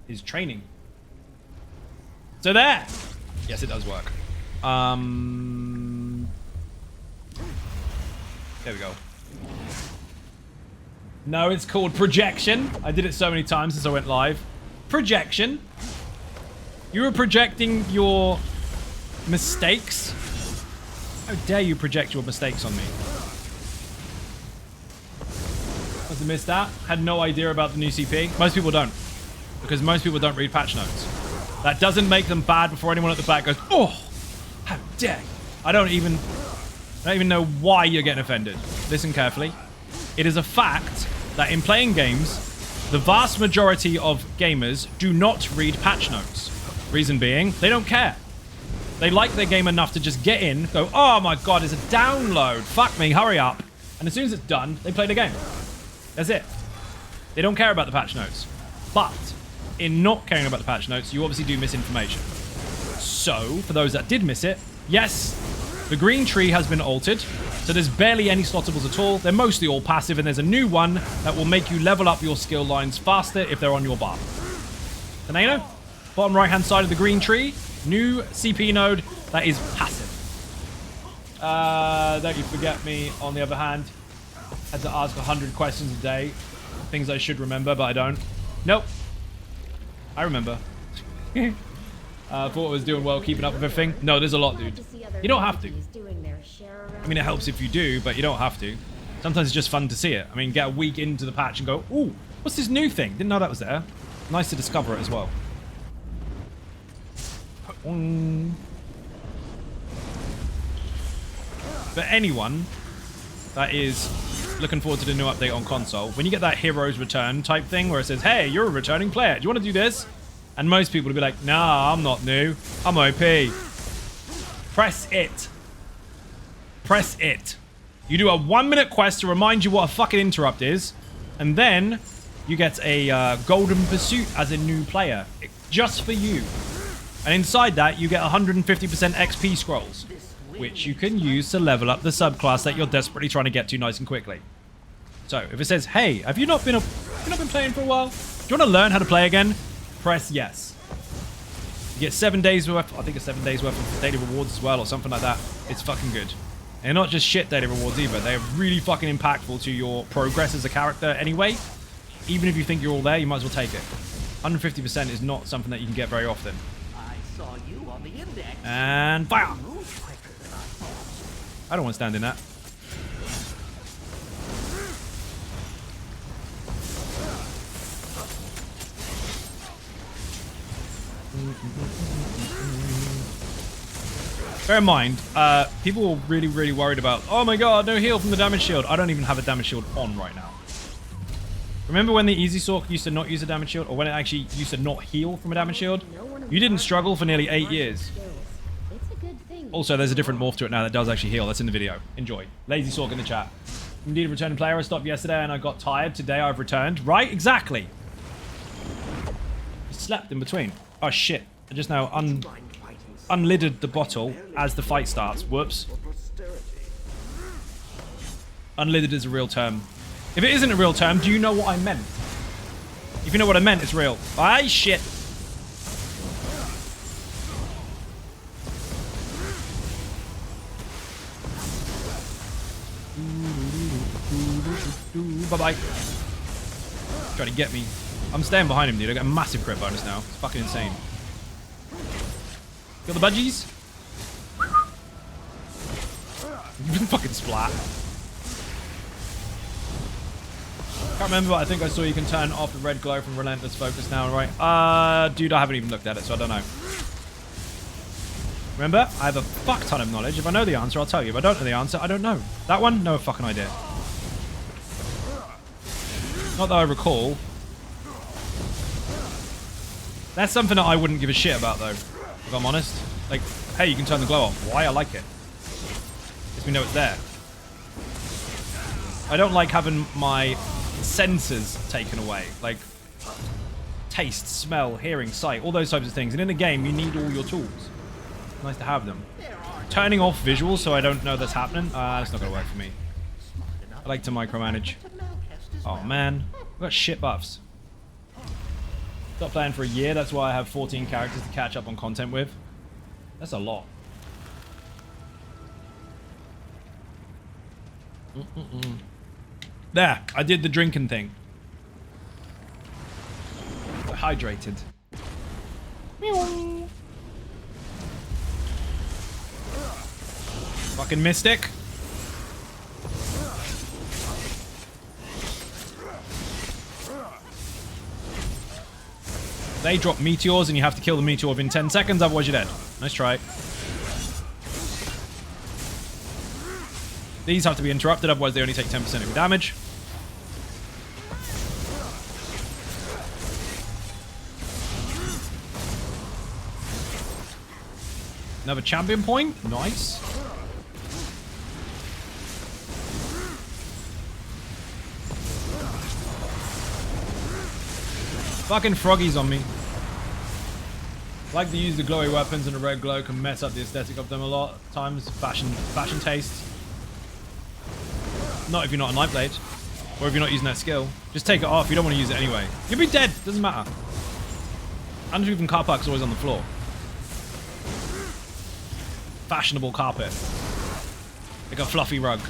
is training. So there! Yes, it does work. There we go. No, it's called projection. I did it so many times since I went live. Projection. You were projecting your mistakes. How dare you project your mistakes on me? Must have missed that. Had no idea about the new CP. Most people don't. Because most people don't read patch notes. That doesn't make them bad before anyone at the back goes, oh, how dare you. I don't even know why you're getting offended. Listen carefully. It is a fact that in playing games, the vast majority of gamers do not read patch notes. Reason being, they don't care. They like their game enough to just get in, go, oh my god, it's a download. Fuck me, hurry up. And as soon as it's done, they play the game. That's it. They don't care about the patch notes. But in not caring about the patch notes, you obviously do miss information. So, for those that did miss it, yes, the green tree has been altered. So there's barely any slottables at all. They're mostly all passive, and there's a new one that will make you level up your skill lines faster if they're on your bar. Kanano, bottom right-hand side of the green tree, new CP node that is passive. Don't you forget me, on the other hand. Had to ask 100 questions a day. Things I should remember, but I don't. Nope. I remember. Thought I was doing well keeping up with everything. No, there's a lot, dude. You don't have to. I mean, it helps if you do, but you don't have to. Sometimes it's just fun to see it. I mean, get a week into the patch and go, ooh, what's this new thing? Didn't know that was there. Nice to discover it as well. For anyone that is looking forward to the new update on console, when you get that hero's return type thing where it says, hey, you're a returning player, do you want to do this? And most people will be like, nah, I'm not new, I'm OP. Press it. Press it. You do a 1-minute quest to remind you what a fucking interrupt is, and then you get a golden pursuit as a new player, just for you. And inside that, you get 150% XP scrolls, which you can use to level up the subclass that you're desperately trying to get to nice and quickly. So, if it says, hey, have you not been playing for a while? Do you want to learn how to play again? Press yes. You get 7 days worth, I think it's 7 days worth of daily rewards as well, or something like that. It's fucking good. And they're not just shit daily rewards either. They're really fucking impactful to your progress as a character anyway. Even if you think you're all there, you might as well take it. 150% is not something that you can get very often. I saw you on the index. And fire! I don't want to stand in that. Bear in mind, people were really, really worried about, oh my god, no heal from the damage shield. I don't even have a damage shield on right now. Remember when the Lazy Sorc used to not use a damage shield, or when it actually used to not heal from a damage shield? You didn't struggle for nearly 8 years. Also, there's a different morph to it now that does actually heal. That's in the video. Enjoy. Lazy Sorc in the chat. Indeed, a returning player. I stopped yesterday and I got tired. Today I've returned. Right? Exactly. Slept in between. Oh shit. I just now unlidded the bottle as the fight starts. Whoops. Unlidded is a real term. If it isn't a real term, do you know what I meant? If you know what I meant, it's real. Aye, shit. Bye-bye. Trying to get me. I'm staying behind him, dude. I got a massive crit bonus now. It's fucking insane. Got the budgies? Fucking splat. Can't remember, but I think I saw you can turn off the red glow from Relentless Focus now, right? Dude, I haven't even looked at it, so I don't know. Remember, I have a fuck ton of knowledge. If I know the answer, I'll tell you. If I don't know the answer, I don't know. That one? No fucking idea. Not that I recall. That's something that I wouldn't give a shit about, though, if I'm honest. Like, hey, you can turn the glow off. Why? I like it. Because we know it's there. I don't like having my senses taken away. Like, taste, smell, hearing, sight, all those types of things. And in a game, you need all your tools. It's nice to have them. Turning off visuals so I don't know that's happening, that's not going to work for me. I like to micromanage. Oh, man. I've got shit buffs. Stopped playing for a year. That's why I have 14 characters to catch up on content with. That's a lot. There. I did the drinking thing. Hydrated. Fucking Mystic. They drop meteors and you have to kill the meteor within 10 seconds, otherwise you're dead. Nice try. These have to be interrupted, otherwise they only take 10% of your damage. Another champion point. Nice. Fucking froggies on me. Like to use the glowy weapons, and the red glow can mess up the aesthetic of them a lot of times. Fashion taste. Not if you're not a Nightblade, or if you're not using that skill. Just take it off. You don't want to use it anyway. You'll be dead. Doesn't matter. And even car park's always on the floor. Fashionable carpet. Like a fluffy rug.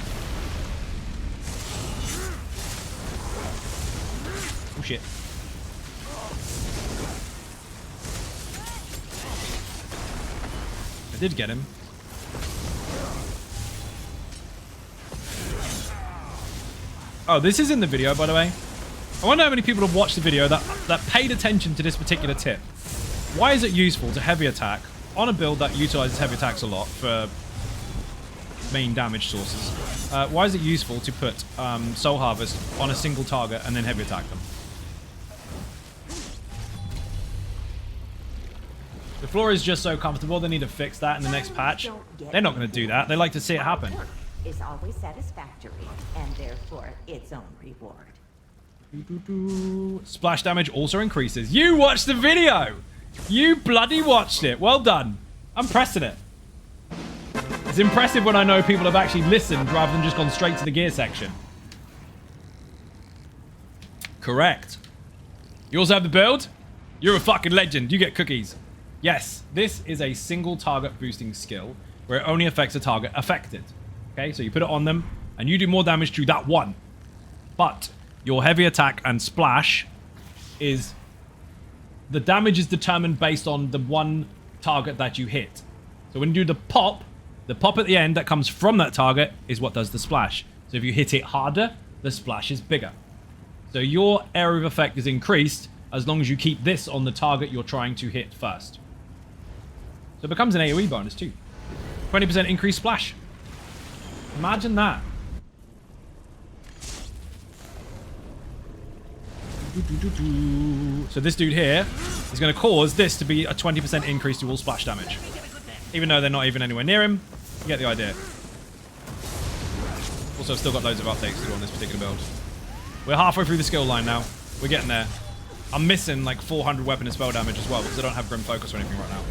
Oh shit. I did get him. Oh, this is in the video, by the way. I wonder how many people have watched the video that paid attention to this particular tip. Why is it useful to heavy attack on a build that utilizes heavy attacks a lot for main damage sources? Why is it useful to put Soul Harvest on a single target and then heavy attack them? The floor is just so comfortable, they need to fix that in the next patch. They're not going to do that. They like to see it happen. Is always satisfactory and therefore its own reward. Splash damage also increases. You watched the video! You bloody watched it. Well done. I'm pressing it. It's impressive when I know people have actually listened rather than just gone straight to the gear section. Correct. You also have the build? You're a fucking legend. You get cookies. Yes, this is a single target boosting skill where it only affects a target affected. Okay, so you put it on them and you do more damage to that one. But your heavy attack and splash is... the damage is determined based on the one target that you hit. So when you do the pop at the end that comes from that target is what does the splash. So if you hit it harder, the splash is bigger. So your area of effect is increased as long as you keep this on the target you're trying to hit first. So it becomes an AoE bonus too. 20% increased splash. Imagine that. So this dude here is going to cause this to be a 20% increase to all splash damage. Even though they're not even anywhere near him, you get the idea. Also, I've still got loads of updates to do on this particular build. We're halfway through the skill line now. We're getting there. I'm missing like 400 weapon and spell damage as well because I don't have Grim Focus or anything right now.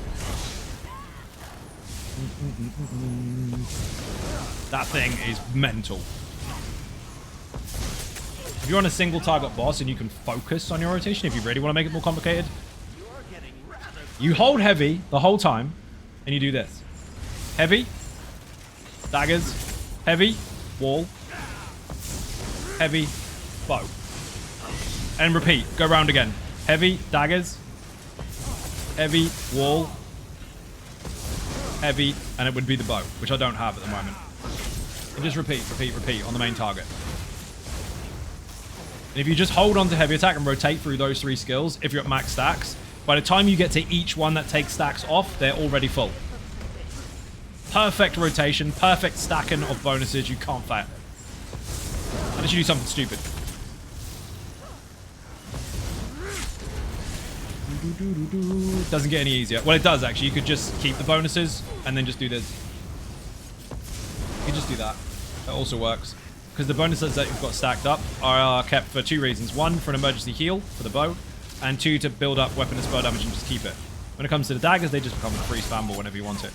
That thing is mental. If you're on a single target boss and you can focus on your rotation, if you really want to make it more complicated, you hold heavy the whole time and you do this. Heavy, daggers, heavy, wall, heavy, bow. And repeat, go round again. Heavy, daggers, heavy, wall, heavy, and it would be the bow, which I don't have at the moment. And just repeat, repeat, repeat on the main target. And if you just hold on to heavy attack and rotate through those three skills, if you're at max stacks, by the time you get to each one that takes stacks off, they're already full. Perfect rotation, perfect stacking of bonuses, you can't fail. Unless you do something stupid. Doesn't get any easier. Well, it does actually. You could just keep the bonuses and then just do this. You could just do that. That also works. Because the bonuses that you've got stacked up are kept for two reasons. One, for an emergency heal for the bow. And two, to build up weapon and spell damage and just keep it. When it comes to the daggers, they just become a free spammable whenever you want it.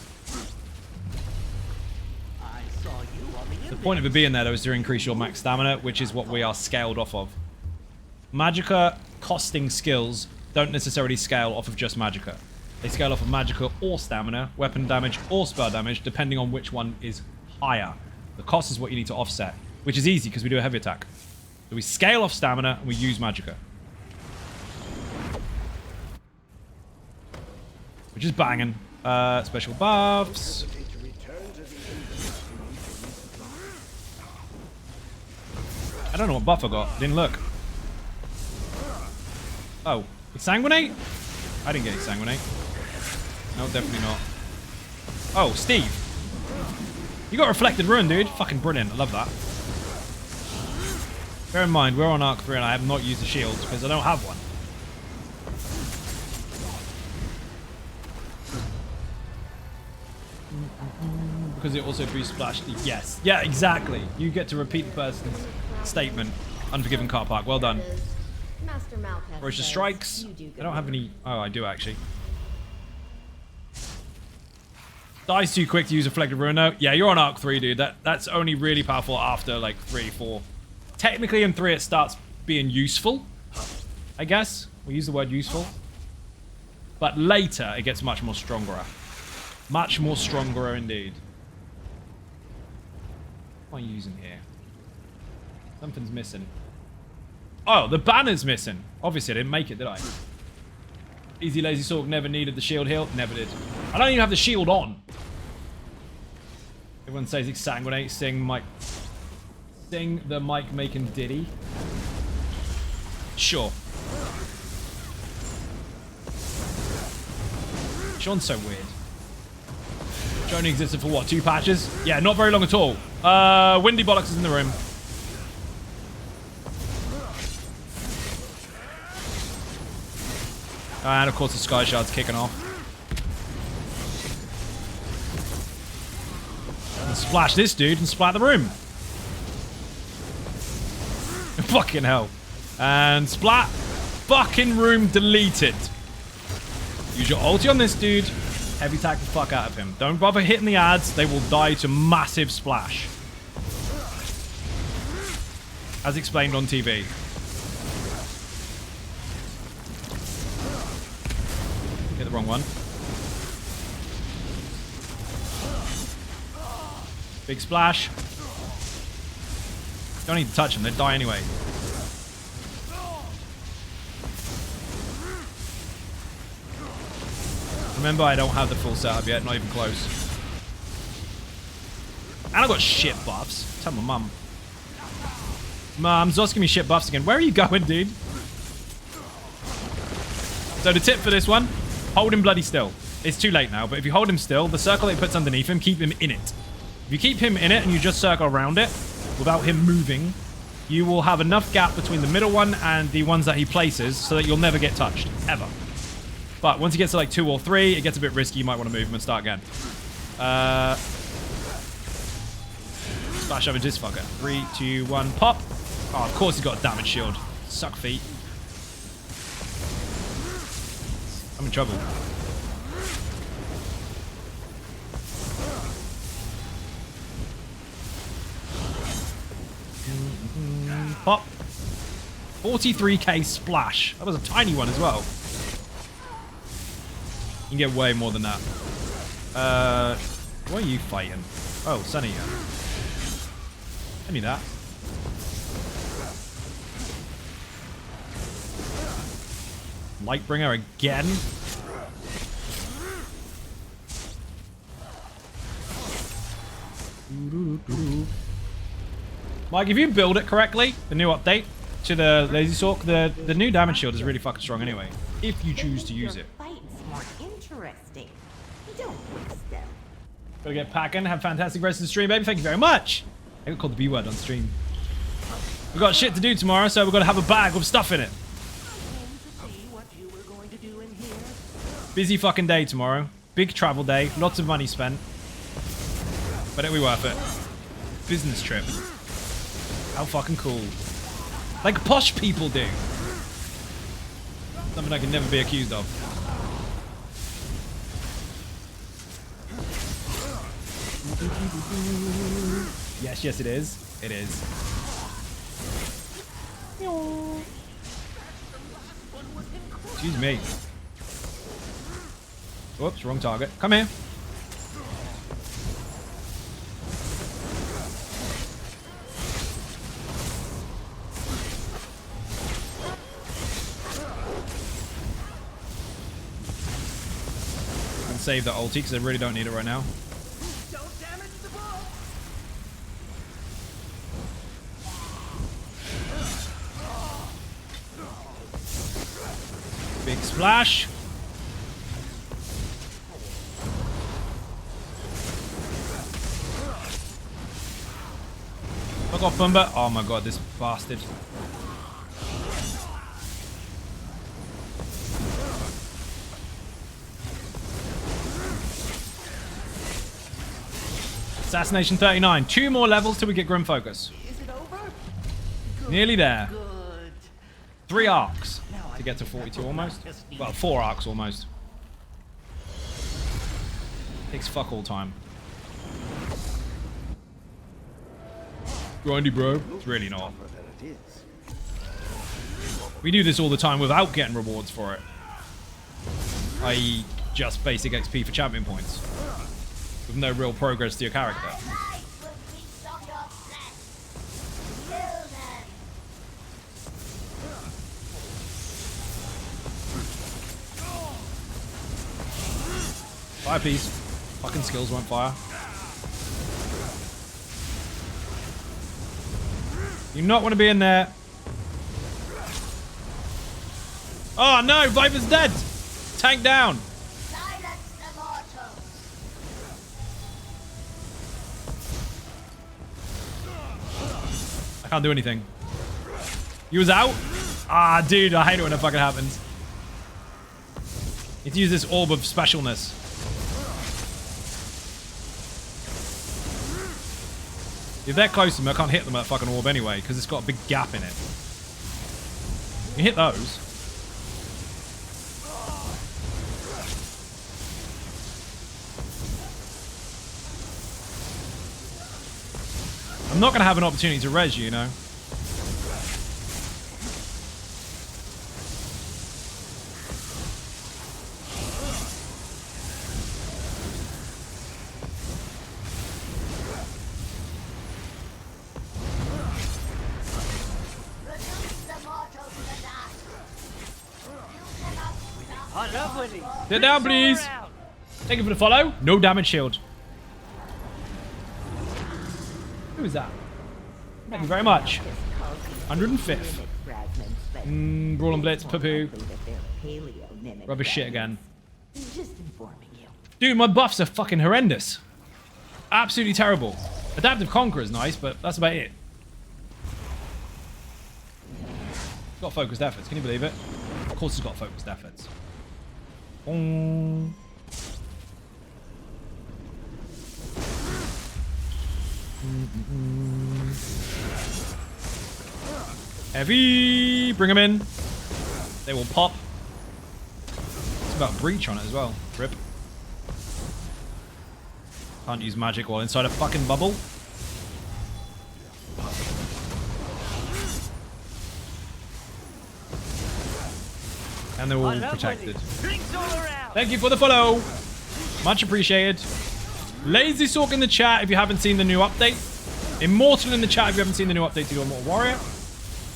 The point of it being there, though, is to increase your max stamina, which is what we are scaled off of. Magicka costing skills don't necessarily scale off of just Magicka. They scale off of Magicka or stamina, weapon damage or spell damage, depending on which one is higher. The cost is what you need to offset, which is easy because we do a heavy attack. So we scale off stamina and we use Magicka. Which is banging. Special buffs. I don't know what buff I got. Didn't look. Oh. Exsanguinate? I didn't get Exsanguinate. No, definitely not. Oh, Steve. You got Reflected Ruin, dude. Fucking brilliant. I love that. Bear in mind, we're on Arc 3 and I have not used the shield because I don't have one. Because it also boosts splash. Yes. Yeah, exactly. You get to repeat the person's statement. Unforgiven car park. Well done. Master Malphite Ferocious says strikes. you do good I don't have work. any. Oh, I do actually. Dies too quick to use Reflective Ruin though. Yeah, you're on Arc 3, dude. That's only really powerful after like 3, 4. Technically in 3 it starts being useful, I guess. We use the word useful. But later it gets much more stronger. Much more stronger indeed. What am I using here? Something's missing. Oh, the banner's missing. Obviously I didn't make it, did I? Easy Lazy Sorc never needed the shield heal. Never did. I don't even have the shield on. Everyone says exsanguinate. Sing the mic making ditty. Sure. Sean's so weird. Which only existed for what, 2 patches? Yeah, not very long at all. Windy Bollocks is in the room. And of course the Sky Shard's kicking off. And splash this dude and splat the room. Fucking hell. And splat. Fucking room deleted. Use your ulti on this dude. Heavy attack the fuck out of him. Don't bother hitting the ads. They will die to massive splash. As explained on TV. Hit the wrong one. Big splash. Don't need to touch them. They die anyway. Remember, I don't have the full setup yet. Not even close. And I got shit buffs. Tell my mum. Mum, Zos give me shit buffs again. Where are you going, dude? So the tip for this one, hold him bloody still. It's too late now, but if you hold him still, the circle that he puts underneath him, keep him in it. If you keep him in it and you just circle around it without him moving, you will have enough gap between the middle one and the ones that he places so that you'll never get touched, ever. But once he gets to like 2 or 3, it gets a bit risky. You might want to move him and start again. Splash over this fucker. 3, 2, 1, pop. Oh, of course he's got a damage shield. Suck feet. I'm in trouble. Pop. 43k splash. That was a tiny one as well. You can get way more than that. What are you fighting? Oh, Sunny. I need that. Lightbringer again. Mike, if you build it correctly, the new update to the Lazy Sorc, the new damage shield is really fucking strong anyway. If you choose to use it. More interesting. Don't waste them. Gotta get packing. Have a fantastic rest of the stream, baby. Thank you very much. I got called the B word on stream. We've got shit to do tomorrow, so we've got to have a bag with stuff in it. Busy fucking day tomorrow. Big travel day. Lots of money spent. But it'll be worth it. Business trip. How fucking cool. Like posh people do. Something I can never be accused of. Yes, yes, it is. It is. Excuse me. Whoops, wrong target. Come here. And save that ulti because I really don't need it right now. Big splash. Fuck off, Bumba. Oh my god, this bastard. Assassination 39. 2 more levels till we get Grim Focus. Is it over? Good, Nearly there. Good. 3 arcs to get to 42 almost. Well, 4 arcs almost. Takes fuck all time. Grindy, bro. It's really not. We do this all the time without getting rewards for it. I.e. just basic XP for champion points. With no real progress to your character. Fire, please. Fucking skills won't fire. You not want to be in there. Oh no, Viper's dead. Tank down. I can't do anything. You was out? Ah, dude, I hate it when that fucking happens. Need to use this orb of specialness. If they're close to me, I can't hit them with that fucking orb anyway, because it's got a big gap in it. You hit those. I'm not going to have an opportunity to res you know. I love winning. Sit down, please. Thank you for the follow. No damage shield. Who is that? Thank you very much. 105th. Brawl and Blitz, poo-poo. Rubbish shit again. Dude, my buffs are fucking horrendous. Absolutely terrible. Adaptive Conqueror is nice, but that's about it. Got focused efforts, can you believe it? Of course it's got focused efforts. Heavy! Bring them in. They will pop. It's about breach on it as well. Rip. Can't use magic while inside a fucking bubble. And they're all protected. Thank you for the follow. Much appreciated. Lazy Sorc in the chat if you haven't seen the new update. Immortal in the chat if you haven't seen the new update to your Immortal Warrior.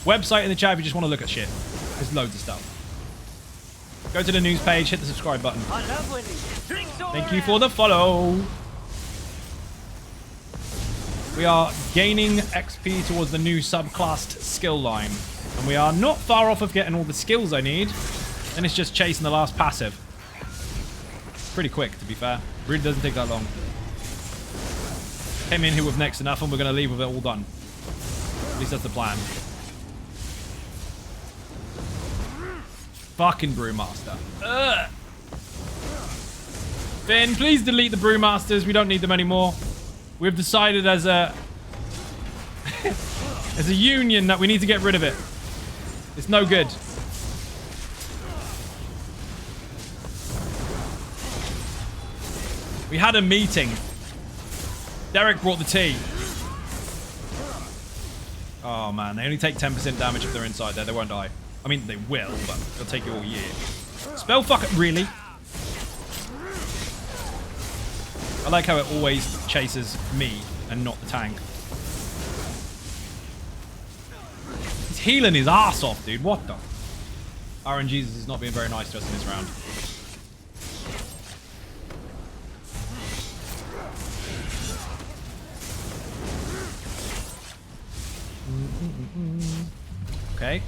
Website in the chat if you just want to look at shit. There's loads of stuff. Go to the news page, hit the subscribe button. Thank you for the follow. We are gaining XP towards the new subclassed skill line. And we are not far off of getting all the skills I need. And it's just chasing the last passive. Pretty quick, to be fair. Really doesn't take that long. Came in here with next to nothing. We're going to leave with it all done. At least that's the plan. Fucking Brewmaster. Ugh. Finn, please delete the Brewmasters. We don't need them anymore. We've decided as a as a union that we need to get rid of it. It's no good. We had a meeting. Derek brought the tea. Oh man, they only take 10% damage if they're inside there. They won't die. I mean, they will, but it'll take you all year. Spell fuck it, really? I like how it always chases me and not the tank. He's healing his ass off, dude. What the? RNGesus is not being very nice to us in this round. Okay.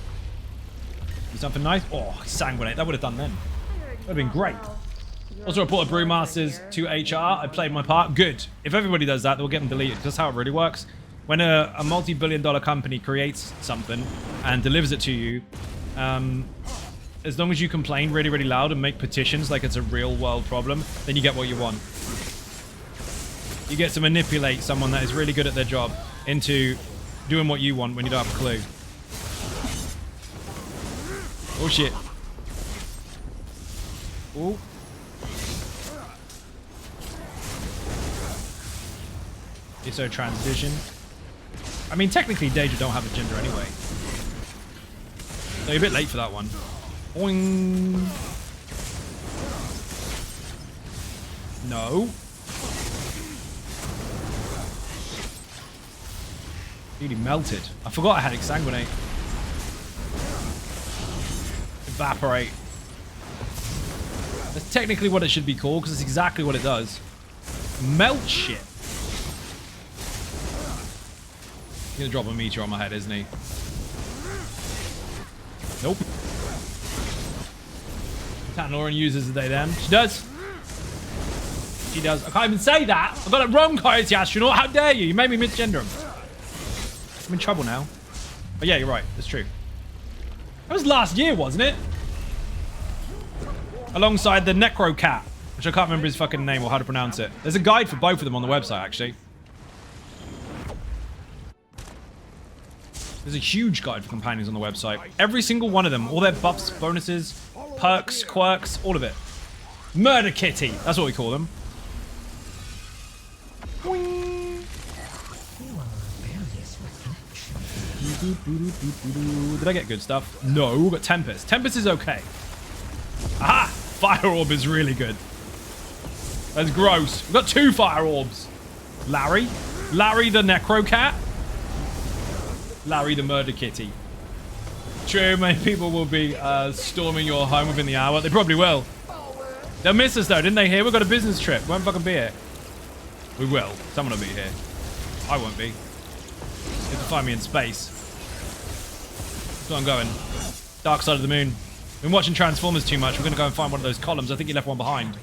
Do something nice. Oh, sanguinate. That would have done then. That would have been great. Also reported Brewmasters to HR. I played my part. Good. If everybody does that, they'll get them deleted. That's how it really works. When a multi-billion-dollar company creates something and delivers it to you, as long as you complain really, really loud and make petitions like it's a real-world problem, then you get what you want. You get to manipulate someone that is really good at their job into doing what you want when you don't have a clue. Oh shit. Oh. ESO transition. I mean, technically, Daedra don't have a gender anyway. So you're a bit late for that one. Boing. No. Really melted. I forgot I had Exsanguinate. Evaporate. That's technically what it should be called, because it's exactly what it does. Melt shit. He's gonna drop a meteor on my head, isn't he? Nope. Tanloran uses the day then. She does. She does. I can't even say that. I got it wrong, Coyote Astronaut. How dare you? You made me misgender him. I'm in trouble now. But yeah, you're right. That's true. That was last year, wasn't it? Alongside the Necro Cat, which I can't remember his fucking name or how to pronounce it. There's a guide for both of them on the website, actually. There's a huge guide for companions on the website. Every single one of them. All their buffs, bonuses, perks, quirks, all of it. Murder Kitty. That's what we call them. Did I get good stuff? No, but Tempest. Tempest is okay. Aha! Fire Orb is really good. That's gross. We've got 2 Fire Orbs. Larry. Larry the Necro Cat. Larry the Murder Kitty. True, many people will be storming your home within the hour. They probably will. They'll miss us though, didn't they hear? We've got a business trip. We won't fucking be here. We will. Someone will be here. I won't be. You have to find me in space. That's where I'm going. Dark side of the moon. Been watching Transformers too much. We're going to go and find one of those columns. I think you left one behind.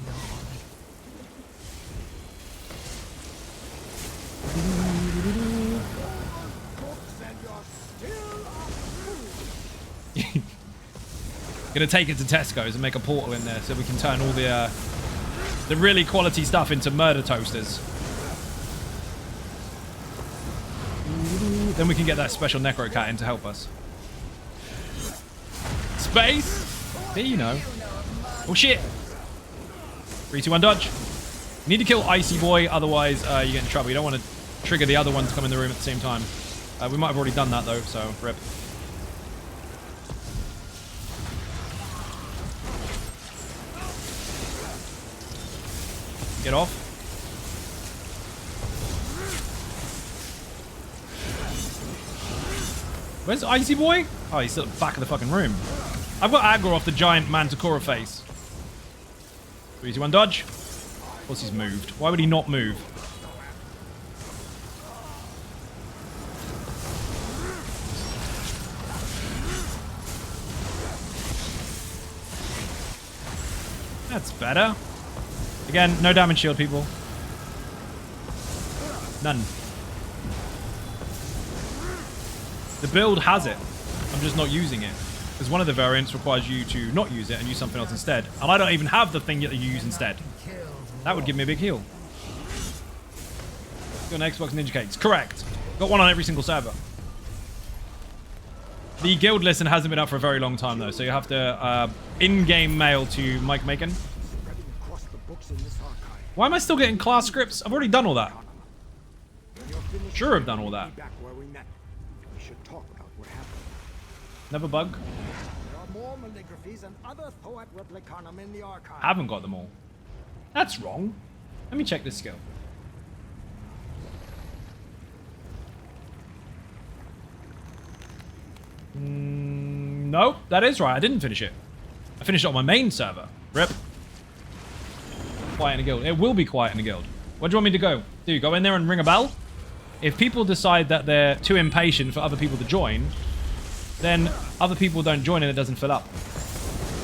Gonna take it to Tesco's and make a portal in there so we can turn all the really quality stuff into murder toasters. Then we can get that special Necro Cat in to help us. Space! There you know. Oh shit! 3, 2, 1, dodge. You need to kill Icy Boy, otherwise you get in trouble. You don't want to trigger the other one to come in the room at the same time. We might have already done that though, so rip. Get off. Where's Icy Boy? Oh, he's at the back of the fucking room. I've got aggro off the giant Manticora face. 3, 2, 1, dodge. Of course he's moved. Why would he not move? That's better. Again, no damage shield, people. None. The build has it. I'm just not using it. Because one of the variants requires you to not use it and use something else instead. And I don't even have the thing that you use instead. That would give me a big heal. Got an Xbox Ninja Cakes. Correct. Got one on every single server. The guild listen hasn't been up for a very long time, though. So you have to in-game mail to Mike Macon. Why am I still getting class scripts? I've already done all that. Sure, I've done all that. Never bug. Haven't got them all. That's wrong. Let me check this skill. Nope, that is right. I didn't finish it. I finished it on my main server. Rip. Quiet in a guild. It will be quiet in a guild. Where do you want me to go? Do you go in there and ring a bell? If people decide that they're too impatient for other people to join, then other people don't join and it doesn't fill up.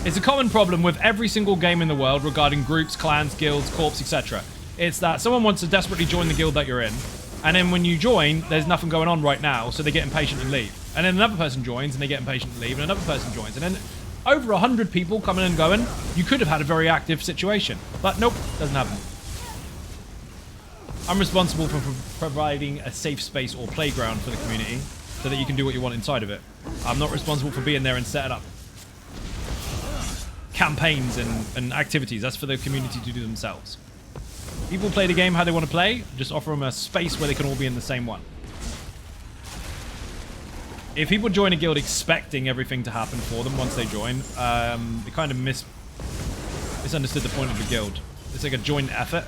It's a common problem with every single game in the world regarding groups, clans, guilds, corps, etc. It's that someone wants to desperately join the guild that you're in, and then when you join, there's nothing going on right now, so they get impatient and leave. And then another person joins and they get impatient and leave, and another person joins, and then over 100 people coming and going, you could have had a very active situation. But nope, doesn't happen. I'm responsible for providing a safe space or playground for the community so that you can do what you want inside of it. I'm not responsible for being there and set it up. campaigns and activities. That's for the community to do themselves. People play the game how they want to play. Just offer them a space where they can all be in the same one. If people join a guild expecting everything to happen for them once they join, they kind of misunderstood the point of the guild. It's like a joint effort.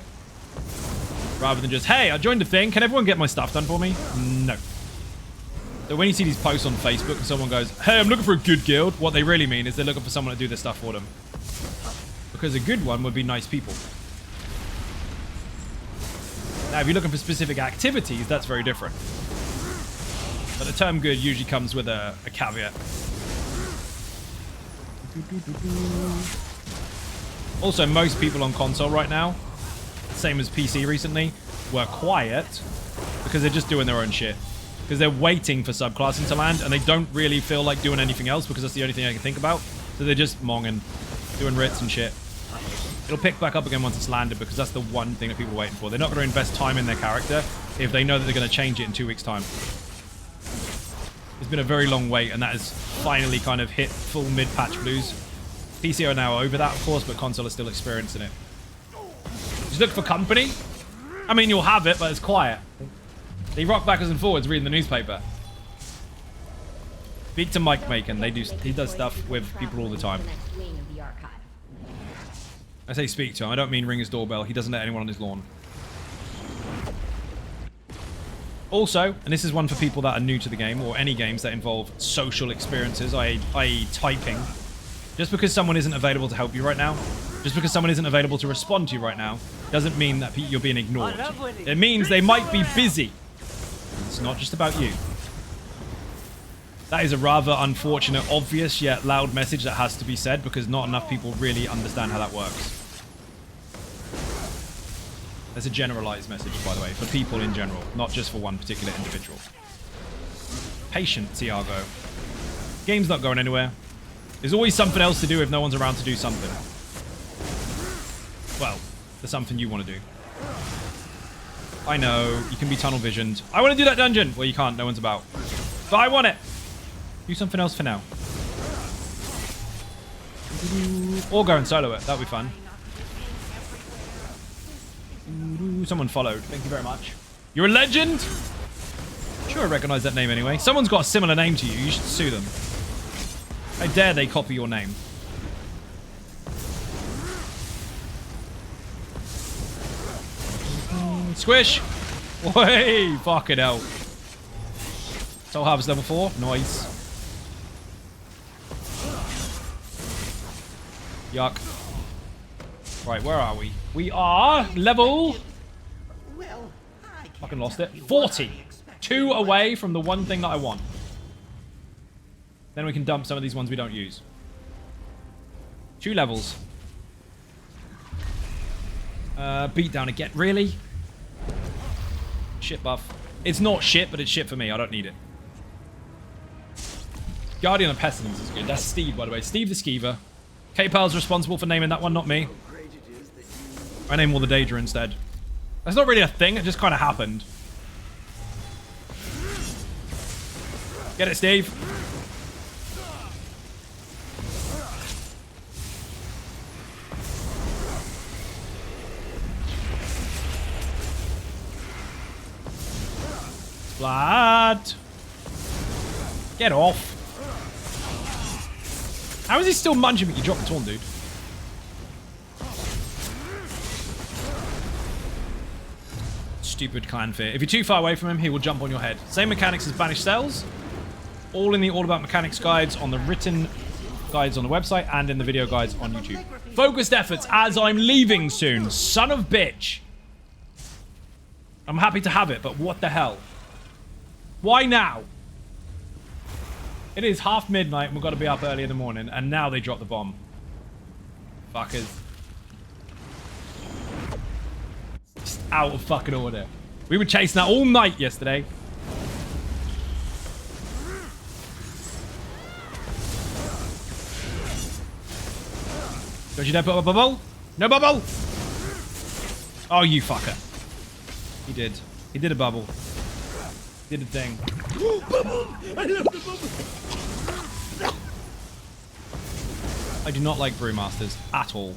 Rather than just, hey, I joined the thing. Can everyone get my stuff done for me? No. So when you see these posts on Facebook and someone goes, hey, I'm looking for a good guild, what they really mean is they're looking for someone to do their stuff for them. Because a good one would be nice people. Now, if you're looking for specific activities, that's very different. But the term good usually comes with a caveat. Also, most people on console right now, same as PC recently, were quiet because they're just doing their own shit. Because they're waiting for subclassing to land, and they don't really feel like doing anything else because that's the only thing I can think about. So they're just monging, doing writs and shit. It'll pick back up again once it's landed because that's the one thing that people are waiting for. They're not going to invest time in their character if they know that they're going to change it in 2 weeks' time. It's been a very long wait, and that has finally kind of hit full mid-patch blues. PC are now over that, of course, but console is still experiencing it. Just look for company. I mean, you'll have it, but it's quiet. They rock backwards and forwards reading the newspaper. Speak to Mike Macon. He does stuff with people all the time. I say speak to him. I don't mean ring his doorbell. He doesn't let anyone on his lawn. Also, and this is one for people that are new to the game or any games that involve social experiences, i.e. typing. Just because someone isn't available to help you right now, just because someone isn't available to respond to you right now, doesn't mean that you're being ignored. It means they might be busy. It's not just about you. That is a rather unfortunate, obvious, yet loud message that has to be said because not enough people really understand how that works. There's a generalized message, by the way, for people in general, not just for one particular individual. Patient, Tiago. Game's not going anywhere. There's always something else to do if no one's around to do something. Well, there's something you want to do. I know, you can be tunnel visioned. I want to do that dungeon! Well, you can't, no one's about. But I want it! Do something else for now. Or go and solo it, that'll be fun. Someone followed, thank you very much. You're a legend? Sure, I recognize that name anyway. Someone's got a similar name to you, you should sue them. How dare they copy your name? Squish! Way! Fucking hell. Soul Harvest level 4. Nice. Yuck. Right, where are we? We are level... Well, Fucking lost it. 40. 2 away from the one thing that I want. Then we can dump some of these ones we don't use. 2 levels. Beat down again. Really? Shit buff. It's not shit, but it's shit for me. I don't need it. Guardian of Pestilence is good. That's Steve, by the way. Steve the Skeever. K-Pal's responsible for naming that one, not me. I named all the Daedra instead. That's not really a thing. It just kind of happened. Get it, Steve. Splat. Get off. How is he still munching but you dropped the taunt, dude? Stupid clan fear. If you're too far away from him, he will jump on your head. Same mechanics as Banished Cells. All in the All About Mechanics guides on the written guides on the website and in the video guides on YouTube. Focused efforts as I'm leaving soon. Son of bitch. I'm happy to have it, but what the hell? Why now? It is half midnight and we've got to be up early in the morning, and now they drop the bomb. Fuckers. Just out of fucking order. We were chasing that all night yesterday. Don't you dare put a bubble? No bubble! Oh, you fucker. He did. He did a bubble. He did a thing. Bubble! I love the bubble! I do not like brewmasters at all.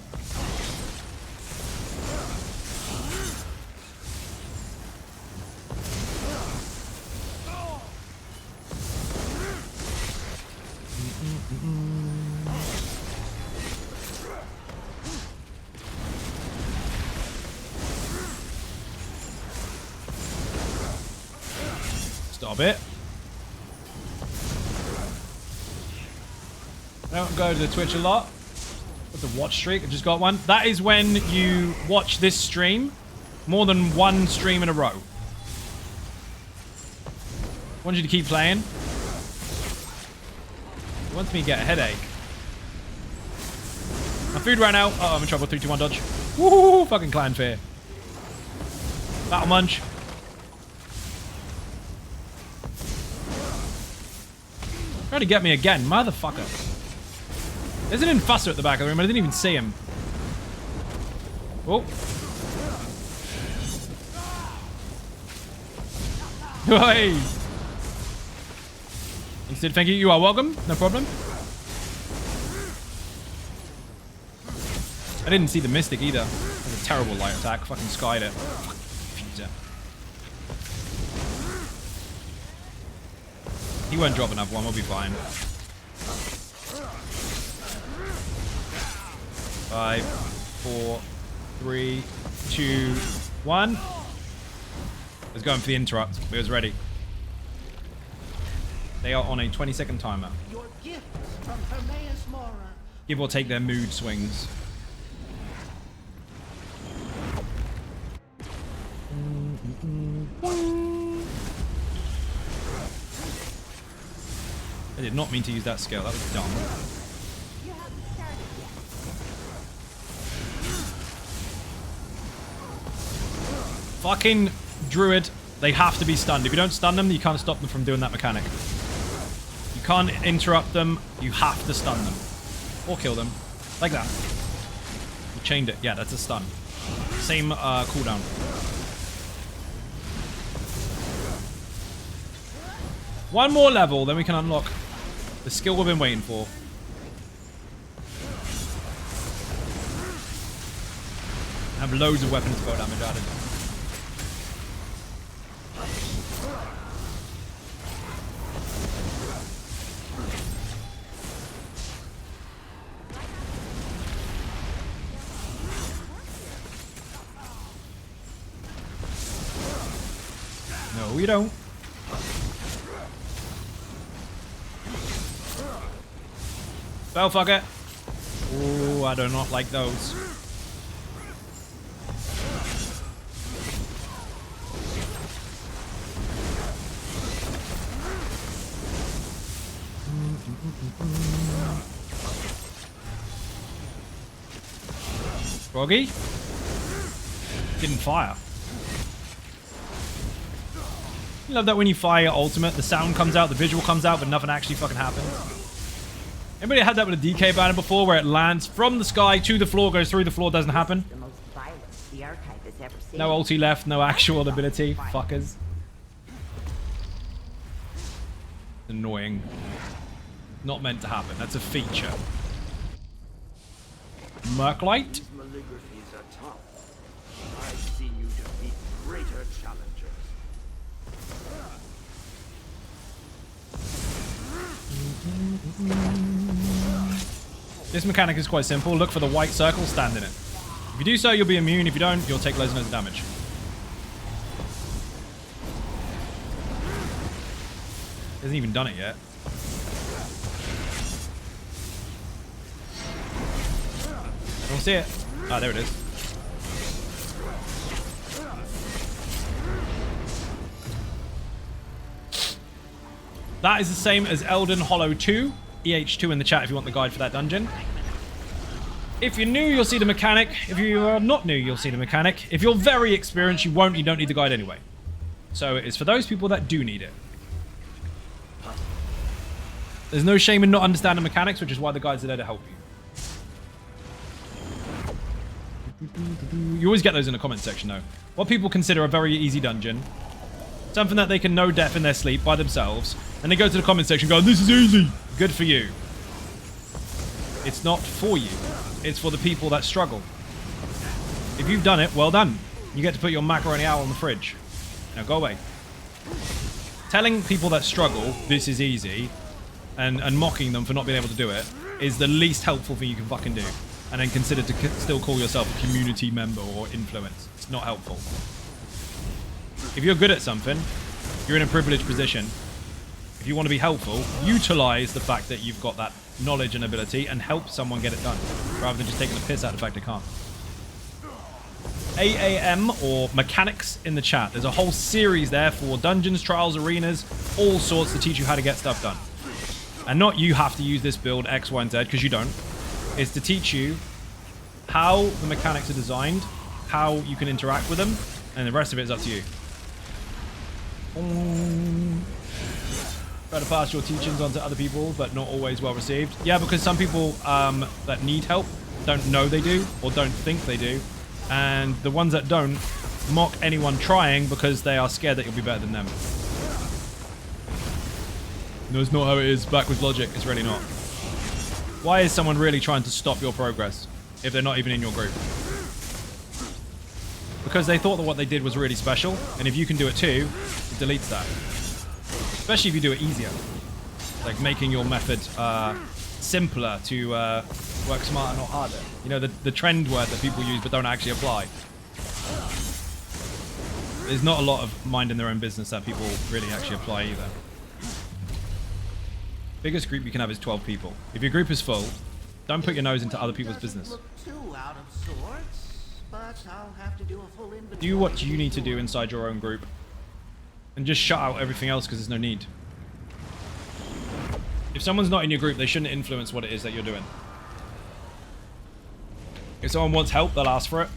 Stop it. I don't go to the Twitch a lot. With the watch streak, I just got one. That is when you watch this stream more than one stream in a row. I want you to keep playing. It wants me to get a headache. My food ran out. Uh oh, I'm in trouble. 3, 2, 1, dodge. Woo! Fucking clan fear. Battle munch. Trying to get me again, motherfucker. There's an infusser at the back of the room. I didn't even see him. Oh. Hey. He said, thank you. You are welcome. No problem. I didn't see the Mystic either. That was a terrible light attack. Fucking skied it. Fuser. He won't drop another one. We'll be fine. 5, 4, 3, 2, 1. I was going for the interrupt, but it was ready. They are on a 20-second timer. Your gifts from Hermaeus Mora. Give or take their mood swings. I did not mean to use that skill. That was dumb. Fucking druid. They have to be stunned. If you don't stun them, you can't stop them from doing that mechanic. You can't interrupt them. You have to stun them. Or kill them. Like that. You chained it. Yeah, that's a stun. Same cooldown. One more level, then we can unlock the skill we've been waiting for. Have loads of weapon spell damage added. No, we don't. Spell fucker. Ooh, I do not like those. Froggy? Didn't fire. You love that when you fire your ultimate, the sound comes out, the visual comes out, but nothing actually fucking happens. Anybody had that with a DK banner before, where it lands from the sky to the floor, goes through the floor, doesn't happen? The most violent the archive has ever seen. No ulti left, no actual ability. Fuckers. Annoying. Not meant to happen. That's a feature. Merclite? These maligraphies are tough. I've seen you defeat greater challengers. This mechanic is quite simple. Look for the white circle, stand in it. If you do so, you'll be immune. If you don't, you'll take loads and loads of damage. Hasn't even done it yet. I don't see it. Ah, there it is. That is the same as Elden Hollow 2. EH2 in the chat if you want the guide for that dungeon. If you're new, you'll see the mechanic. If you are not new, you'll see the mechanic. If you're very experienced, you don't need the guide anyway. So it's for those people that do need it. There's no shame in not understanding mechanics, which is why the guides are there to help you. You always get those in the comment section, though. What people consider a very easy dungeon. Something that they can know death in their sleep by themselves. And they go to the comment section and go, this is easy. Good for you. It's not for you. It's for the people that struggle. If you've done it, well done. You get to put your macaroni owl in the fridge. Now go away. Telling people that struggle, this is easy, and mocking them for not being able to do it, is the least helpful thing you can fucking do. And then consider to still call yourself a community member or influence. It's not helpful. If you're good at something, you're in a privileged position. If you want to be helpful, utilize the fact that you've got that knowledge and ability and help someone get it done, rather than just taking the piss out of the fact they can't. AAM, or mechanics, in the chat. There's a whole series there for dungeons, trials, arenas, all sorts to teach you how to get stuff done. And not you have to use this build X, Y, and Z, because you don't. It's to teach you how the mechanics are designed, how you can interact with them, and the rest of it is up to you. Try to pass your teachings on to other people, but not always well received. Yeah, because some people that need help don't know they do, or don't think they do. And the ones that don't mock anyone trying because they are scared that you'll be better than them. No, it's not how it is. Backwards logic. It's really not. Why is someone really trying to stop your progress if they're not even in your group? Because they thought that what they did was really special, and if you can do it too, it deletes that. Especially if you do it easier. Like making your method simpler to work smarter, not harder. You know, the trend word that people use but don't actually apply. There's not a lot of mind in their own business that people really actually apply either. Biggest group you can have is 12 people. If your group is full, don't put your nose into other people's business. Look too out of sorts, but I'll have to do a full inventory. Do what you need to do inside your own group. And just shut out everything else because there's no need. If someone's not in your group, they shouldn't influence what it is that you're doing. If someone wants help, they'll ask for it.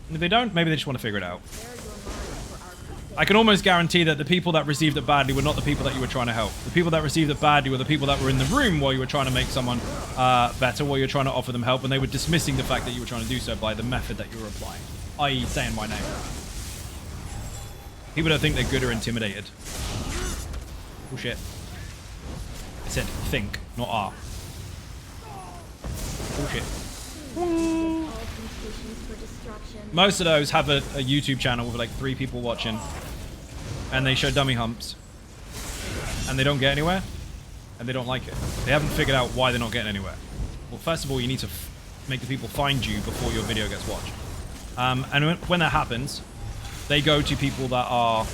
And if they don't, maybe they just want to figure it out. I can almost guarantee that the people that received it badly were not the people that you were trying to help. The people that received it badly were the people that were in the room while you were trying to make someone better, while you were trying to offer them help, and they were dismissing the fact that you were trying to do so by the method that you were applying, i.e. saying my name. People don't think they're good or intimidated. Bullshit. I said think, not are. Bullshit. Most of those have a YouTube channel with like 3 people watching, and they show dummy humps, and they don't get anywhere, and they don't like it. They haven't figured out why they're not getting anywhere. Well, first of all, you need to make the people find you before your video gets watched. And when that happens, they go to people that are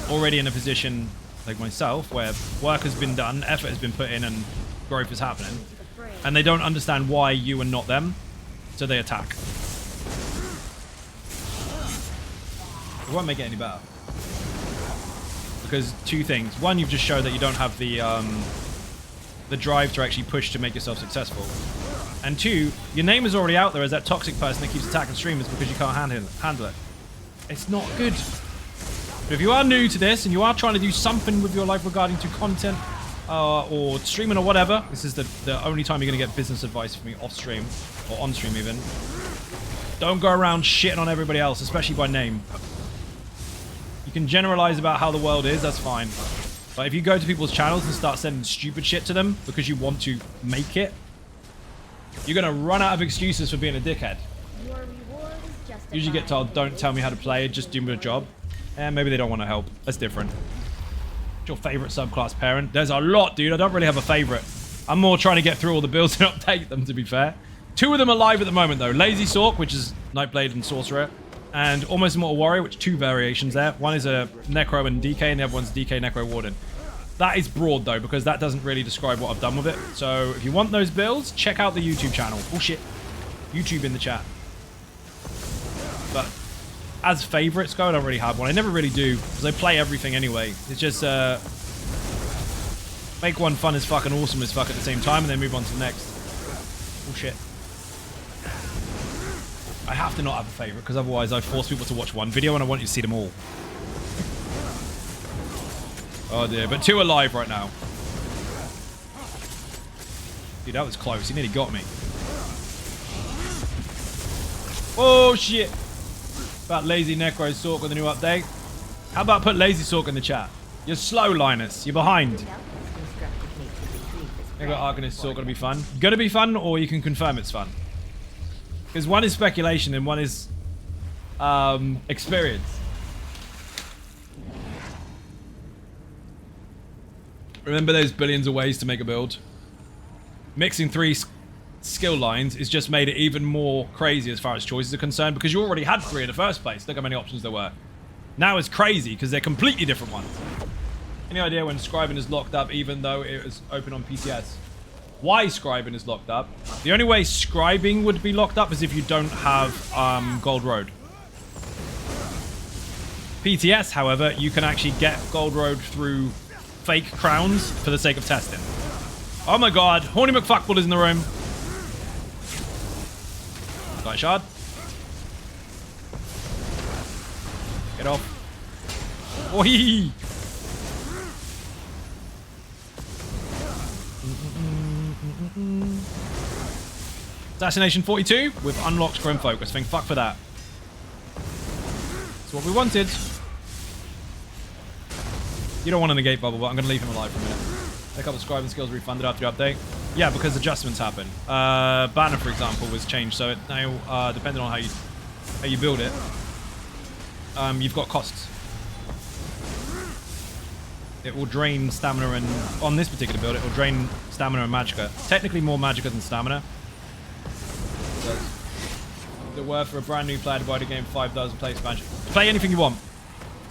already in a position like myself, where work has been done, effort has been put in, and growth is happening, and they don't understand why you and not them, so they attack. It won't make it any better. Because 2 things. One, you've just showed that you don't have the drive to actually push to make yourself successful. And 2, your name is already out there as that toxic person that keeps attacking streamers because you can't handle it. It's not good. But if you are new to this and you are trying to do something with your life regarding to content or streaming or whatever, this is the only time you're going to get business advice from me off stream or on stream even. Don't go around shitting on everybody else, especially by name. You can generalize about how the world is, that's fine. But if you go to people's channels and start sending stupid shit to them because you want to make it, you're going to run out of excuses for being a dickhead. Your reward is justified. Usually get told, don't tell me how to play, just do my job. And maybe they don't want to help. That's different. What's your favorite subclass parent? There's a lot, dude. I don't really have a favorite. I'm more trying to get through all the builds and update them, to be fair. 2 of them are live at the moment, though. Lazy Sorc, which is Nightblade and Sorcerer, and Almost Immortal Warrior, which 2 variations there. One is a Necro and DK, and the other one's DK Necro Warden. That is broad, though, because that doesn't really describe what I've done with it. So if you want those builds, check out the YouTube channel. Oh, shit. YouTube in the chat. But as favorites go, I don't really have one. I never really do, because I play everything anyway. It's just, make one fun as fuck and awesome as fuck at the same time, and then move on to the next. Oh, shit. I have to not have a favorite, because otherwise I force people to watch one video, and I want you to see them all. Oh, dear. But 2 are live right now. Dude, that was close. He nearly got me. Oh, shit. About Lazy Necro Sorc with the new update. How about put Lazy Sorc in the chat? You're slow, Linus. You're behind. I got Arcanist Sword gonna be fun. Gonna be fun, or you can confirm it's fun. Because one is speculation and one is experience. Remember those billions of ways to make a build? Mixing 3 skill lines has just made it even more crazy as far as choices are concerned, because you already had 3 in the first place. Look how many options there were. Now it's crazy because they're completely different ones. Any idea when scribing is locked up even though it was open on PTS? Why scribing is locked up? The only way scribing would be locked up is if you don't have Gold Road. PTS, however, you can actually get Gold Road through fake crowns for the sake of testing. Oh my god, Horny McFuckball is in the room. Got a shard. Get off. Oi! Assassination 42 with unlocked Grim Focus. Thank fuck for that. That's what we wanted. You don't want to negate Bubble, but I'm going to leave him alive for a minute. A couple of scribing skills refunded after the update. Yeah, because adjustments happen. Banner, for example, was changed, so it now, depending on how you build it, you've got costs. It will drain stamina, and on this particular build, it will drain stamina and magicka. Technically more magicka than stamina. The worth for a brand new player to buy the game 5 dollars and play expansion. Play anything you want.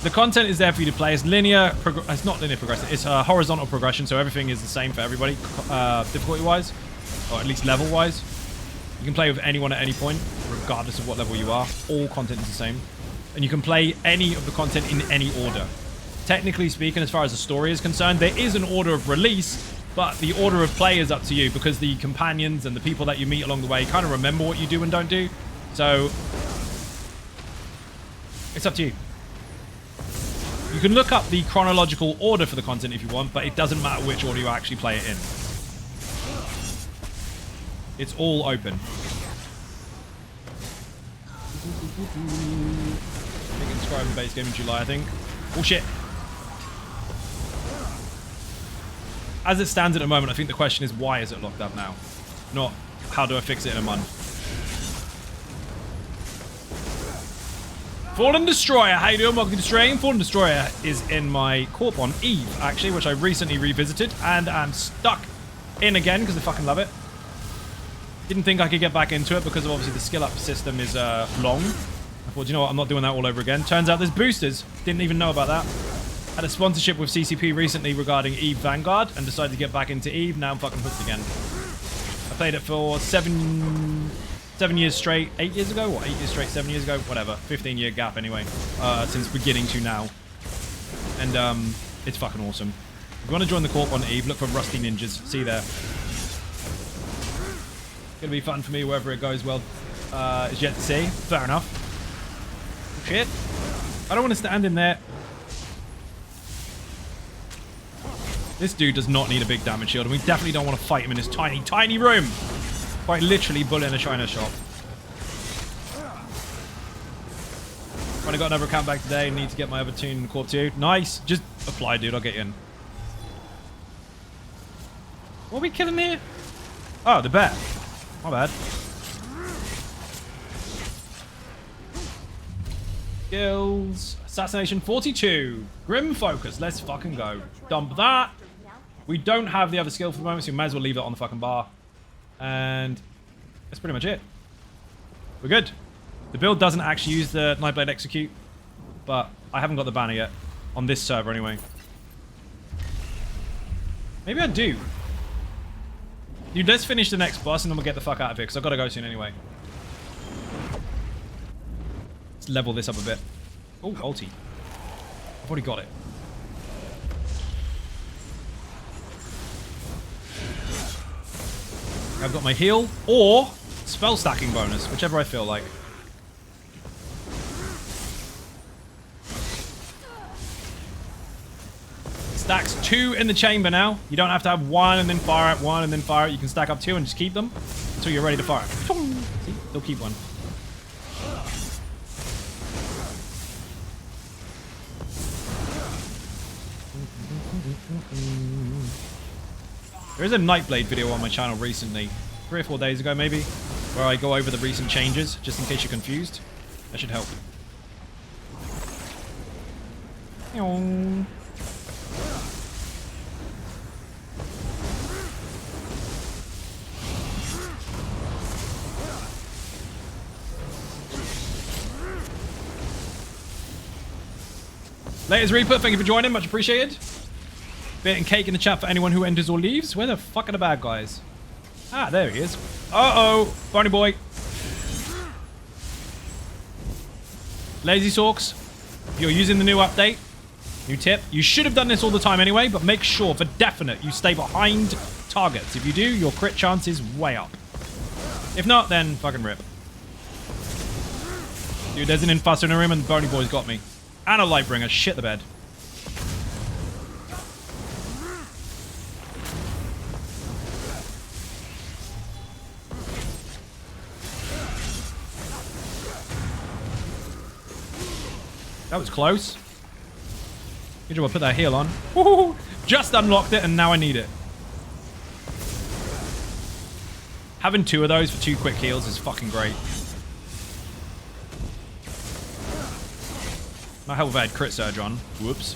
The content is there for you to play. It's linear. It's not linear progression. It's horizontal progression, so everything is the same for everybody, difficulty-wise, or at least level-wise. You can play with anyone at any point, regardless of what level you are. All content is the same, and you can play any of the content in any order. Technically speaking, as far as the story is concerned, there is an order of release, but the order of play is up to you, because the companions and the people that you meet along the way kind of remember what you do and don't do. So it's up to you. You can look up the chronological order for the content if you want, but it doesn't matter which order you actually play it in. It's all open. I think it's Scribe base game in July, I think. Oh shit. As it stands at the moment, I think the question is, why is it locked up now? Not, how do I fix it in a month? Fallen Destroyer, how you doing? Welcome to the stream. Fallen Destroyer is in my corp on Eve, actually, which I recently revisited, and I'm stuck in again because I fucking love it. Didn't think I could get back into it because of obviously the skill up system is long. I thought, you know what, I'm not doing that all over again. Turns out there's boosters. Didn't even know about that. Had a sponsorship with CCP recently regarding Eve Vanguard and decided to get back into Eve. Now I'm fucking hooked again. I played it for 7 years straight, 8 years ago, or 8 years straight, 7 years ago, whatever. 15-year gap anyway, since beginning to now. And it's fucking awesome. If you want to join the corp on Eve, look for Rusty Ninjas. See you there. Gonna be fun for me wherever it goes. Well, is yet to see. Fair enough. Shit. I don't want to stand in there. This dude does not need a big damage shield, and we definitely don't want to fight him in this tiny, tiny room. Quite literally bull in a China shop. When I got another account back today, need to get my other tune in Corp 2. Nice. Just apply, dude. I'll get you in. What are we killing here? Oh, the bear. My bad. Skills. Assassination 42. Grim Focus. Let's fucking go. Dump that. We don't have the other skill for the moment, so we might as well leave it on the fucking bar. And that's pretty much it. We're good. The build doesn't actually use the Nightblade Execute, but I haven't got the banner yet. On this server, anyway. Maybe I do. Dude, let's finish the next boss and then we'll get the fuck out of here, because I've got to go soon anyway. Let's level this up a bit. Oh, ulti. I've already got it. I've got my heal or spell stacking bonus, whichever I feel like. Stacks 2 in the chamber now. You don't have to have 1 and then fire it, 1 and then fire it. You can stack up 2 and just keep them until you're ready to fire. See? They'll keep 1. There is a Nightblade video on my channel recently, 3 or 4 days ago maybe, where I go over the recent changes, just in case you're confused. That should help. Latest Reaper, thank you for joining, much appreciated. Bit and cake in the chat for anyone who enters or leaves. Where the fuck are the bad guys? Ah, there he is. Uh-oh, Barney boy. Lazy Sorcs, if you're using the new update, new tip, you should have done this all the time anyway, but make sure for definite you stay behind targets. If you do, your crit chance is way up. If not, then fucking rip. Dude, there's an Infuster in the room and Barney boy's got me. And a Lightbringer, shit the bed. That was close. Good job I put that heal on. Woohoo! Just unlocked it and now I need it. Having 2 of those for 2 quick heals is fucking great. My hell if I had crit surge on. Whoops.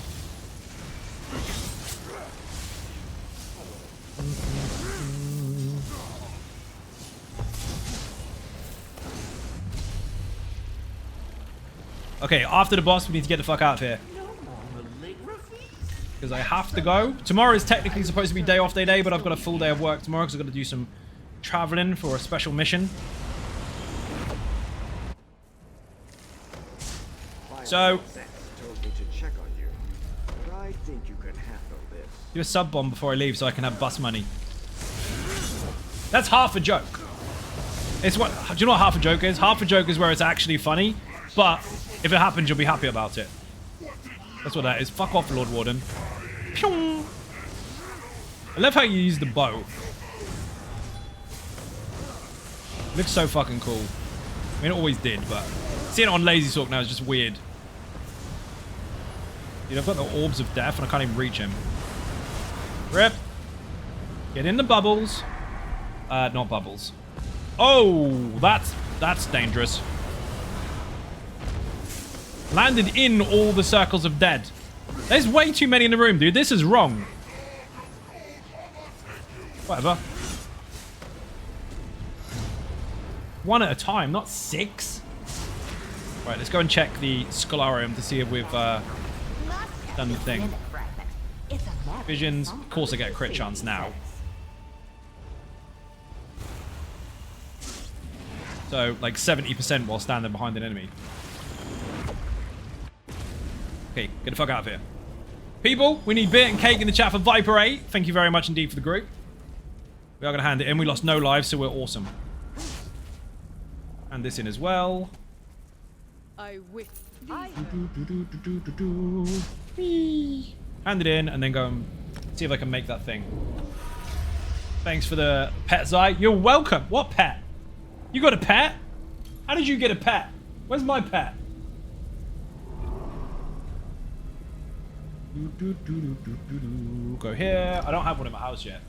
Okay, after the boss, we need to get the fuck out of here. Because I have to go. Tomorrow is technically supposed to be day off day, but I've got a full day of work tomorrow because I've got to do some traveling for a special mission. So, do a sub bomb before I leave so I can have bus money. That's half a joke. It's what, do you know what half a joke is? Half a joke is where it's actually funny, but if it happens, you'll be happy about it. That's what that is. Fuck off, Lord Warden. Pyong. I love how you use the bow. It looks so fucking cool. I mean, it always did, but seeing it on Lazy Sorc now is just weird. Dude, I've got the Orbs of Death and I can't even reach him. Rip. Get in the bubbles. Not bubbles. Oh, that's dangerous. Landed in all the circles of dead. There's way too many in the room, dude. This is wrong. Whatever. 1 at a time, not 6. Right, let's go and check the Scholarium to see if we've done the thing. Visions. Of course I get a crit chance now. So, like 70% while standing behind an enemy. Okay, get the fuck out of here. People, we need beer and cake in the chat for Viper 8. Thank you very much indeed for the group. We are going to hand it in. We lost no lives, so we're awesome. Hand this in as well. I wish. Hand it in and then go and see if I can make that thing. Thanks for the pet, Zai. You're welcome. What pet? You got a pet? How did you get a pet? Where's my pet? Go here. I don't have one in my house yet.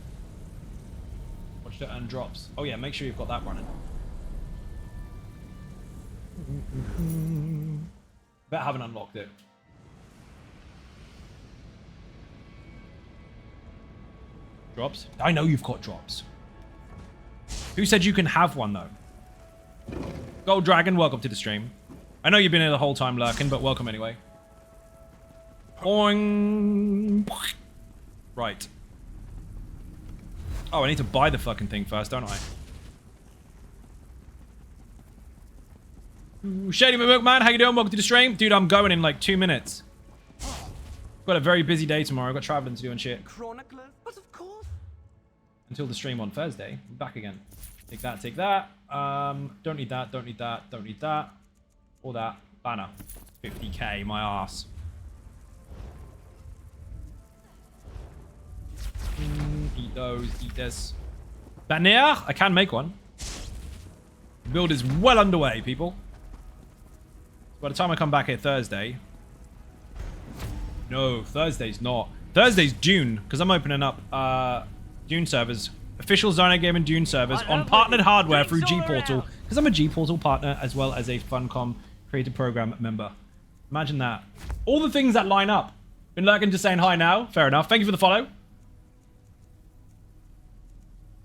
Watch the earn drops. Oh yeah, make sure you've got that running. Bet I haven't unlocked it. Drops? I know you've got drops. Who said you can have one though? Gold Dragon, welcome to the stream. I know you've been here the whole time lurking, but welcome anyway. Boing. Right. Oh, I need to buy the fucking thing first, don't I? Ooh, Shady McMilkman, how you doing? Welcome to the stream. Dude, I'm going in like 2 minutes. Got a very busy day tomorrow. I've got traveling to do and shit. Chronicler, but of course. Until the stream on Thursday. I'm back again. Take that, take that. Don't need that, don't need that, don't need that. Or that. Banner. 50k, my ass. Eat those, eat this. Banner? I can make one. The build is well underway, people. By the time I come back here Thursday... No, Thursday's not. Thursday's June, because I'm opening up Dune servers. Official Xynode Game and Dune servers I on love partnered it. hardware through Drinks all G-Portal. around. Because I'm a G-Portal partner as well as a Funcom Creative Program member. Imagine that. All the things that line up. Been lurking just saying hi now. Fair enough. Thank you for the follow.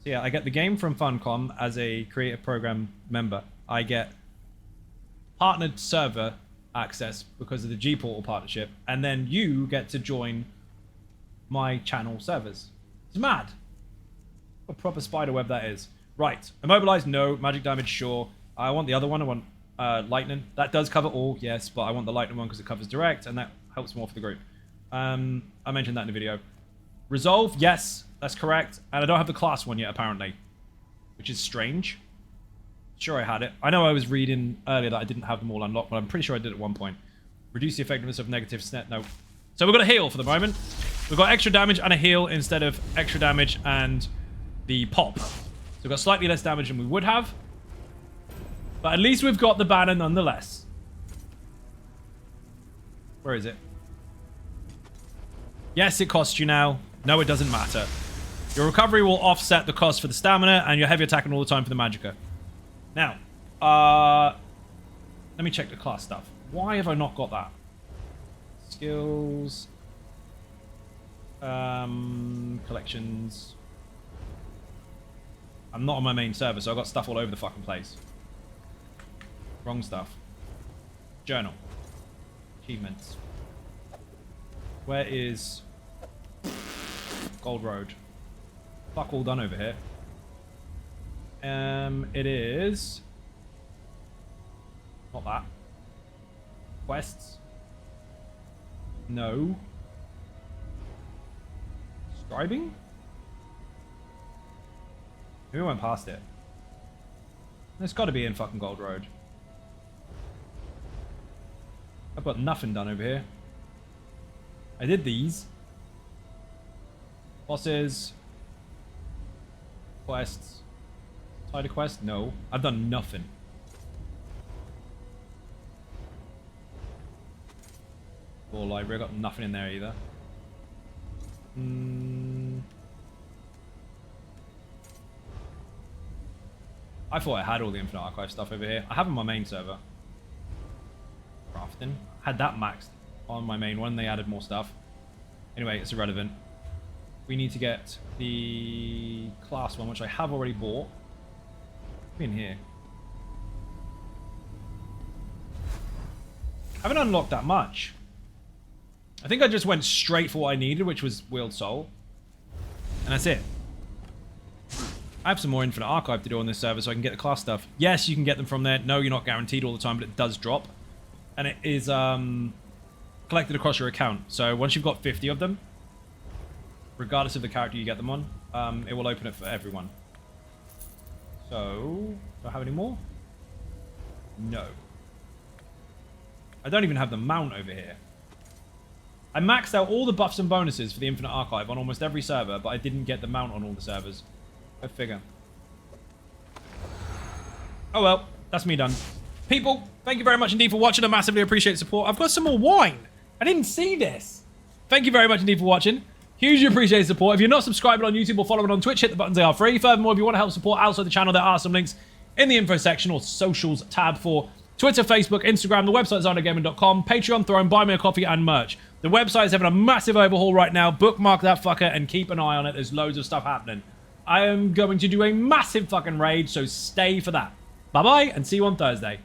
So yeah, I get the game from Funcom as a Creative Program member. I get partnered server access because of the G-Portal partnership. And then you get to join my channel servers. It's mad. What a proper spider web that is. Right. Immobilized, no. Magic damage, sure. I want the other one. I want lightning. That does cover all, yes, but I want the lightning one because it covers direct, and that helps more for the group. I mentioned that in the video. Resolve, yes, that's correct. And I don't have the class one yet, apparently, which is strange. Sure, I had it. I know I was reading earlier that I didn't have them all unlocked, but I'm pretty sure I did at one point. Reduce the effectiveness of negative snet. No. So we've got a heal for the moment. We've got extra damage and a heal instead of extra damage and the pop. So we've got slightly less damage than we would have. But at least we've got the banner nonetheless. Where is it? Yes, it costs you now. No, it doesn't matter. Your recovery will offset the cost for the stamina and your heavy attacking all the time for the magicka. Now, let me check the class stuff. Why have I not got that? Skills. Collections. I'm not on my main server, so I've got stuff all over the fucking place. Wrong stuff. Journal. Achievements. Where is Gold Road? Fuck all done over here. It is not that. Quests. No. Scribing? Maybe we went past it. It's got to be in fucking Gold Road. I've got nothing done over here. I did these. Bosses. Quests. Side of quest? No. I've done nothing. Or library. I've got nothing in there either. I thought I had all the Infinite Archive stuff over here. I have on my main server. Crafting. Had that maxed on my main one. They added more stuff. Anyway, it's irrelevant. We need to get the class one, which I have already bought. In here. I haven't unlocked that much. I think I just went straight for what I needed, which was Wield Soul. And that's it. I have some more Infinite Archive to do on this server so I can get the class stuff. Yes, you can get them from there. No, you're not guaranteed all the time, but it does drop. And it is collected across your account. So once you've got 50 of them, regardless of the character you get them on, it will open it for everyone. So, do I have any more? No. I don't even have the mount over here. I maxed out all the buffs and bonuses for the Infinite Archive on almost every server, but I didn't get the mount on all the servers. Go figure. Oh well, that's me done. People, thank you very much indeed for watching. I massively appreciate the support. I've got some more wine. I didn't see this. Thank you very much indeed for watching. Hugely appreciate the support. If you're not subscribed on YouTube or following on Twitch, hit the buttons, they are free. Furthermore, if you want to help support outside the channel, there are some links in the info section or socials tab for Twitter, Facebook, Instagram. The website is xynodegaming.com. Patreon, Throne, Buy Me a Coffee, and merch. The website is having a massive overhaul right now. Bookmark that fucker and keep an eye on it. There's loads of stuff happening. I am going to do a massive fucking raid, so stay for that. Bye-bye, and see you on Thursday.